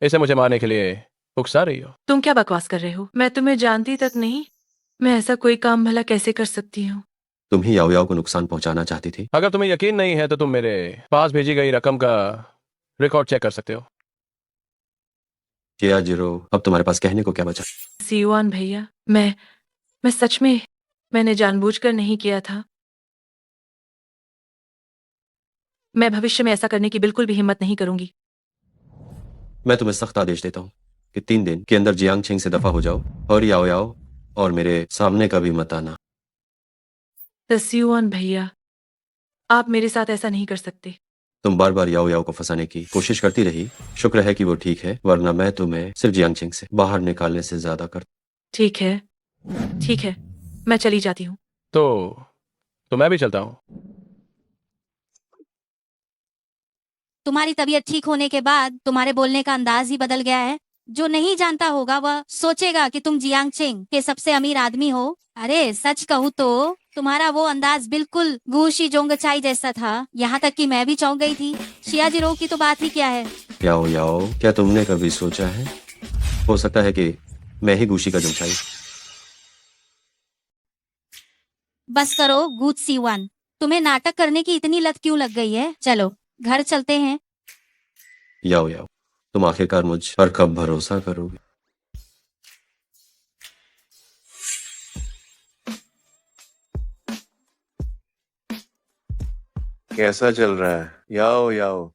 इसे मुझे मारने के लिए उकसा रही हो। तुम क्या बकवास कर रहे हो? मैं तुम्हें जानती तक नहीं। मैं ऐसा कोई काम भला कैसे कर सकती हूँ? तुम ही याओ याओ को नुकसान पहुंचाना चाहती थी। अगर तुम्हें यकीन नहीं है तो तुम मेरे पास भेजी गई रकम का रिकॉर्ड चेक कर सकते हो। शियाजिरो, अब तुम्हारे पास कहने को क्या बचा? सीवान भैया, मैं सच में, मैंने जानबूझकर नहीं किया था। मैं भविष्य में ऐसा करने की बिल्कुल भी हिम्मत नहीं करूंगी। मैं तुम्हें सख्त आदेश देता हूँ कि 3 दिन के अंदर जियांग छिंग से दफा हो जाओ, और याओ याओ और मेरे सामने कभी मत आना। सीवान भैया, आप मेरे साथ ऐसा नहीं कर सकते। तुम बार बार याओ याओ को फंसाने की कोशिश करती रही। शुक्र है कि वो ठीक है, वरना मैं तुम्हें सिर्फ जियांग छिंग से बाहर निकालने से ज्यादा कर। ठीक है, ठीक है, मैं चली जाती हूँ। तो मैं भी चलता हूँ। तुम्हारी तबीयत ठीक होने के बाद तुम्हारे बोलने का अंदाज ही बदल गया है। जो नहीं जानता होगा वह सोचेगा कि तुम जियांग चेंग के सबसे अमीर आदमी हो। अरे सच कहूँ तो तुम्हारा वो अंदाज बिल्कुल गुशी जोंगचाई जैसा था, यहाँ तक कि मैं भी चौंक गई थी। शियाजिरो की तो बात ही क्या है। याओ याओ, क्या तुमने कभी सोचा है, हो सकता है कि मैं ही गुशी का जुमचाई। बस करो गूट सीवान, तुम्हें नाटक करने की इतनी लत क्यों लग गई है? चलो घर चलते हैं। याओ याओ, तुम आखिरकार मुझ पर कब भरोसा करोगे? कैसा चल रहा है? याओ याओ।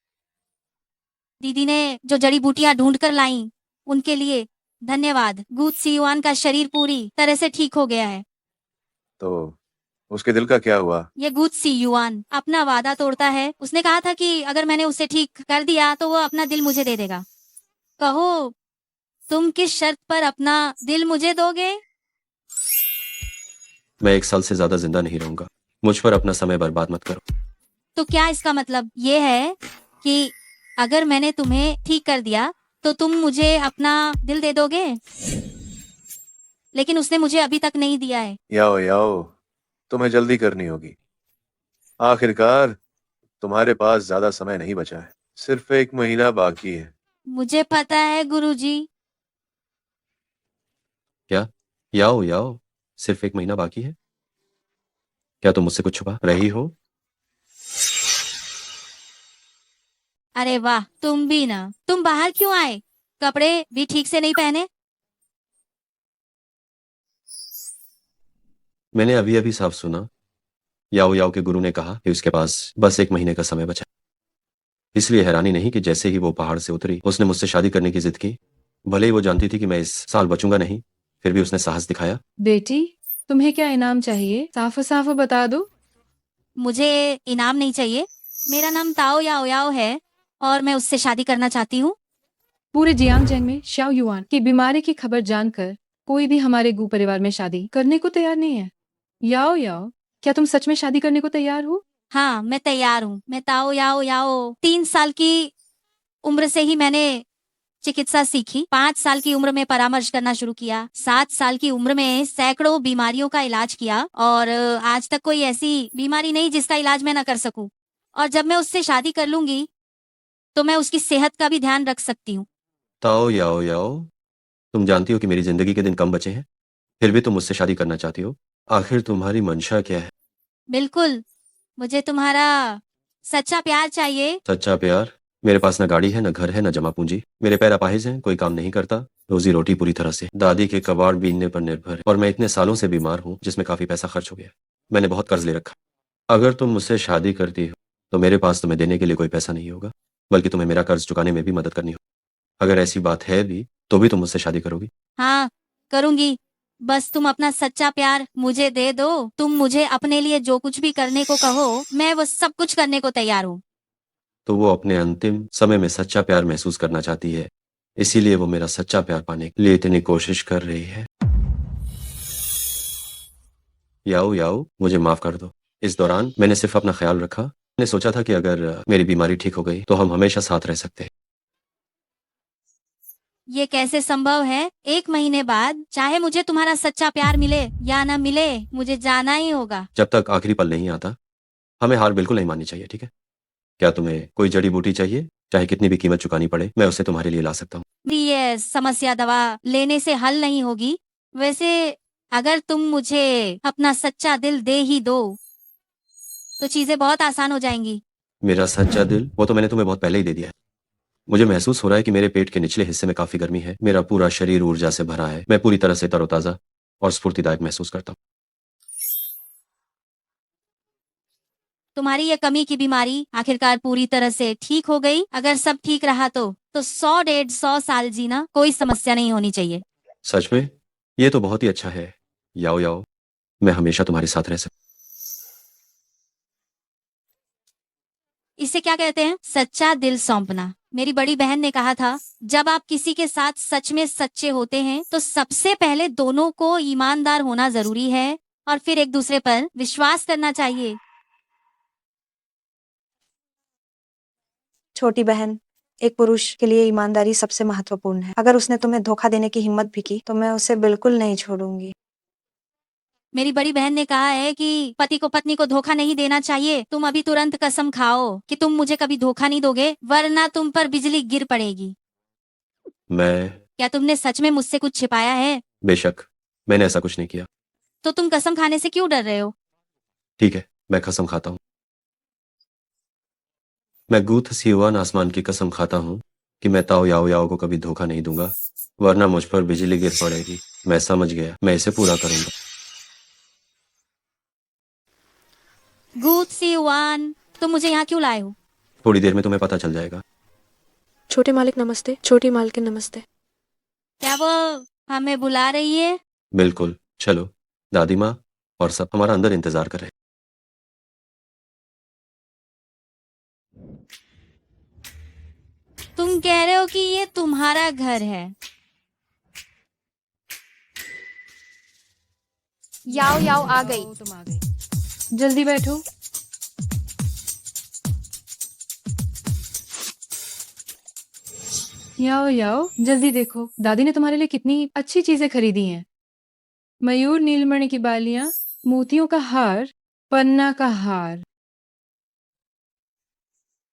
दीदी ने जो जड़ी बूटियां ढूंढ कर लाई उनके लिए धन्यवाद। गूट सीवान का शरीर पूरी तरह से ठीक हो गया है। तो उसके दिल का क्या हुआ? ये गूट सी युआन अपना वादा तोड़ता है। उसने कहा था कि अगर मैंने उसे ठीक कर दिया तो वो अपना दिल मुझे दे देगा। कहो तुम किस शर्त पर अपना दिल मुझे दोगे? मैं 1 साल से ज्यादा जिंदा नहीं रहूंगा, मुझ पर अपना समय बर्बाद मत करो। तो क्या इसका मतलब ये है कि अगर मैंने तुम्हें ठीक कर दिया तो तुम मुझे अपना दिल दे दोगे? लेकिन उसने मुझे अभी तक नहीं दिया है। याओ याओ, तुम्हें जल्दी करनी होगी। आखिरकार तुम्हारे पास ज्यादा समय नहीं बचा है, सिर्फ 1 महीना बाकी है। मुझे पता है गुरुजी। क्या? याओ याओ, सिर्फ 1 महीना बाकी है? क्या तुम मुझसे कुछ छुपा रही हो? अरे वाह, तुम भी ना। तुम बाहर क्यों आए? कपड़े भी ठीक से नहीं पहने? मैंने अभी अभी साफ सुना, याओ याओ के गुरु ने कहा कि उसके पास बस 1 महीने का समय बचा। इसलिए हैरानी नहीं कि जैसे ही वो पहाड़ से उतरी उसने मुझसे शादी करने की जिद की। भले ही वो जानती थी कि मैं इस साल बचूंगा नहीं, फिर भी उसने साहस दिखाया। बेटी, तुम्हें क्या इनाम चाहिए? साफ साफ बता दो। मुझे इनाम नहीं चाहिए। मेरा नाम ताओ याओ याओ है और मैं उससे शादी करना चाहती हूँ। पूरे जियांगजेंग में शाओ युआन की बीमारी की खबर जानकर कोई भी हमारे गु परिवार में शादी करने को तैयार नहीं है। याओ याओ, क्या तुम सच में शादी करने को तैयार हो? हाँ, मैं तैयार हूँ। मैं ताओ याओ याओ 3 साल की उम्र से ही मैंने चिकित्सा सीखी। 5 साल की उम्र में परामर्श करना शुरू किया। 7 साल की उम्र में सैकड़ों बीमारियों का इलाज किया और आज तक कोई ऐसी बीमारी नहीं जिसका इलाज मैं ना कर सकूं। और जब मैं उससे शादी कर लूंगी तो मैं उसकी सेहत का भी ध्यान रख सकती हूँ। ताओ याओ याओ, तुम जानती हो कि मेरी जिंदगी के दिन कम बचे हैं, फिर भी तुम मुझसे शादी करना चाहती हो। आखिर तुम्हारी मंशा क्या है? बिल्कुल, मुझे तुम्हारा सच्चा प्यार चाहिए। सच्चा प्यार? मेरे पास न गाड़ी है, न घर है, न जमा पूंजी। मेरे पैर अपाहिज हैं, कोई काम नहीं करता। रोजी रोटी पूरी तरह से दादी के कबाड़ बीनने पर निर्भर है और मैं इतने सालों से बीमार हूँ जिसमें काफी पैसा खर्च हो गया। मैंने बहुत कर्ज ले रखा। अगर तुम मुझसे शादी करती हो तो मेरे पास तुम्हें देने के लिए कोई पैसा नहीं होगा, बल्कि तुम्हें मेरा कर्ज चुकाने में भी मदद करनी होगी। अगर ऐसी बात है भी तो भी तुम मुझसे शादी करोगी? हाँ, करूंगी। बस तुम अपना सच्चा प्यार मुझे दे दो। तुम मुझे अपने लिए जो कुछ भी करने को कहो मैं वो सब कुछ करने को तैयार हूँ। तो वो अपने अंतिम समय में सच्चा प्यार महसूस करना चाहती है, इसीलिए वो मेरा सच्चा प्यार पाने के लिए इतनी कोशिश कर रही है। याओ याओ, मुझे माफ कर दो। इस दौरान मैंने सिर्फ अपना ख्याल रखा। मैंने सोचा था कि अगर मेरी बीमारी ठीक हो गई तो हम हमेशा साथ रह सकते हैं। ये कैसे संभव है? 1 महीने बाद चाहे मुझे तुम्हारा सच्चा प्यार मिले या ना मिले, मुझे जाना ही होगा। जब तक आखिरी पल नहीं आता हमें हार बिल्कुल नहीं माननी चाहिए, ठीक है? क्या तुम्हें कोई जड़ी बूटी चाहिए? चाहे कितनी भी कीमत चुकानी पड़े, मैं उसे तुम्हारे लिए ला सकता हूँ। ये समस्या दवा लेने से हल नहीं होगी। वैसे अगर तुम मुझे अपना सच्चा दिल दे ही दो तो चीजें बहुत आसान हो जाएंगी। मेरा सच्चा दिल? वो तो मैंने तुम्हें बहुत पहले ही दे दिया है। मुझे महसूस हो रहा है कि मेरे पेट के निचले हिस्से में काफी गर्मी है। मेरा पूरा शरीर ऊर्जा से भरा है। मैं पूरी तरह से तरोताजा और स्फूर्तिदायक महसूस करता हूँ। तुम्हारी ये कमी की बीमारी आखिरकार पूरी तरह से ठीक हो गई। अगर सब ठीक रहा तो 100-150 साल जीना कोई समस्या नहीं होनी चाहिए। सच में? ये तो बहुत ही अच्छा है। याओ याओ, मैं हमेशा तुम्हारे साथ रह सकता। इसे क्या कहते हैं? सच्चा दिल सौंपना। मेरी बड़ी बहन ने कहा था, जब आप किसी के साथ सच में सच्चे होते हैं तो सबसे पहले दोनों को ईमानदार होना जरूरी है और फिर एक दूसरे पर विश्वास करना चाहिए। छोटी बहन, एक पुरुष के लिए ईमानदारी सबसे महत्वपूर्ण है। अगर उसने तुम्हें धोखा देने की हिम्मत भी की तो मैं उसे बिल्कुल नहीं छोड़ूंगी। मेरी बड़ी बहन ने कहा है कि पति को पत्नी को धोखा नहीं देना चाहिए। तुम अभी तुरंत कसम खाओ कि तुम मुझे कभी धोखा नहीं दोगे, वरना तुम पर बिजली गिर पड़ेगी। मैं क्या तुमने सच में मुझसे कुछ छिपाया है? बेशक मैंने ऐसा कुछ नहीं किया। तो तुम कसम खाने से क्यों डर रहे हो? ठीक है, मैं कसम खाता हूँ। मैं गूथ सियुआन आसमान की कसम खाता हूँ कि मैं ताओ याओ याओ को कभी धोखा नहीं दूंगा, वरना मुझ पर बिजली गिर पड़ेगी। मैं समझ गया, मैं इसे पूरा करूंगा। गूथ सियुआन, तुम मुझे यहाँ क्यों लाए हो? थोड़ी देर में तुम्हें पता चल जाएगा। छोटे मालिक नमस्ते। छोटी मालकिन नमस्ते। क्या वो हमें बुला रही है? बिल्कुल, चलो। दादी माँ और सब हमारा अंदर इंतजार कर रहे हैं। तुम कह रहे हो कि ये तुम्हारा घर है? याओ याओ आ गई। तुम आ गई, जल्दी बैठो। याओ याओ, जल्दी देखो, दादी ने तुम्हारे लिए कितनी अच्छी चीजें खरीदी हैं। मयूर नीलमणि की बालियां, मोतियों का हार, पन्ना का हार।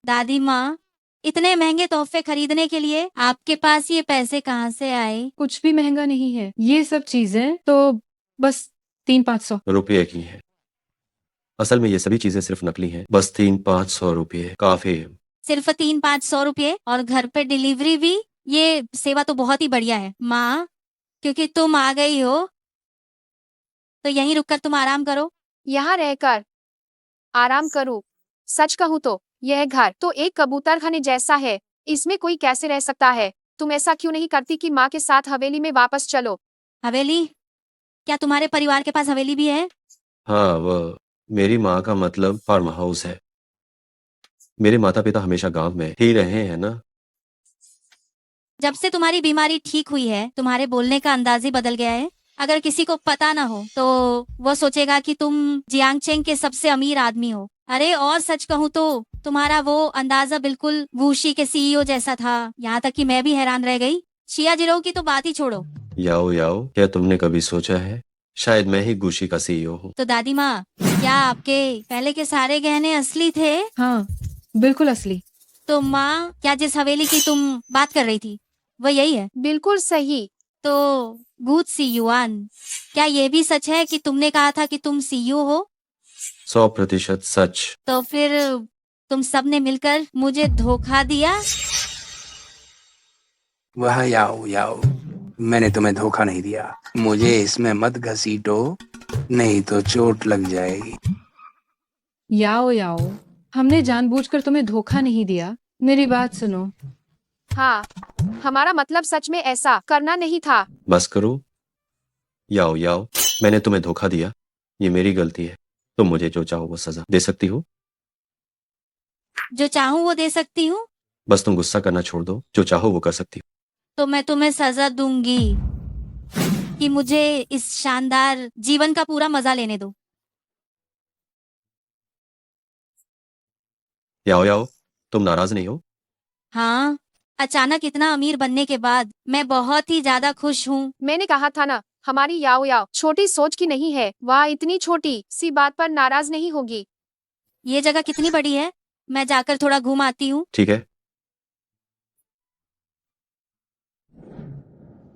दादी माँ, इतने महंगे तोहफे खरीदने के लिए आपके पास ये पैसे कहाँ से आए? कुछ भी महंगा नहीं है, ये सब चीजें तो बस 300-500 रुपये की है। असल में ये सभी चीजें सिर्फ नकली हैं। बस 300-500 रुपये काफी है। सिर्फ 300-500 रुपये और घर पे डिलीवरी भी? ये सेवा तो बहुत ही बढ़िया है माँ। क्योंकि तुम आ गई हो तो यहीं रुककर तुम आराम करो। यहाँ रहकर आराम करूं? सच कहूँ तो यह घर तो एक कबूतर खाने जैसा है। इसमें कोई कैसे रह सकता है? तुम ऐसा क्यों नहीं करती कि माँ के साथ हवेली में वापस चलो? हवेली? क्या तुम्हारे परिवार के पास हवेली भी है? हाँ, वह मेरी माँ का मतलब फार्म हाउस है। मेरे माता पिता हमेशा गांव में ही रहे हैं ना। जब से तुम्हारी बीमारी ठीक हुई है तुम्हारे बोलने का अंदाज ही बदल गया है। अगर किसी को पता ना हो तो वो सोचेगा कि तुम जियांगचेंग के सबसे अमीर आदमी हो। अरे और सच कहूँ तो तुम्हारा वो अंदाजा बिल्कुल वूशी के सीईओ जैसा था। यहाँ तक कि मैं भी हैरान रह गई। शिया जिरो की तो बात ही छोड़ो। याओ याओ, क्या तुमने कभी सोचा है शायद मैं ही गुशी का सीईओ हूँ। तो दादी माँ, क्या आपके पहले के सारे गहने असली थे? हाँ, बिल्कुल असली। तो माँ, क्या जिस हवेली की तुम बात कर रही थी वो यही है? बिल्कुल सही। तो गूथ सियुआन, क्या ये भी सच है कि तुमने कहा था कि तुम सीईओ हो? 100% सच। तो फिर तुम सब ने मिलकर मुझे धोखा दिया? वह याओ याओ, मैंने तुम्हें धोखा नहीं दिया। मुझे इसमें मत घसीटो, नहीं तो चोट लग जाएगी। याओ याओ, हमने जानबूझकर तुम्हें धोखा नहीं दिया। मेरी बात सुनो। हाँ, हमारा मतलब सच में ऐसा करना नहीं था। बस करो। याओ याओ, मैंने तुम्हें धोखा दिया, ये मेरी गलती है। तुम मुझे जो चाहो वो सजा दे सकती हो। जो चाहूँ वो दे सकती हूँ? बस तुम गुस्सा करना छोड़ दो, जो चाहो वो कर सकती हो। तो मैं तुम्हें सजा दूंगी कि मुझे इस शानदार जीवन का पूरा मजा लेने दो। याओ याओ, तुम नाराज नहीं हो? हाँ, अचानक इतना अमीर बनने के बाद मैं बहुत ही ज्यादा खुश हूँ। मैंने कहा था ना, हमारी याओ याओ छोटी सोच की नहीं है। वह इतनी छोटी सी बात पर नाराज नहीं होगी। ये जगह कितनी बड़ी है? मैं जाकर थोड़ा घूम आती हूँ। ठीक है।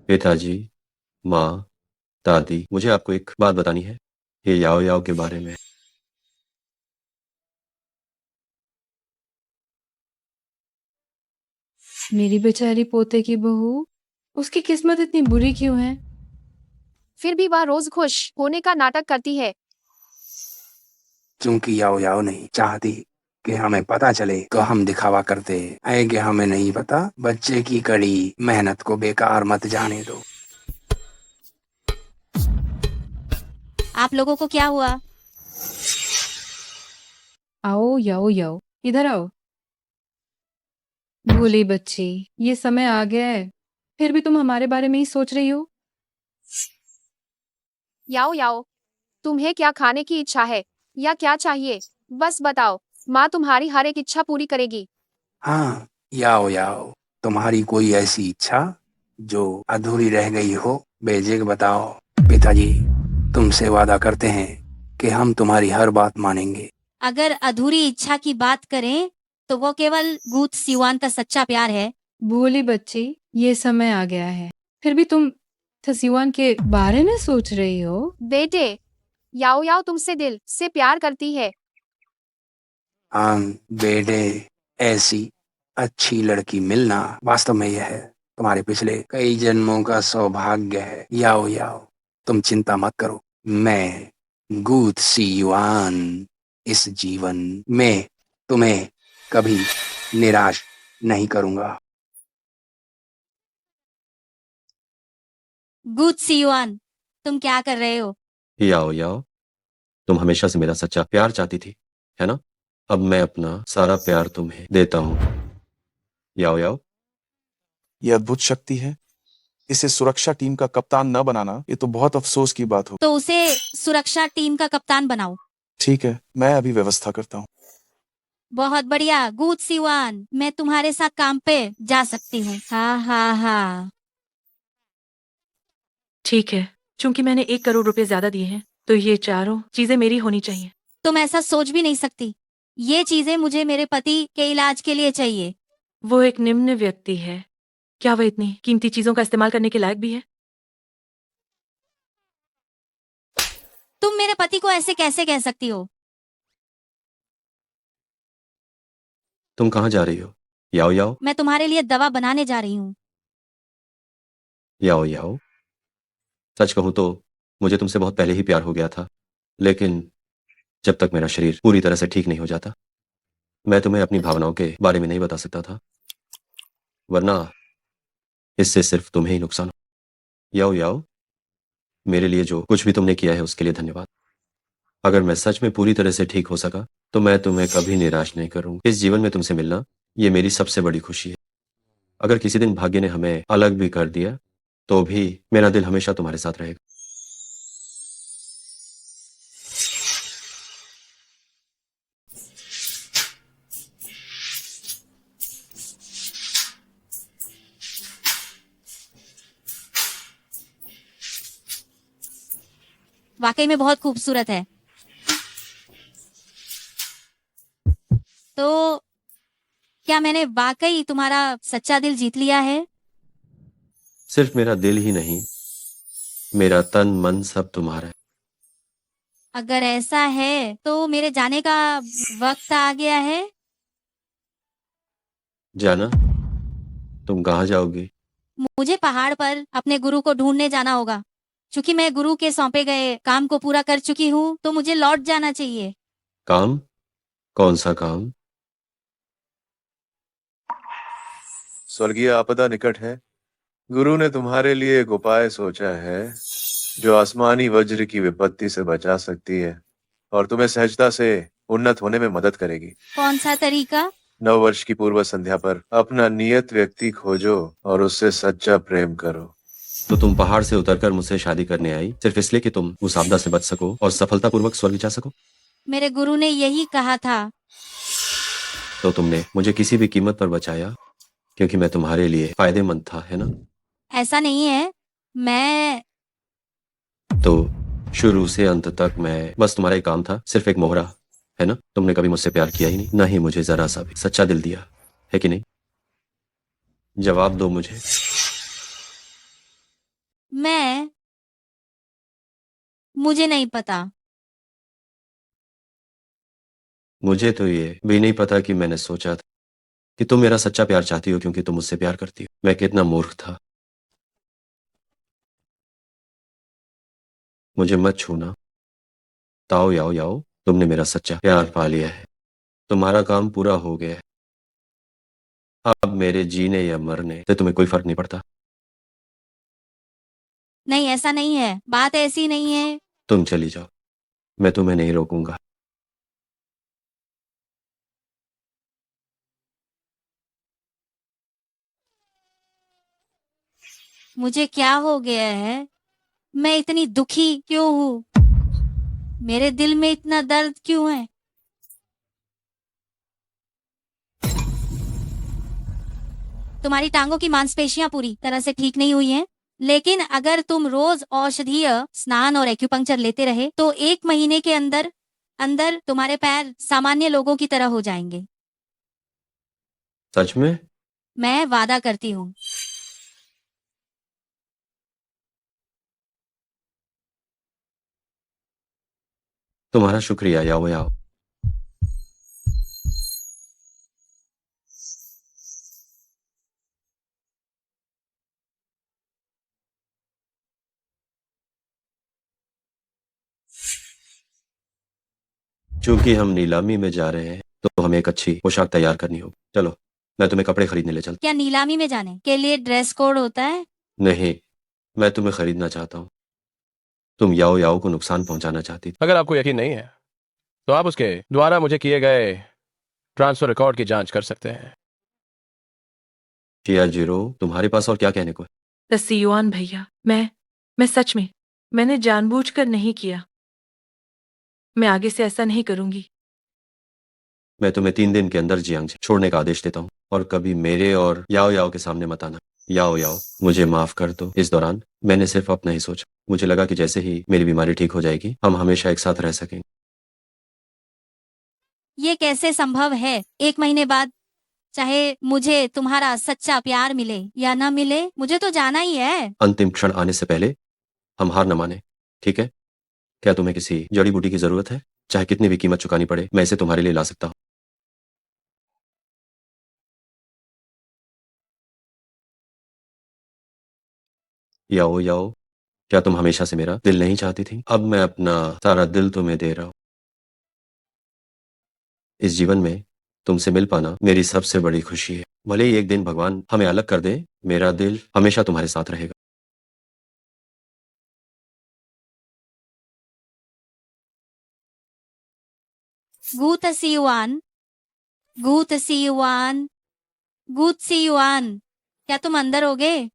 पिताजी, माँ, दादी, मुझे आपको एक बात बतानी है। ये याओ याओ के बारे में। मेरी बेचारी पोते की बहू, उसकी किस्मत इतनी बुरी क्यों है? फिर भी वह रोज खुश होने का नाटक करती है। क्योंकि याओ याओ नहीं चाहती कि हमें पता चले तो हम दिखावा करते हैं कि हमें नहीं पता। बच्चे की कड़ी मेहनत को बेकार मत जाने दो। आप लोगों को क्या हुआ? आओ याओ याओ, इधर आओ। भोली बच्ची, ये समय आ गया है, फिर भी तुम हमारे बारे में ही सोच रही हो। याओ याओ, तुम्हें क्या खाने की इच्छा है या क्या चाहिए? बस बताओ, माँ तुम्हारी हर एक इच्छा पूरी करेगी। हाँ, याओ याओ, तुम्हारी कोई ऐसी इच्छा जो अधूरी रह गई हो, बेझिझक बताओ। पिताजी, तुमसे वादा करते हैं कि हम तुम्हारी हर बात मानेंगे। अगर अधूरी इच्छा की बात करें तो वो केवल गूत सिवान का सच्चा प्यार है। भोली बच्ची, ये समय आ गया है, फिर भी तुम थसिवान के बारे में सोच रही हो? बेटे, याओ याओ तुमसे दिल से प्यार करती है। हाँ बेटे, ऐसी अच्छी लड़की मिलना वास्तव में यह है तुम्हारे पिछले कई जन्मों का सौभाग्य है। याओ याओ, तुम चिंता मत करो, मैं गूत सी युआन इस जीवन में तुम्हें कभी निराश नहीं करूंगा। गूत सिवान, तुम क्या कर रहे हो? याओ याओ, तुम हमेशा से मेरा सच्चा प्यार चाहती थी, है ना? अब मैं अपना सारा प्यार तुम्हें देता हूँ। याओ याओ, ये अद्भुत शक्ति है। इसे सुरक्षा टीम का कप्तान न बनाना, ये तो बहुत अफसोस की बात हो। तो उसे सुरक्षा टीम का कप्तान बनाओ। ठीक है, मैं अभी व्यवस्था करता हूँ। बहुत बढ़िया गूत सिवान, मैं तुम्हारे साथ काम पे जा सकती हूँ। हाँ हाँ हाँ। ठीक है, चूंकि मैंने 1 करोड़ रुपए ज्यादा दिए हैं, तो ये चारों चीजें मेरी होनी चाहिए। तुम ऐसा सोच भी नहीं सकती। ये चीजें मुझे मेरे पति के इलाज के लिए चाहिए। वो एक निम्न व्यक्ति है, क्या वह इतनी कीमती चीजों का इस्तेमाल करने के लायक भी है? तुम मेरे पति को ऐसे कैसे कह सकती हो? तुम कहाँ जा रही हो? याओ याओ, मैं तुम्हारे लिए दवा बनाने जा रही हूँ। याओ याओ, सच कहूँ तो मुझे तुमसे बहुत पहले ही प्यार हो गया था, लेकिन जब तक मेरा शरीर पूरी तरह से ठीक नहीं हो जाता, मैं तुम्हें अपनी भावनाओं के बारे में नहीं बता सकता था, वरना इससे सिर्फ तुम्हें ही नुकसान हो। याओ याओ, मेरे लिए जो कुछ भी तुमने किया है उसके लिए धन्यवाद। अगर मैं सच में पूरी तरह से ठीक हो सका तो मैं तुम्हें कभी निराश नहीं करूंगा। इस जीवन में तुमसे मिलना ये मेरी सबसे बड़ी खुशी है। अगर किसी दिन भाग्य ने हमें अलग भी कर दिया तो भी मेरा दिल हमेशा तुम्हारे साथ रहेगा। वाकई में बहुत खूबसूरत है। तो क्या मैंने वाकई तुम्हारा सच्चा दिल जीत लिया है? सिर्फ मेरा दिल ही नहीं, मेरा तन मन सब तुम्हारा है। अगर ऐसा है तो मेरे जाने का वक्त आ गया है। जाना? तुम कहाँ जाओगी? मुझे पहाड़ पर अपने गुरु को ढूंढने जाना होगा। क्योंकि मैं गुरु के सौंपे गए काम को पूरा कर चुकी हूँ, तो मुझे लौट जाना चाहिए। काम? कौन सा काम? स्वर्गीय आपदा निकट है। गुरु ने तुम्हारे लिए एक उपाय सोचा है जो आसमानी वज्र की विपत्ति से बचा सकती है और तुम्हें सहजता से उन्नत होने में मदद करेगी। कौन सा तरीका? 9 वर्ष की पूर्व संध्या पर अपना नियत व्यक्ति खोजो और उससे सच्चा प्रेम करो। तो तुम पहाड़ से उतरकर मुझसे शादी करने आई सिर्फ इसलिए कि तुम उस आपदा से बच सको और सफलतापूर्वक स्वर्ग जा सको? मेरे गुरु ने यही कहा था। तो तुमने मुझे किसी भी कीमत पर बचाया क्योंकि मैं तुम्हारे लिए फायदेमंद था, है ना? ऐसा नहीं है। मैं तो शुरू से अंत तक मैं बस तुम्हारा ही काम था, सिर्फ एक मोहरा, है ना? तुमने कभी मुझसे प्यार किया ही नहीं, ना ही मुझे जरा सा भी सच्चा दिल दिया, है कि नहीं? जवाब दो मुझे। मुझे नहीं पता। मुझे तो ये भी नहीं पता कि मैंने सोचा था कि तुम मेरा सच्चा प्यार चाहती हो क्योंकि तुम मुझसे प्यार करती हो। मैं कितना मूर्ख था। मुझे मत छूना। ताओ याओ याओ, तुमने मेरा सच्चा प्यार पा लिया है। तुम्हारा काम पूरा हो गया है। अब मेरे जीने या मरने से तुम्हें कोई फर्क नहीं पड़ता। नहीं, ऐसा नहीं है। बात ऐसी नहीं है। तुम चली जाओ, मैं तुम्हें नहीं रोकूंगा। मुझे क्या हो गया है? मैं इतनी दुखी क्यों हूँ? मेरे दिल में इतना दर्द क्यों है? तुम्हारी टांगों की मांसपेशियां पूरी तरह से ठीक नहीं हुई हैं, लेकिन अगर तुम रोज औषधीय स्नान और एक्यूपंक्चर लेते रहे तो 1 महीने के अंदर अंदर तुम्हारे पैर सामान्य लोगों की तरह हो जाएंगे। सच में? मैं वादा करती हूँ। तुम्हारा शुक्रिया याओ याओ। चूंकि हम नीलामी में जा रहे हैं तो हमें एक अच्छी पोशाक तैयार करनी होगी। चलो मैं तुम्हें कपड़े खरीदने ले चलता क्या नीलामी में जाने के लिए ड्रेस कोड होता है? हूं। नहीं, मैं तुम्हें खरीदना चाहता हूँ। तुम याओ याओ को नुकसान पहुंचाना चाहती थी। अगर आपको यकीन नहीं है तो आप उसके द्वारा मुझे किए गए ट्रांसफर रिकॉर्ड की जांच कर सकते हैं। चियाजिरो, तुम्हारे पास और क्या कहने को है? तसियुआन भैया, मैं सच में मैंने जानबूझकर नहीं किया। मैं आगे से ऐसा नहीं करूंगी। मैं तुम्हें 3 दिन के अंदर जियांग छोड़ने का आदेश देता हूँ और कभी मेरे और याओ याओ के सामने मत आना। याओ याओ, मुझे माफ कर दो। इस दौरान मैंने सिर्फ अपना ही सोचा। मुझे लगा कि जैसे ही मेरी बीमारी ठीक हो जाएगी हम हमेशा एक साथ रह सकेंगे। ये कैसे संभव है? 1 महीने बाद चाहे मुझे तुम्हारा सच्चा प्यार मिले या ना मिले, मुझे तो जाना ही है। अंतिम क्षण आने से पहले हम हार न माने, ठीक है? क्या तुम्हें किसी जड़ी बूटी की जरूरत है? चाहे कितनी भी कीमत चुकानी पड़े, मैं इसे तुम्हारे लिए ला सकता हूँ। याओ याओ, क्या तुम हमेशा से मेरा दिल नहीं चाहती थी? अब मैं अपना सारा दिल तुम्हें दे रहा हूँ। इस जीवन में तुमसे मिल पाना मेरी सबसे बड़ी खुशी है। भले ही एक दिन भगवान हमें अलग कर दे, मेरा दिल हमेशा तुम्हारे साथ रहेगा। गूतसीयुआन, गूतसीयुआन, गूतसीयुआन, क्या तुम अंदर होगे?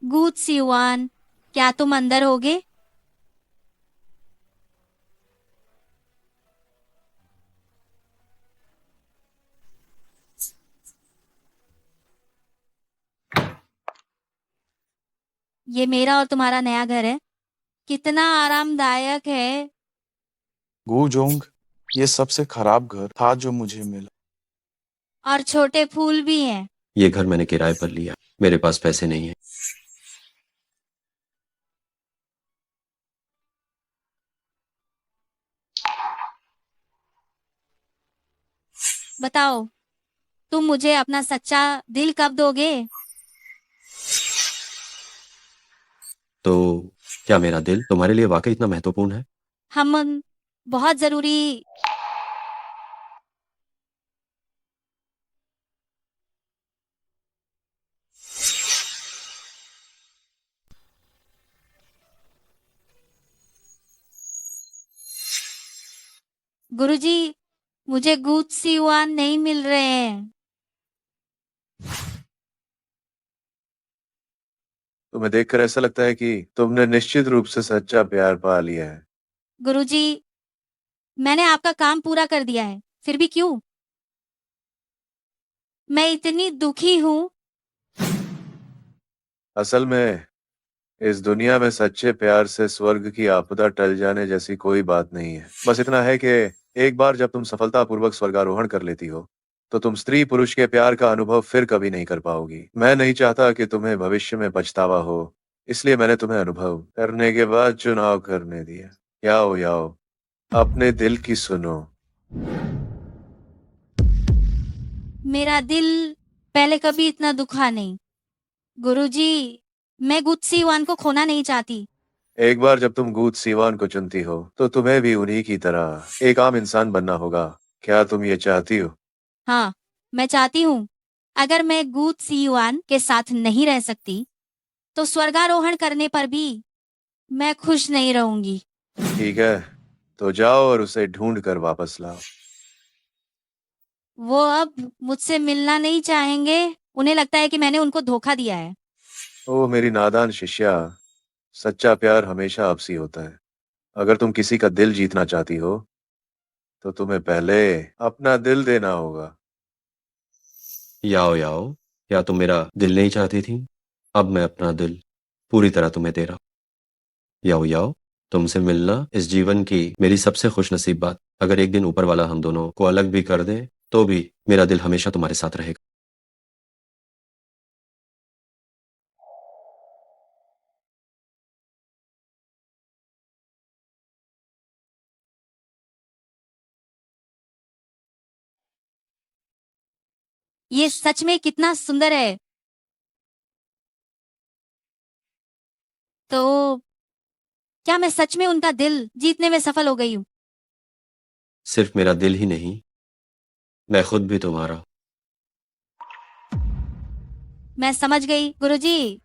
गूतसीयुआन, क्या तुम अंदर होगे? ये मेरा और तुम्हारा नया घर है। कितना आरामदायक है। गुजोंग, ये सबसे खराब घर था जो मुझे मिला। और छोटे फूल भी हैं। ये घर मैंने किराए पर लिया। मेरे पास पैसे नहीं है। बताओ, तुम मुझे अपना सच्चा दिल कब दोगे? तो क्या मेरा दिल तुम्हारे लिए वाकई इतना महत्वपूर्ण है? हम बहुत जरूरी। गुरुजी, मुझे गूत्सीवान नहीं मिल रहे हैं। तुम्हें देखकर ऐसा लगता है कि तुमने निश्चित रूप से सच्चा प्यार पा लिया है। गुरुजी, मैंने आपका काम पूरा कर दिया है, फिर भी क्यों? मैं इतनी दुखी हूँ। असल में इस दुनिया में सच्चे प्यार से स्वर्ग की आपदा टल जाने जैसी कोई बात नहीं है। बस इतना है कि एक बार जब तुम सफलतापूर्वक स्वर्गारोहण कर लेती हो तो तुम स्त्री पुरुष के प्यार का अनुभव फिर कभी नहीं कर पाओगी। मैं नहीं चाहता कि तुम्हें भविष्य में पछतावा हो, इसलिए मैंने तुम्हें अनुभव करने के बाद चुनाव करने दिया। याओ याओ, अपने दिल की सुनो। मेरा दिल पहले कभी इतना दुखा नहीं। गुरुजी, मैं गुत्सीवान को खोना नहीं चाहती। एक बार जब तुम गूत सीवान को चुनती हो तो तुम्हें भी उन्हीं की तरह एक आम इंसान बनना होगा। क्या तुम ये चाहती हो? हाँ, मैं चाहती हूँ। अगर मैं गुत्सीवान के साथ नहीं रह सकती तो स्वर्गारोहण करने पर भी मैं खुश नहीं रहूंगी। ठीक है, तो जाओ और उसे ढूंढ कर वापस लाओ। वो अब मुझसे मिलना नहीं चाहेंगे। उन्हें लगता है कि मैंने उनको धोखा दिया है। ओ मेरी नादान शिष्या, सच्चा प्यार हमेशा आपसी होता है। अगर तुम किसी का दिल जीतना चाहती हो तो तुम्हें पहले अपना दिल देना होगा। याओ याओ, क्या तुम मेरा दिल नहीं चाहती थी? अब मैं अपना दिल पूरी तरह तुम्हें दे रहा हूँ। याओ याओ, तुमसे मिलना इस जीवन की मेरी सबसे खुश नसीब बात। अगर एक दिन ऊपर वाला हम दोनों को अलग भी कर दे तो भी मेरा दिल हमेशा तुम्हारे साथ रहेगा। ये सच में कितना सुंदर है। तो क्या मैं सच में उनका दिल जीतने में सफल हो गई हूँ? सिर्फ मेरा दिल ही नहीं, मैं खुद भी तुम्हारा हूं। मैं समझ गई गुरुजी।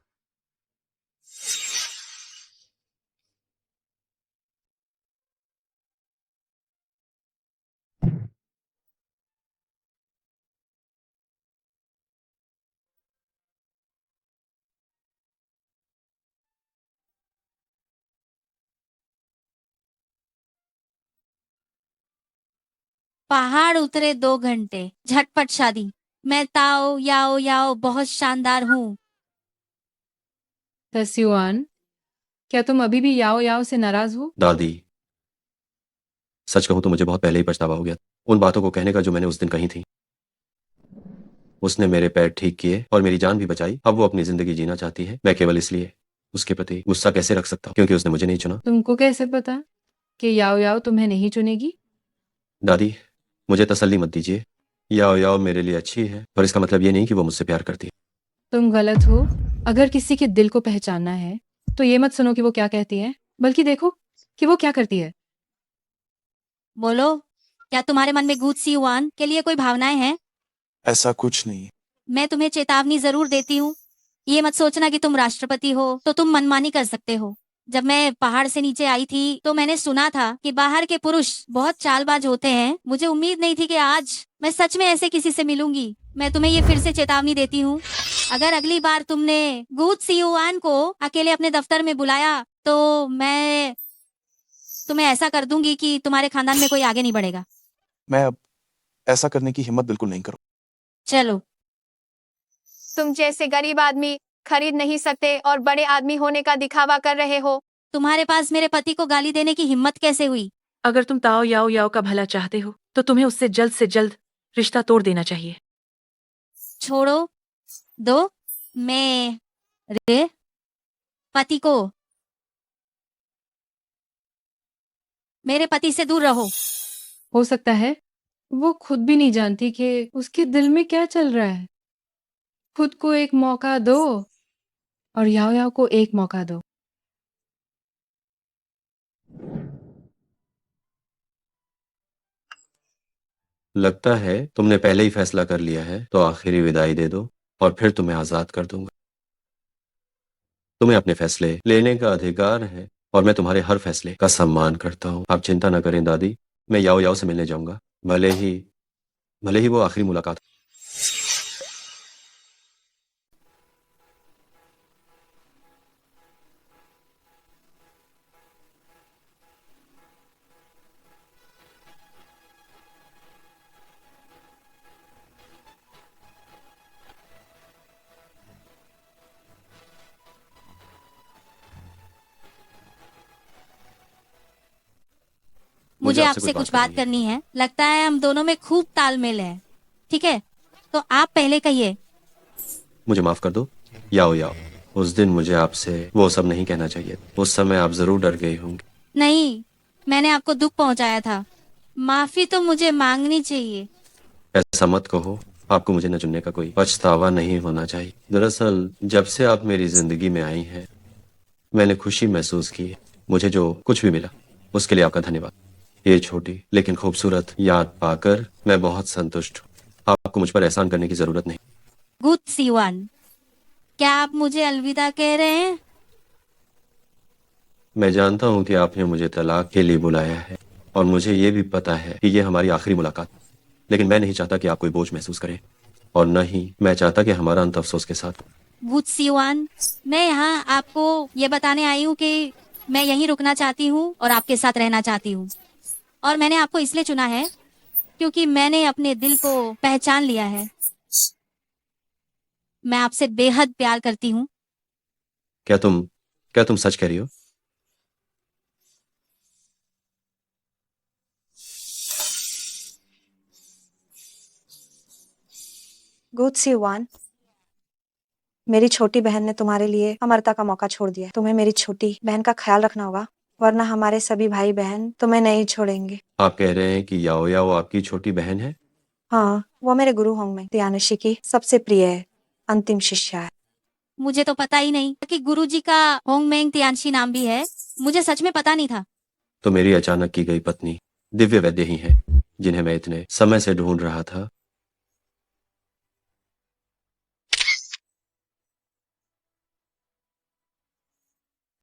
पहाड़ उतरे 2 घंटे, झटपट शादी। मैं ताओ याओ याओ बहुत शानदार हूँ। तस्युआन, क्या तुम अभी भी याओ याओ से नाराज हो? दादी, सच कहूं तो मुझे बहुत पहले ही पछतावा हो गया उन बातों को कहने का जो मैंने उस दिन कही थी। उसने मेरे पैर ठीक किए और मेरी जान भी बचाई। अब वो अपनी जिंदगी जीना चाहती है। मैं केवल इसलिए उसके प्रति गुस्सा कैसे रख सकता हूँ क्योंकि उसने मुझे नहीं चुना। तुमको कैसे पता कि याओ याओ तुम्हें नहीं चुनेगी? दादी, मुझे तसल्ली मत दीजिए। याओ याओ मेरे लिए अच्छी है पर इसका मतलब ये नहीं कि वो मुझसे प्यार करती है। तुम गलत हो। अगर किसी के दिल को पहचानना है तो ये मत सुनो कि वो क्या कहती है, बल्कि देखो कि वो क्या करती है। बोलो, क्या तुम्हारे मन में गूत सियुआन के लिए कोई भावनाएं हैं? ऐसा कुछ नहीं। मैं तुम्हें चेतावनी जरूर देती हूँ। ये मत सोचना कि तुम राष्ट्रपति हो तो तुम मनमानी कर सकते हो। जब मैं पहाड़ से नीचे आई थी तो मैंने सुना था कि बाहर के पुरुष बहुत चालबाज होते हैं। मुझे उम्मीद नहीं थी कि आज मैं सच में ऐसे किसी से मिलूंगी। मैं तुम्हें ये फिर से चेतावनी देती हूँ, अगर अगली बार तुमने गूत सियुआन को अकेले अपने दफ्तर में बुलाया तो मैं तुम्हें ऐसा कर दूंगी कि तुम्हारे खानदान में कोई आगे नहीं बढ़ेगा। मैं अब ऐसा करने की हिम्मत बिल्कुल नहीं करूँ। चलो। तुम जैसे गरीब आदमी खरीद नहीं सकते और बड़े आदमी होने का दिखावा कर रहे हो। तुम्हारे पास मेरे पति को गाली देने की हिम्मत कैसे हुई? अगर तुम ताओ याओ याओ का भला चाहते हो तो तुम्हें उससे जल्द से जल्द रिश्ता तोड़ देना चाहिए। छोड़ो दो मेरे पति को। मेरे पति से दूर रहो। हो सकता है वो खुद भी नहीं जानती कि उसके दिल में क्या चल रहा है। खुद को एक मौका दो और याओ याओ को एक मौका दो। लगता है तुमने पहले ही फैसला कर लिया है, तो आखिरी विदाई दे दो और फिर तुम्हें आजाद कर दूंगा। तुम्हें अपने फैसले लेने का अधिकार है और मैं तुम्हारे हर फैसले का सम्मान करता हूँ। आप चिंता न करें दादी, मैं याओ याओ से मिलने जाऊंगा, भले ही वो आखिरी मुलाकात। मुझे आपसे कुछ बात करनी है। लगता है हम दोनों में खूब तालमेल है। ठीक है, तो आप पहले कहिए। मुझे माफ कर दो याओ याओ, उस दिन मुझे आपसे वो सब नहीं कहना चाहिए। उस समय आप जरूर डर गई होंगी। नहीं, मैंने आपको दुख पहुंचाया था। माफी तो मुझे मांगनी चाहिए। ऐसा मत कहो, आपको मुझे न चुनने का कोई पछतावा नहीं होना चाहिए। दरअसल जब से आप मेरी जिंदगी में आई हैं, मैंने खुशी महसूस की है। मुझे जो कुछ भी मिला उसके लिए आपका धन्यवाद। ये छोटी लेकिन खूबसूरत याद पाकर मैं बहुत संतुष्ट हूँ। आपको मुझ पर एहसान करने की जरूरत नहीं। गुड सिवान, क्या आप मुझे अलविदा कह रहे हैं? मैं जानता हूँ कि आपने मुझे तलाक के लिए बुलाया है और मुझे ये भी पता है कि ये हमारी आखिरी मुलाकात, लेकिन मैं नहीं चाहता कि आप कोई बोझ महसूस करें और न ही मैं चाहता कि हमारा अंत अफसोस के साथ। गुड सिवान, मैं यहाँ आपको ये बताने आई हूँ कि मैं यहीं रुकना चाहती हूँ और आपके साथ रहना चाहती हूँ और मैंने आपको इसलिए चुना है क्योंकि मैंने अपने दिल को पहचान लिया है। मैं आपसे बेहद प्यार करती हूँ। क्या तुम सच कह रही हो? गुड सी वन। मेरी छोटी बहन ने तुम्हारे लिए अमरता का मौका छोड़ दिया। तुम्हें मेरी छोटी बहन का ख्याल रखना होगा, वरना हमारे सभी भाई बहन तुम्हें नहीं छोड़ेंगे। आप कह रहे हैं कि याओ याओ आपकी छोटी बहन है? हाँ, वो मेरे गुरु होंगे त्यानुषी की सबसे प्रिय अंतिम शिष्या है। मुझे तो पता ही नहीं कि गुरुजी का होंगमेंग तियानशी नाम भी है। मुझे सच में पता नहीं था। तो मेरी अचानक की गई पत्नी दिव्य वैद्य ही है, जिन्हें मैं इतने समय से ढूंढ रहा था।